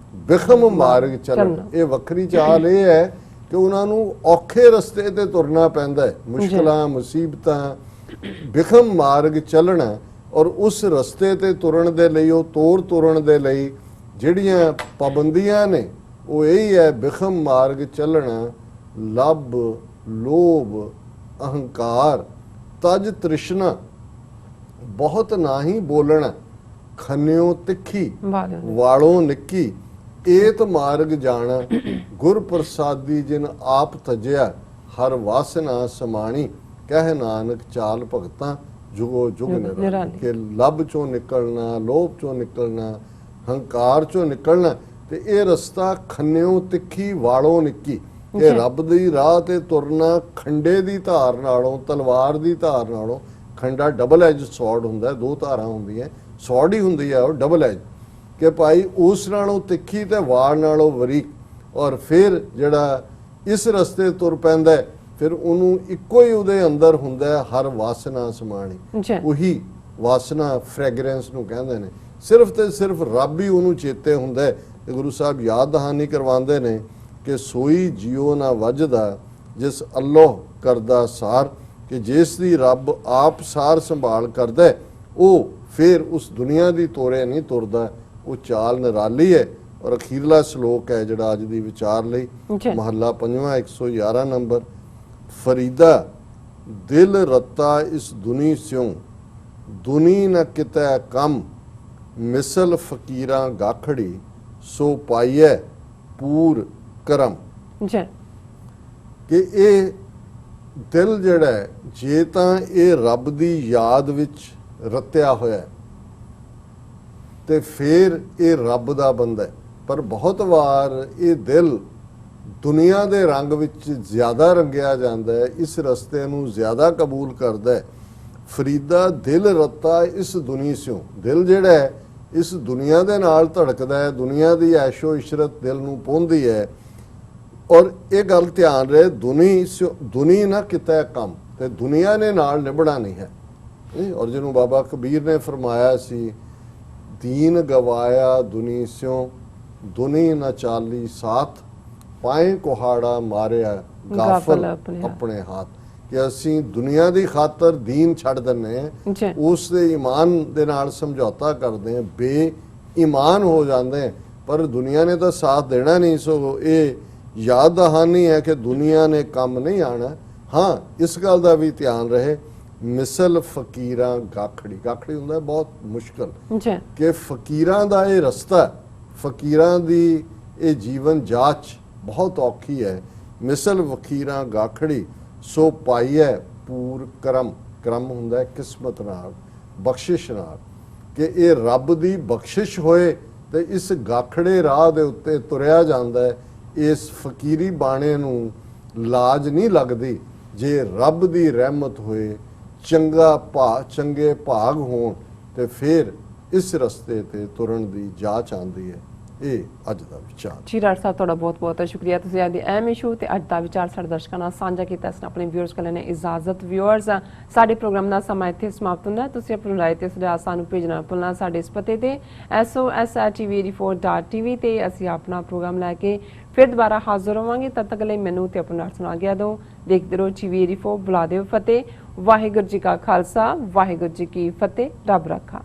ਬਿਖਮ ਮਾਰਗ ਚੱਲਣ। ਇਹ ਵੱਖਰੀ ਚਾਲ ਇਹ ਹੈ ਕਿ ਉਹਨਾਂ ਨੂੰ ਔਖੇ ਰਸਤੇ ਤੇ ਤੁਰਨਾ ਪੈਂਦਾ ਹੈ, ਮੁਸ਼ਕਲਾਂ ਮੁਸੀਬਤਾਂ, ਬਿਖਮ ਮਾਰਗ ਚੱਲਣਾ। ਔਰ ਉਸ ਰਸਤੇ ਤੇ ਤੁਰਨ ਦੇ ਲਈ, ਉਹ ਤੋਰ ਤੁਰਨ ਦੇ ਲਈ ਜਿਹੜੀਆਂ ਪਾਬੰਦੀਆਂ ਨੇ, ਉਹ ਇਹੀ ਹੈ, ਬਿਖਮ ਮਾਰਗ ਚੱਲਣਾ, ਲੱਭ ਲੋਭ ਅਹੰਕਾਰ ਤਜ ਤ੍ਰਿਸ਼ਨਾ, ਬਹੁਤ ਨਾਹੀ ਬੋਲਣਾ, ਖੰਨਿਓ ਤਿੱਖੀ ਵਾਲੋਂ ਨਿੱਕੀ, ਏਤ ਮਾਰਗ ਜਾਣਾ, ਗੁਰ ਪ੍ਰਸਾਦੀ ਜਿਨ ਆਪ ਤਜਿਆ, ਹਰ ਵਾਸਨਾ ਸਮਾਣੀ, ਕਹਿ ਨਾਨਕ ਚਾਲ ਭਗਤਾਂ ਜੁਗੋ ਜੁਗ ਨਿਰਾਲੀ। ਕਿ ਲੱਭ ਚੋਂ ਨਿਕਲਣਾ, ਲੋਭ ਚੋਂ ਨਿਕਲਣਾ, ਹੰਕਾਰ ਚੋਂ ਨਿਕਲਣਾ, ਤੇ ਇਹ ਰਸਤਾ ਖੰਨਿਓ ਤਿੱਖੀ ਵਾਲੋਂ ਨਿੱਕੀ, ਕਿ ਰੱਬ ਦੀ ਰਾਹ ਤੇ ਤੁਰਨਾ ਖੰਡੇ ਦੀ ਧਾਰ ਨਾਲੋਂ, ਤਲਵਾਰ ਦੀ ਧਾਰ ਨਾਲੋਂ। ਖੰਡਾ ਡਬਲ ਐਜ ਸੌਰਡ ਹੁੰਦਾ, ਦੋ ਧਾਰਾਂ ਹੁੰਦੀਆਂ, ਸੌਰਡ ਹੀ ਹੁੰਦੀ ਹੈ ਉਹ ਡਬਲ ਐਜ, ਕਿ ਭਾਈ ਉਸ ਨਾਲੋਂ ਤਿੱਖੀ ਤੇ ਵਾਰ ਨਾਲੋਂ ਬਰੀਕ। ਔਰ ਫਿਰ ਜਿਹੜਾ ਇਸ ਰਸਤੇ ਤੁਰ ਪੈਂਦਾ, ਫਿਰ ਉਹਨੂੰ ਇੱਕੋ ਹੀ ਉਹਦੇ ਅੰਦਰ ਹੁੰਦਾ, ਹਰ ਵਾਸਨਾ ਸਮਾਣੀ। ਉਹੀ ਵਾਸਨਾ, ਫ੍ਰੈਗਰੈਂਸ ਨੂੰ ਕਹਿੰਦੇ ਨੇ। ਸਿਰਫ ਤੇ ਸਿਰਫ ਰੱਬ ਹੀ ਉਹਨੂੰ ਚੇਤੇ ਹੁੰਦਾ। ਤੇ ਗੁਰੂ ਸਾਹਿਬ ਯਾਦ ਦਹਾਨੀ ਕਰਵਾਉਂਦੇ ਨੇ ਕਿ ਸੋਈ ਜਿਉ ਨਾ ਵੱਜਦਾ, ਜਿਸ ਅੱਲਾਹ ਕਰਦਾ ਸਾਰ। ਕਿ ਜਿਸ ਦੀ ਰੱਬ ਆਪ ਸਾਰ ਸੰਭਾਲ ਕਰਦਾ, ਉਹ ਫਿਰ ਉਸ ਦੁਨੀਆ ਦੀ ਤੋਰੇ ਨਹੀਂ ਤੁਰਦਾ, ਉਹ ਚਾਲ ਨਿਰਾਲੀ ਹੈ। ਔਰ ਅਖੀਰਲਾ ਸ਼ਲੋਕ ਹੈ ਜਿਹੜਾ ਅੱਜ ਦੀ ਵਿਚਾਰ ਲਈ, ਮਹੱਲਾ ਪੰਜਵਾਂ, 111 ਨੰਬਰ, ਫਰੀਦਾ ਦਿਲ ਰੱਤਾ ਇਸ ਦੁਨੀ ਸਿਉ, ਦੁਨੀ ਨ ਕਿਤੈ ਕਮ, ਮਿਸਲ ਫਕੀਰਾਂ ਗਾਖੜੀ, ਸੋ ਪਾਈਐ ਪੂਰ ਕਰਮ। ਕਿ ਇਹ ਦਿਲ ਜਿਹੜਾ ਹੈ, ਜੇ ਤਾਂ ਇਹ ਰੱਬ ਦੀ ਯਾਦ ਵਿੱਚ ਰਤਿਆ ਹੋਇਆ ਤੇ ਫਿਰ ਇਹ ਰੱਬ ਦਾ ਬੰਦਾ ਹੈ। ਪਰ ਬਹੁਤ ਵਾਰ ਇਹ ਦਿਲ ਦੁਨੀਆ ਦੇ ਰੰਗ ਵਿੱਚ ਜ਼ਿਆਦਾ ਰੰਗਿਆ ਜਾਂਦਾ ਹੈ, ਇਸ ਰਸਤੇ ਨੂੰ ਜ਼ਿਆਦਾ ਕਬੂਲ ਕਰਦਾ ਹੈ। ਫਰੀਦਾ ਦਿਲ ਰੱਤਾ ਇਸ ਦੁਨੀ ਸਿਓ, ਦਿਲ ਜਿਹੜਾ ਹੈ ਇਸ ਦੁਨੀਆ ਦੇ ਨਾਲ ਧੜਕਦਾ ਹੈ, ਦੁਨੀਆ ਦੀ ਐਸ਼ੋ ਇਸ਼ਰਤ ਦਿਲ ਨੂੰ ਪਾਉਂਦੀ ਹੈ। ਔਰ ਇਹ ਗੱਲ ਧਿਆਨ ਰਹੇ, ਦੁਨੀ ਨਾ ਕਿਤੇ ਕੰਮ, ਤੇ ਦੁਨੀਆ ਨੇ ਨਾਲ ਨਿਭਣਾ ਨਹੀਂ ਹੈ। ਔਰ ਜਿਹਨੂੰ ਬਾਬਾ ਕਬੀਰ ਨੇ ਫਰਮਾਇਆ ਸੀ, ਦੀਨ ਗਵਾਇਆ ਦੁਨੀ ਸਿਓ, ਦੁਨੀ ਨਾ ਚਾਲੀ ਸਾਥ, ਪਾਏ ਕੁਹਾੜਾ ਮਾਰਿਆ ਗਾਫਲ ਆਪਣੇ ਹੱਥ। ਕਿ ਅਸੀਂ ਦੁਨੀਆ ਦੀ ਖਾਤਰ ਦੀਨ ਛੱਡ ਦਿੰਦੇ ਹਾਂ, ਉਸ ਦੇ ਈਮਾਨ ਦੇ ਨਾਲ ਸਮਝੌਤਾ ਕਰਦੇ ਹਾਂ, ਬੇਈਮਾਨ ਹੋ ਜਾਂਦੇ ਹਾਂ, ਪਰ ਦੁਨੀਆ ਨੇ ਤਾਂ ਸਾਥ ਦੇਣਾ ਨਹੀਂ। ਸੋ ਇਹ ਯਾਦ ਦਹਾਨੀ ਹੈ ਕਿ ਦੁਨੀਆ ਨੇ ਕੰਮ ਨਹੀਂ ਆਣਾ। ਹਾਂ, ਇਸ ਗੱਲ ਦਾ ਵੀ ਧਿਆਨ ਰਹੇ, ਮਿਸਲ ਫਕੀਰਾਂ ਗਾਖੜੀ, ਗਾਖੜੀ ਹੁੰਦਾ ਬਹੁਤ ਮੁਸ਼ਕਲ, ਕਿ ਫਕੀਰਾਂ ਦਾ ਇਹ ਰਸਤਾ, ਫਕੀਰਾਂ ਦੀ ਇਹ ਜੀਵਨ ਜਾਚ ਬਹੁਤ ਔਖੀ ਹੈ। ਮਿਸਲ ਫਕੀਰਾਂ ਗਾਖੜੀ, ਸੋ ਪਾਈਐ ਪੂਰ ਕਰਮ। ਕਰਮ ਹੁੰਦਾ ਕਿਸਮਤ ਨਾਲ, ਬਖਸ਼ਿਸ਼ ਨਾਲ, ਕਿ ਇਹ ਰੱਬ ਦੀ ਬਖਸ਼ਿਸ਼ ਹੋਏ ਤੇ ਇਸ ਗਾਖੜੇ ਰਾਹ ਦੇ ਉੱਤੇ ਤੁਰਿਆ ਜਾਂਦਾ ਹੈ। ਇਸ ਫਕੀਰੀ ਬਾਣੇ ਨੂੰ ਲਾਜ ਨਹੀਂ ਲੱਗਦੀ ਜੇ ਰੱਬ ਦੀ ਰਹਿਮਤ ਹੋਏ, ਚੰਗੇ ਭਾਗ ਹੋਣ, ਤੇ ਫਿਰ ਇਸ ਰਸਤੇ ਤੇ ਤੁਰਨ ਦੀ ਜਾਚ ਆਉਂਦੀ ਹੈ। ਇਹ ਅੱਜ ਦਾ ਵਿਚਾਰ। ਜੀ ਡਾਕਟਰ ਸਾਹਿਬ ਤੁਹਾਡਾ ਬਹੁਤ ਬਹੁਤ ਸ਼ੁਕਰੀਆ, ਤੁਸੀਂ ਅੱਜ ਦੇ ਅਹਿਮ ਇਸ਼ੂ ਤੇ ਅੱਜ ਦਾ ਵਿਚਾਰ ਸਾਡੇ ਦਰਸ਼ਕਾਂ ਨਾਲ ਸਾਂਝਾ ਕੀਤਾ। ਇਸ ਨਾਲ ਆਪਣੇ ਵਿਊਅਰਸ ਕੋਲ ਨੇ ਇਜਾਜ਼ਤ। ਵਿਊਅਰਸ, ਸਾਡੇ ਪ੍ਰੋਗਰਾਮ ਦਾ ਸਮਾਂ ਇੱਥੇ ਸਮਾਪਤ ਹੁੰਦਾ ਹੈ। ਤੁਸੀਂ ਆਪਣੀ ਰਾਏ ਤੇ ਸੁਝਾਅ ਸਾਨੂੰ ਭੇਜਣਾ ਭੁੱਲਣਾ ਸਾਡੇ ਇਸ ਪਤੇ ਤੇ sos@tv84.tv ਤੇ ਅਸੀਂ ਆਪਣਾ ਪ੍ਰੋਗਰਾਮ ਲੈ ਕੇ ਫਿਰ ਦੁਬਾਰਾ ਹਾਜ਼ਰ ਹੋਵਾਂਗੇ। ਤਦ ਤੱਕ ਲਈ ਮੈਨੂੰ ਤੇ ਆਪਣਾ ਸੁਣਾ ਗਿਆ ਦਿਓ। ਦੇਖਦੇ ਰਹੋ TV84, ਬੁਲਾ ਦਿਓ ਫਤਿਹ। ਵਾਹਿਗੁਰੂ ਜੀ ਕਾ ਖਾਲਸਾ, ਵਾਹਿਗੁਰੂ ਜੀ ਕੀ ਫਤਿਹ। ਰੱਬ ਰੱਖਾ।